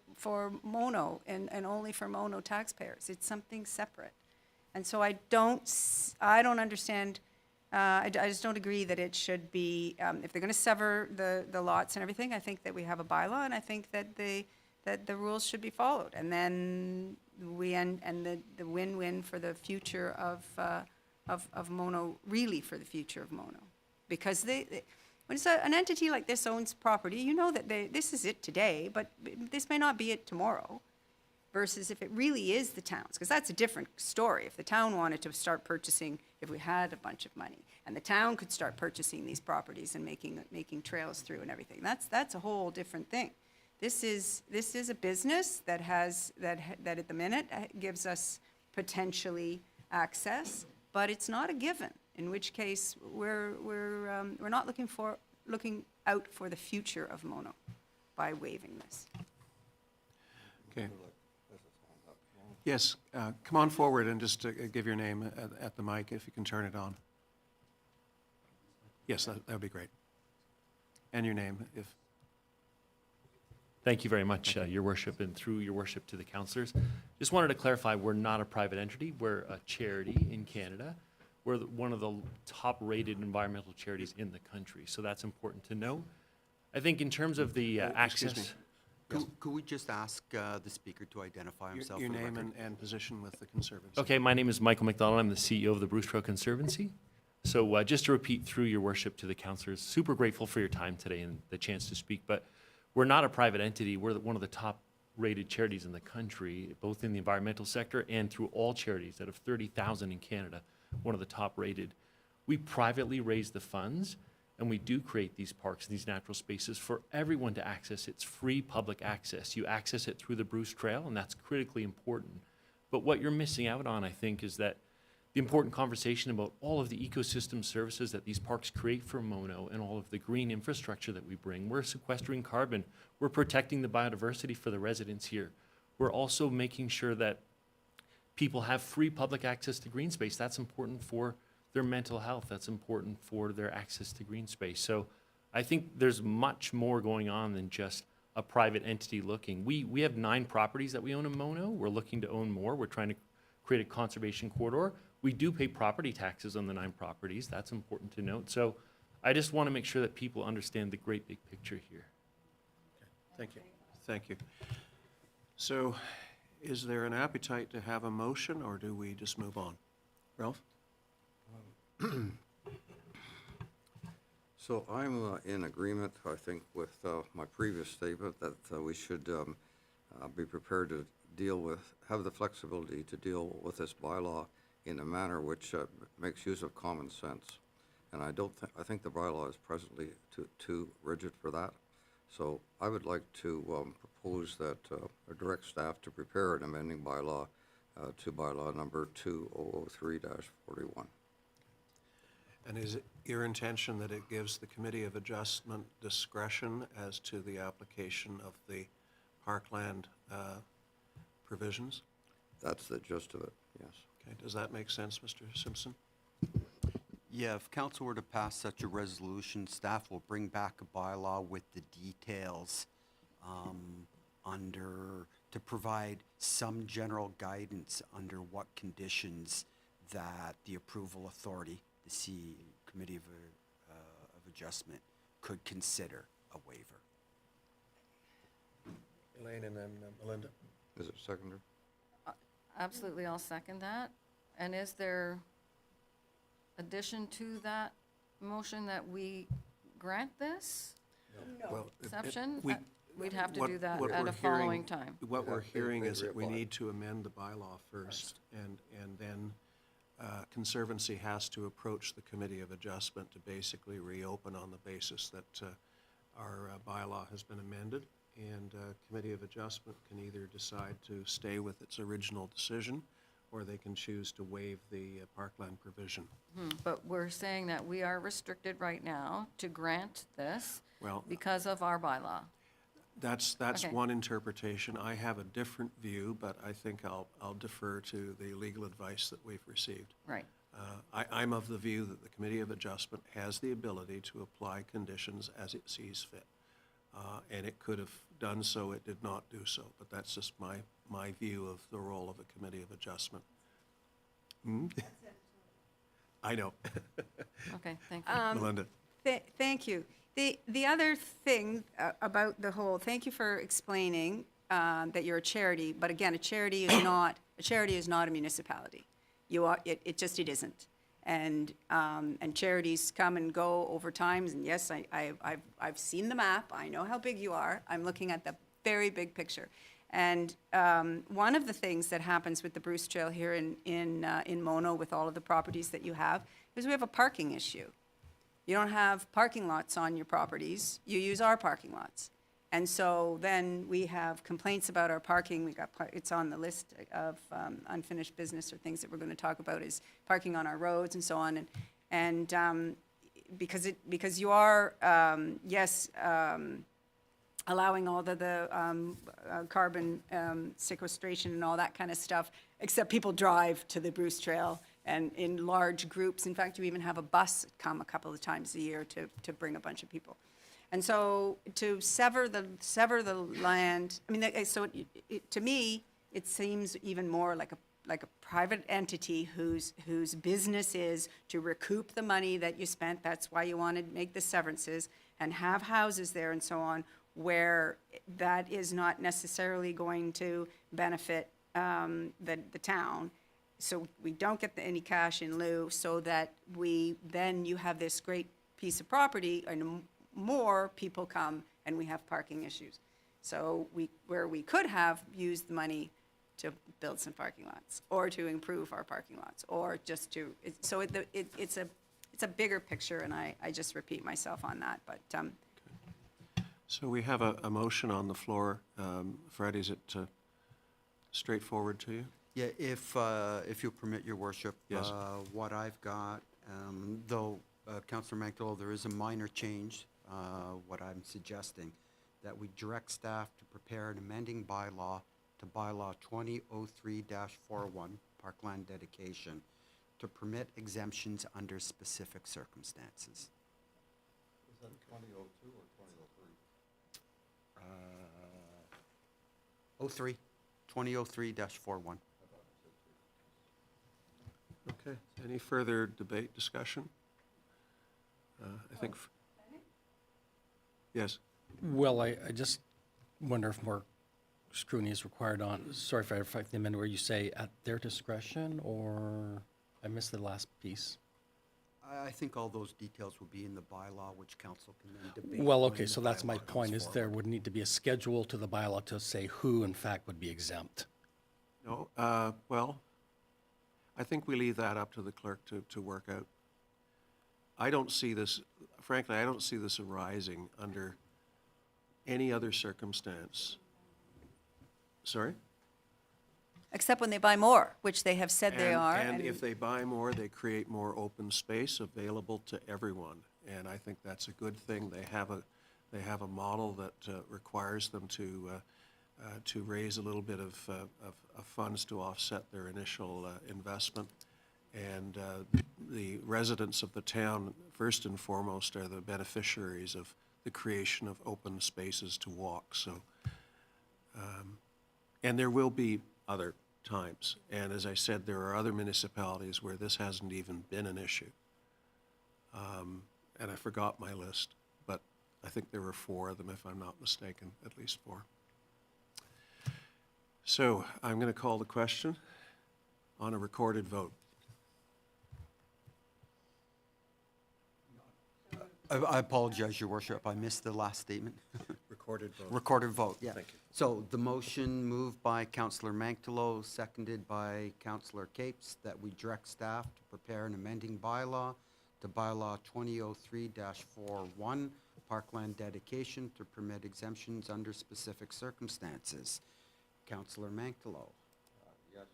[SPEAKER 9] Mono and only for Mono taxpayers. It's something separate. And so I don't understand. I just don't agree that it should be, if they're going to sever the lots and everything, I think that we have a bylaw, and I think that the rules should be followed. And then the win-win for the future of Mono, really for the future of Mono. Because when it's an entity like this owns property, you know that this is it today, but this may not be it tomorrow. Versus if it really is the town's, because that's a different story. If the town wanted to start purchasing, if we had a bunch of money, and the town could start purchasing these properties and making trails through and everything, that's a whole different thing. This is a business that at the minute gives us potentially access, but it's not a given. In which case we're not looking out for the future of Mono by waiving this.
[SPEAKER 2] Okay. Yes, come on forward and just give your name at the mic, if you can turn it on. Yes, that would be great. And your name, if.
[SPEAKER 15] Thank you very much, Your Worship, and through Your Worship to the councillors. Just wanted to clarify, we're not a private entity. We're a charity in Canada. We're one of the top-rated environmental charities in the country, so that's important to know. I think in terms of the
[SPEAKER 2] excuse me.
[SPEAKER 15] access.
[SPEAKER 5] Could we just ask the speaker to identify himself?
[SPEAKER 2] Your
[SPEAKER 5] for the
[SPEAKER 2] name
[SPEAKER 5] record?
[SPEAKER 2] and position with the Conservancy.
[SPEAKER 15] Okay, my name is Michael McDonald. I'm the CEO of the Bruce Trail Conservancy. So just to repeat through Your Worship to the councillors, super grateful for your time today and the chance to speak, but we're not a private entity. We're one of the top-rated charities in the country, both in the environmental sector and through all charities out of 30,000 in Canada, one of the top-rated. We privately raise the funds, and we do create these parks and these natural spaces for everyone to access. It's free public access. You access it through the Bruce Trail, and that's critically important. But what you're missing out on, I think, is that the important conversation about all of the ecosystem services that these parks create for Mono and all of the green infrastructure that we bring. We're sequestering carbon. We're protecting the biodiversity for the residents here. We're also making sure that people have free public access to green space. That's important for their mental health. That's important for their access to green space. So I think there's much more going on than just a private entity looking. We have 9 properties that we own in Mono. We're looking to own more. We're trying to create a conservation corridor. We do pay property taxes on the 9 properties. That's important to note. So I just want to make sure that people understand the great big picture here.
[SPEAKER 2] Thank you. Thank you. So is there an appetite to have a motion, or do we just move on? Ralph?
[SPEAKER 7] So I'm in agreement, I think, with my previous statement that we should be prepared to have the flexibility to deal with this bylaw in a manner which makes use of common sense. And I think the bylaw is presently too rigid for that. So I would like to propose that or direct staff to prepare an amending bylaw to bylaw number 2003-41.
[SPEAKER 2] And is it your intention that it gives the Committee of Adjustment discretion as to the application of the Parkland provisions?
[SPEAKER 7] That's the gist of it, yes.
[SPEAKER 2] Okay, does that make sense, Mr. Simpson?
[SPEAKER 5] Yeah, if council were to pass such a resolution, staff will bring back a bylaw with the details to provide some general guidance under what conditions that the approval authority, the Committee of Adjustment, could consider a waiver.
[SPEAKER 2] Elaine and then Melinda.
[SPEAKER 7] Is it seconder?
[SPEAKER 4] Absolutely, I'll second that. And is there addition to that motion that we grant this
[SPEAKER 2] Well,
[SPEAKER 4] exception?
[SPEAKER 2] we-
[SPEAKER 4] We'd have to
[SPEAKER 2] what-
[SPEAKER 4] do that
[SPEAKER 2] what
[SPEAKER 4] at
[SPEAKER 2] we're
[SPEAKER 4] a following
[SPEAKER 2] hearing-
[SPEAKER 4] time.
[SPEAKER 2] What we're hearing is that we
[SPEAKER 7] Reapply.
[SPEAKER 2] need to amend the bylaw first, and then Conservancy has to approach the Committee of Adjustment to basically reopen on the basis that our bylaw has been amended, and Committee of Adjustment can either decide to stay with its original decision, or they can choose to waive the Parkland provision.
[SPEAKER 4] But we're saying that we are restricted right now to grant this
[SPEAKER 2] Well,
[SPEAKER 4] because of our bylaw.
[SPEAKER 2] That's
[SPEAKER 4] Okay.
[SPEAKER 2] one interpretation. I have a different view, but I think I'll defer to the legal advice that we've received.
[SPEAKER 4] Right.
[SPEAKER 2] I'm of the view that the Committee of Adjustment has the ability to apply conditions as it sees fit. And it could have done so, it did not do so, but that's just my view of the role of a Committee of Adjustment. I know.
[SPEAKER 4] Okay, thank you.
[SPEAKER 2] Melinda?
[SPEAKER 9] Thank you. The other thing about the whole, thank you for explaining that you're a charity, but again, a charity is not a municipality. It isn't. And charities come and go over time, and yes, I've seen the map, I know how big you are, I'm looking at the very big picture. And one of the things that happens with the Bruce Trail here in Mono, with all of the properties that you have, is we have a parking issue. You don't have parking lots on your properties, you use our parking lots. And so then we have complaints about our parking. It's on the list of unfinished business or things that we're going to talk about, is parking on our roads and so on. And because you are, allowing all the carbon sequestration and all that kind of stuff, except people drive to the Bruce Trail and in large groups. In fact, you even have a bus come a couple of times a year to bring a bunch of people. And so to sever the land, I mean, so to me, it seems even more like a private entity whose business is to recoup the money that you spent. That's why you want to make the severances and have houses there and so on, where that is not necessarily going to benefit the town. So we don't get any cash in lieu, so that then you have this great piece of property, and more people come, and we have parking issues. So where we could have used the money to build some parking lots, or to improve our parking lots, or just to, it's a bigger picture, and I just repeat myself on that, but.
[SPEAKER 2] So we have a motion on the floor. Fred, is it straightforward to you?
[SPEAKER 5] Yeah, if you permit, your worship.
[SPEAKER 2] Yes.
[SPEAKER 5] What I've got, though, Councillor Mankdale, there is a minor change, what I'm suggesting, that we direct staff to prepare an amending bylaw to bylaw 2003-41, Parkland dedication, to permit exemptions under specific circumstances.
[SPEAKER 7] Is that 2002 or 2003?
[SPEAKER 5] 2003-41.
[SPEAKER 2] Okay, any further debate, discussion? I think, yes,
[SPEAKER 12] Well, I just wonder if more scrutiny is required on, sorry if I affect the amendment where you say at their discretion, or I missed the last piece.
[SPEAKER 5] I think all those details will be in the bylaw, which council can then debate.
[SPEAKER 12] Well,
[SPEAKER 5] when
[SPEAKER 12] okay,
[SPEAKER 5] the
[SPEAKER 12] so that's my
[SPEAKER 5] bylaw comes
[SPEAKER 12] point, is there
[SPEAKER 5] forward.
[SPEAKER 12] would need to be a schedule to the bylaw to say who in fact would be exempt.
[SPEAKER 2] no, well, I think we leave that up to the clerk to work out. I don't see this, frankly, I don't see this arising under any other circumstance. Sorry?
[SPEAKER 9] Except when they buy more, which they have said they are.
[SPEAKER 2] And if they buy more, they create more open space available to everyone. And I think that's a good thing. They have a model that requires them to raise a little bit of funds to offset their initial investment. And the residents of the town, first and foremost, are the beneficiaries of the creation of open spaces to walk. So, and there will be other times. And as I said, there are other municipalities where this hasn't even been an issue. And I forgot my list, but I think there were 4 of them, if I'm not mistaken, at least 4. So I'm going to call the question on a recorded vote.
[SPEAKER 5] I apologize, your worship, I missed the last statement.
[SPEAKER 2] Recorded vote.
[SPEAKER 5] Recorded vote, yeah.
[SPEAKER 2] Thank you.
[SPEAKER 5] So the motion moved by Councillor Mankdalo, seconded by Councillor Capes, that we direct staff to prepare an amending bylaw to bylaw 2003-41, Parkland dedication, to permit exemptions under specific circumstances. Councillor Mankdalo.
[SPEAKER 7] Yes.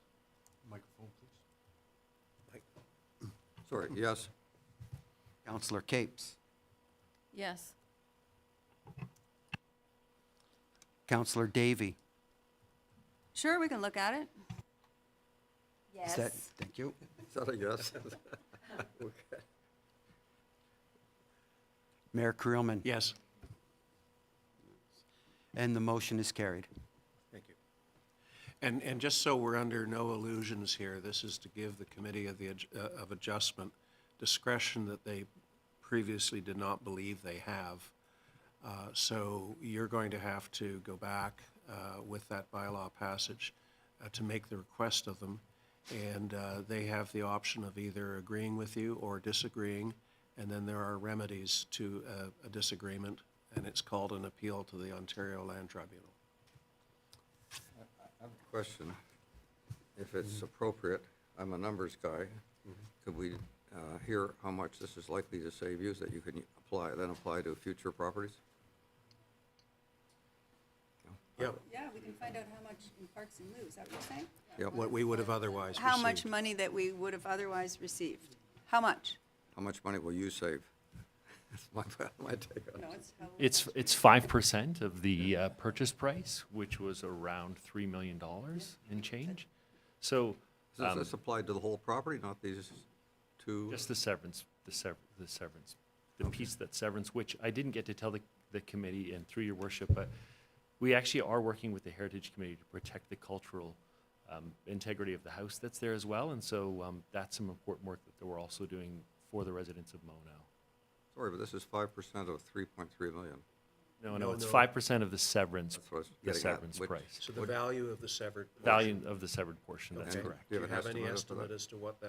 [SPEAKER 8] Microphone, please.
[SPEAKER 7] Sorry, yes.
[SPEAKER 5] Councillor Capes.
[SPEAKER 4] Yes.
[SPEAKER 5] Councillor Davy.
[SPEAKER 9] Sure, we can look at it.
[SPEAKER 5] Is that- Thank you.
[SPEAKER 7] Is that a yes? Okay.
[SPEAKER 5] Mayor Creelman.
[SPEAKER 2] Yes.
[SPEAKER 5] And the motion is carried.
[SPEAKER 2] Thank you. And just so we're under no illusions here, this is to give the Committee of Adjustment discretion that they previously did not believe they have. So you're going to have to go back with that bylaw passage to make the request of them. And they have the option of either agreeing with you or disagreeing. And then there are remedies to a disagreement, and it's called an appeal to the Ontario Land Tribunal.
[SPEAKER 7] I have a question. If it's appropriate, I'm a numbers guy. Could we hear how much this is likely to save you, so that you can apply to future properties?
[SPEAKER 2] Yeah.
[SPEAKER 9] Yeah, we can find out how much in Parks and Lieu, is that what you're saying?
[SPEAKER 7] Yep.
[SPEAKER 2] What we would have otherwise received.
[SPEAKER 9] How much money that we would have otherwise received? How much?
[SPEAKER 7] How much money will you save? That's my take on
[SPEAKER 9] No,
[SPEAKER 7] it.
[SPEAKER 9] it's how.
[SPEAKER 15] It's 5% of the purchase price, which was around $3 million in change. So
[SPEAKER 7] Does this apply to the whole property, not these 2?
[SPEAKER 15] just the severance, the piece that severance, which I didn't get to tell the committee and through your worship, but we actually are working with the Heritage Committee to protect the cultural integrity of the house that's there as well. And so that's some important work that we're also doing for the residents of Mono.
[SPEAKER 7] Sorry, but this is 5% of 3.3 million.
[SPEAKER 15] No, it's 5% of the severance,
[SPEAKER 7] That's what I was
[SPEAKER 15] the
[SPEAKER 7] getting at,
[SPEAKER 15] severance
[SPEAKER 7] which-
[SPEAKER 15] price.
[SPEAKER 2] So the value of the severed
[SPEAKER 15] Value of the severed portion, that's
[SPEAKER 2] Okay.
[SPEAKER 15] correct.
[SPEAKER 2] Do you
[SPEAKER 7] Do you
[SPEAKER 2] have
[SPEAKER 7] have an
[SPEAKER 2] any
[SPEAKER 7] estimate as to that?
[SPEAKER 2] estimate as to what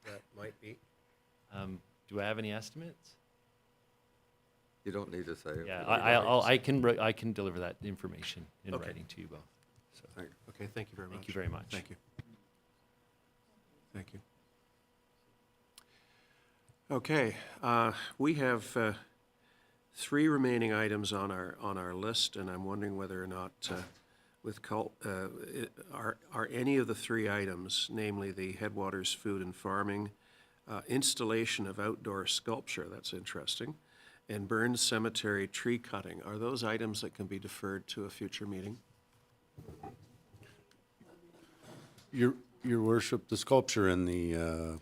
[SPEAKER 2] that might be?
[SPEAKER 15] Do I have any estimates?
[SPEAKER 7] You don't need to say. it.
[SPEAKER 15] Yeah, I can deliver that information in
[SPEAKER 2] Okay.
[SPEAKER 15] writing to you both. So,
[SPEAKER 7] Thank you.
[SPEAKER 2] Okay, thank you very much.
[SPEAKER 15] thank you very much.
[SPEAKER 2] Thank you. Thank you. Okay, we have 3 remaining items on our list, and I'm wondering whether or not with are any of the three items, namely the Headwaters Food and Farming, installation of outdoor sculpture, that's interesting, and Burns Cemetery tree cutting, are those items that can be deferred to a future meeting?
[SPEAKER 10] Your worship, the sculpture and the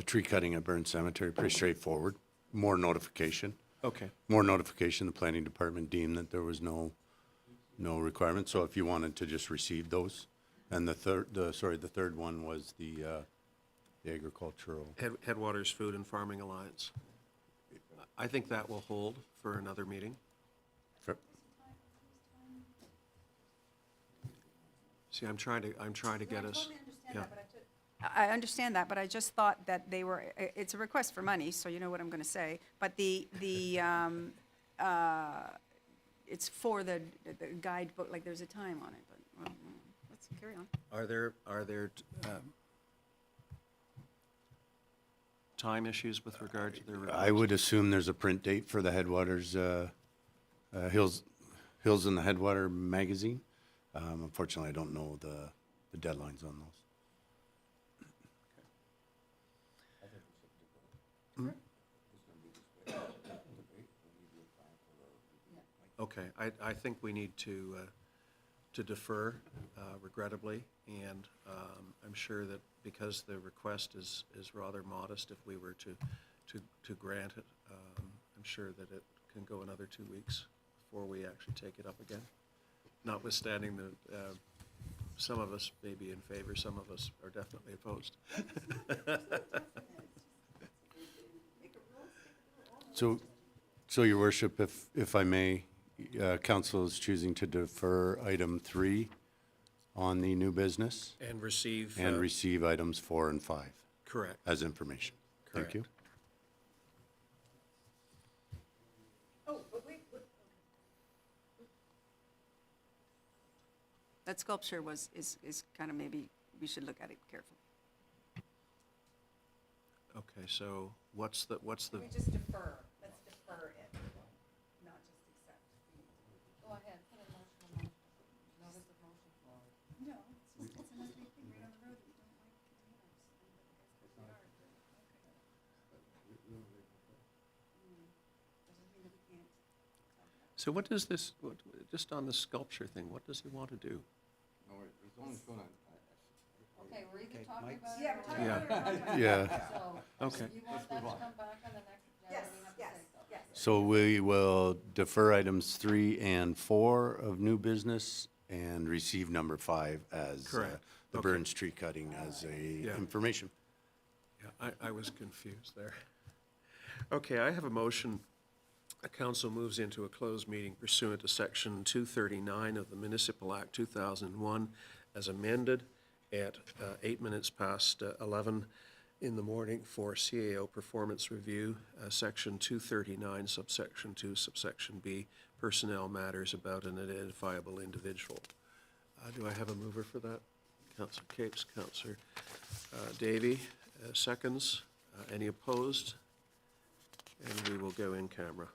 [SPEAKER 10] tree cutting at Burns Cemetery, pretty straightforward. More notification.
[SPEAKER 2] Okay.
[SPEAKER 10] More notification. The planning department deemed that there was no requirement. So if you wanted to just receive those, and the third one was the agricultural.
[SPEAKER 2] Headwaters Food and Farming Alliance. I think that will hold for another meeting. See, I'm trying to get us. Yeah.
[SPEAKER 9] I understand that, but I just thought that they were, it's a request for money, so you know what I'm going to say. But it's for the guidebook, like there's a time on it, but well, let's carry on.
[SPEAKER 2] Are there time issues with regard to their request?
[SPEAKER 10] I would assume there's a print date for the Headwaters, Hills in the Headwater magazine. Unfortunately, I don't know the deadlines on those.
[SPEAKER 2] Okay, I think we need to defer, regrettably, and I'm sure that because the request is rather modest, if we were to grant it, I'm sure that it can go another 2 weeks before we actually take it up again. Notwithstanding that some of us may be in favor, some of us are definitely opposed.
[SPEAKER 10] So your worship, if I may, council is choosing to defer item 3 on the new business
[SPEAKER 2] And receive.
[SPEAKER 10] and receive items 4 and 5
[SPEAKER 2] Correct.
[SPEAKER 10] as information. Thank you.
[SPEAKER 9] Oh, but wait. That sculpture is kind of, maybe we should look at it carefully.
[SPEAKER 2] Okay, so what's the?
[SPEAKER 9] We just defer, let's defer it, not just accept.
[SPEAKER 4] Go ahead, put a motion. Notice of motion.
[SPEAKER 9] No, it's another thing right on the road that we don't like.
[SPEAKER 2] So what does this, just on the sculpture thing, what does he want to do?
[SPEAKER 4] Okay, we're either talking about it
[SPEAKER 9] Yeah,
[SPEAKER 4] or.
[SPEAKER 9] we're talking about it.
[SPEAKER 10] Yeah.
[SPEAKER 4] So,
[SPEAKER 2] Okay.
[SPEAKER 4] you want that to come back on the next agenda?
[SPEAKER 9] Yes,
[SPEAKER 4] We have to
[SPEAKER 9] yes,
[SPEAKER 4] say so.
[SPEAKER 9] yes.
[SPEAKER 10] So we will defer items 3 and 4 of new business and receive number 5 as
[SPEAKER 2] Correct.
[SPEAKER 10] the
[SPEAKER 2] Okay.
[SPEAKER 10] Burns tree cutting as a
[SPEAKER 2] Yeah.
[SPEAKER 10] information.
[SPEAKER 2] Yeah, I was confused there. Okay, I have a motion. The council moves into a closed meeting pursuant to Section 239 of the Municipal Act 2001 as amended at 8 minutes past 11 in the morning for CAO Performance Review, Section 239, subsection 2, subsection B, personnel matters about an identifiable individual. Do I have a mover for that? Councillor Capes, Councillor Davy, seconds. Any opposed? And we will go in camera.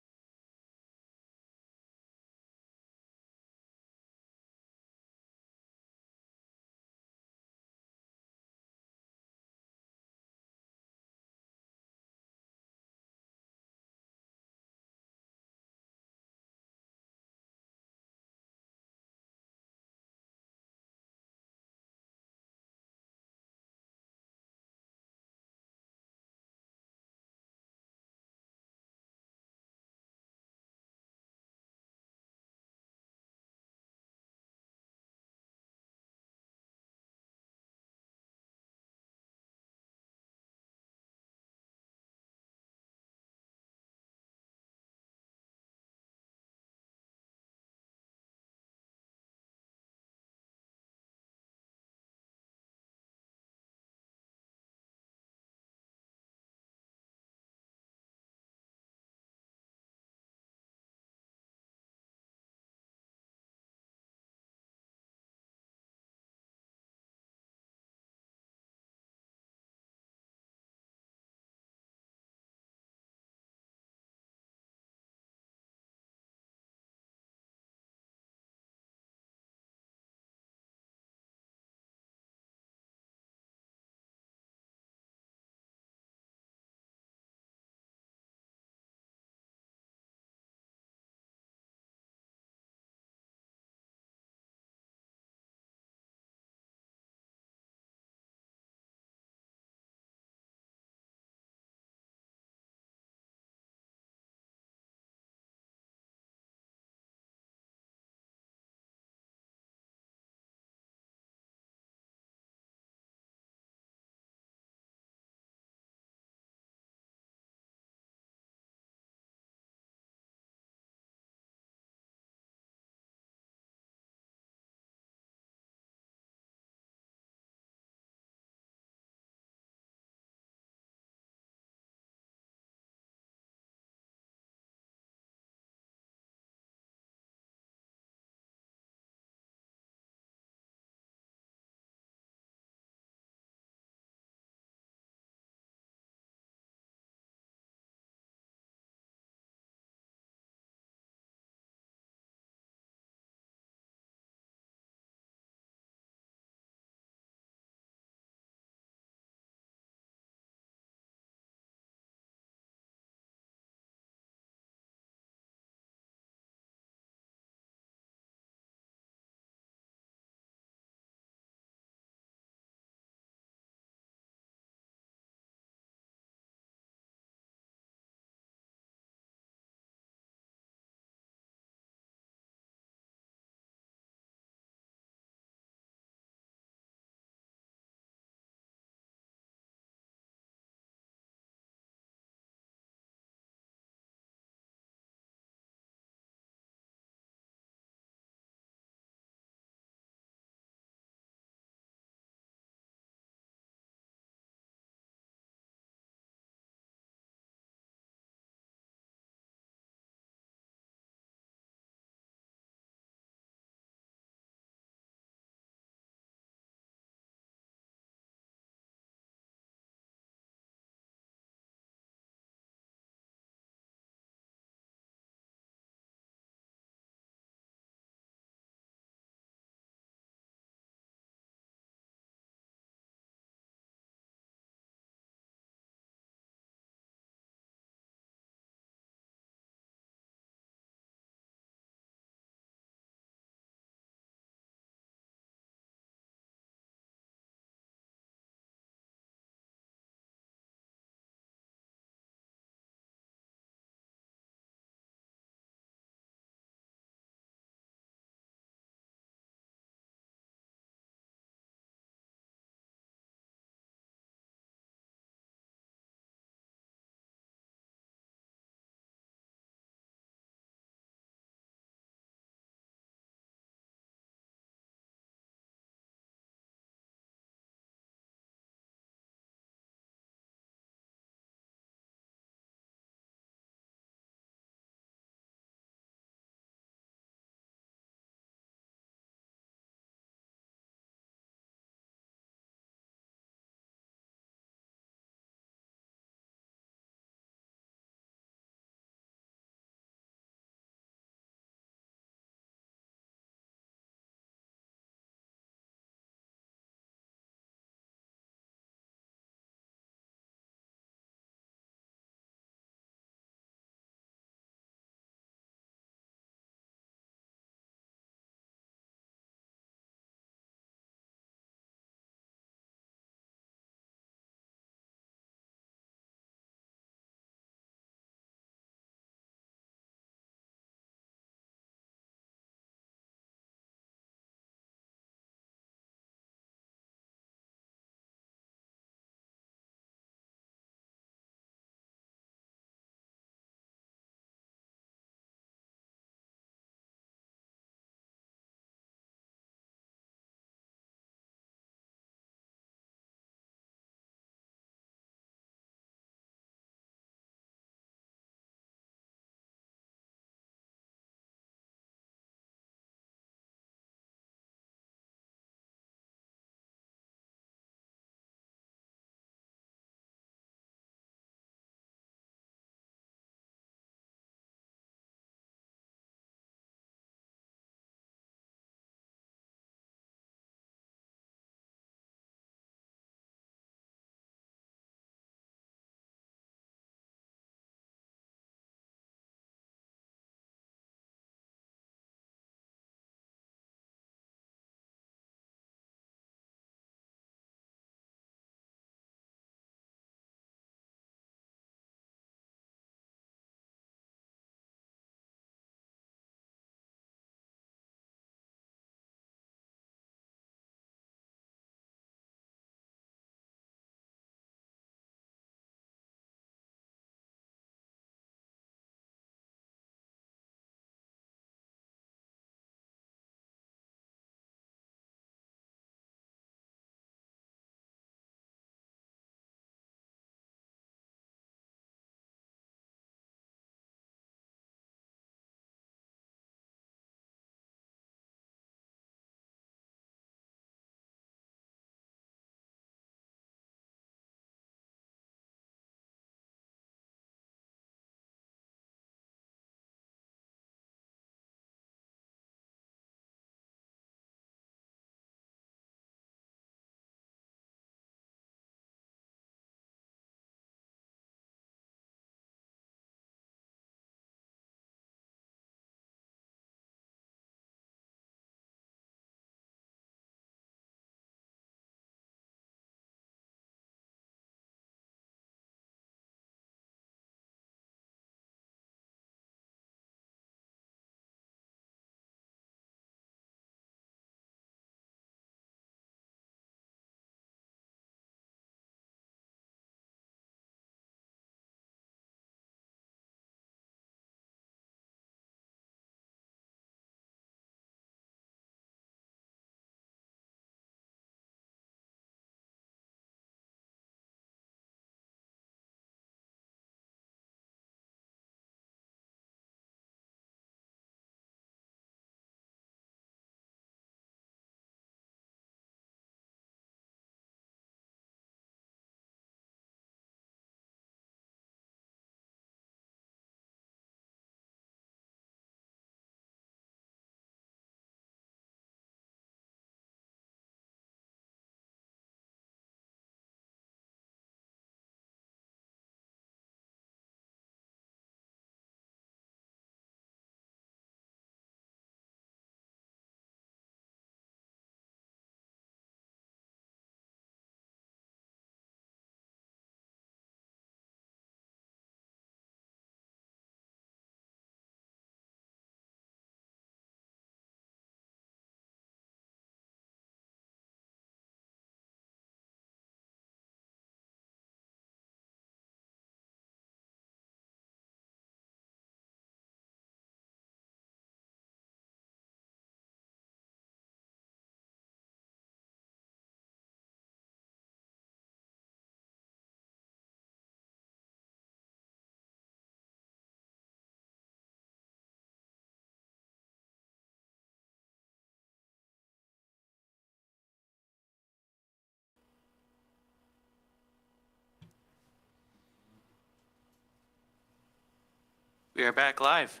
[SPEAKER 16] We are back live.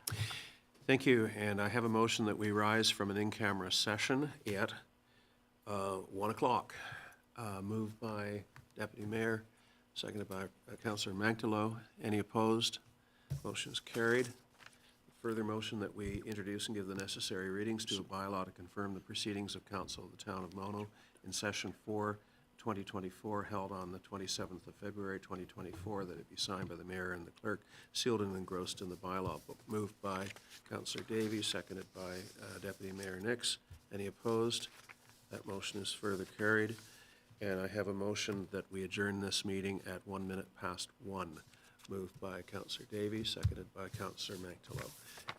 [SPEAKER 2] Thank you, and I have a motion that we rise from an in-camera session at 1 o'clock. Moved by Deputy Mayor, seconded by Councillor Magdalow. Any opposed? Motion is carried. Further motion that we introduce and give the necessary readings to a bylaw to confirm the proceedings of Council of the Town of Mono in Session 4, 2024, held on the 27th of February, 2024, that it be signed by the Mayor and the Clerk, sealed and engrossed in the bylaw book. Moved by Councillor Davies, seconded by Deputy Mayor Nix. Any opposed? That motion is further carried. And I have a motion that we adjourn this meeting at 1 minute past 1. Moved by Councillor Davies, seconded by Councillor Magdalow.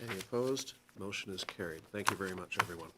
[SPEAKER 2] Any opposed? Motion is carried. Thank you very much, everyone.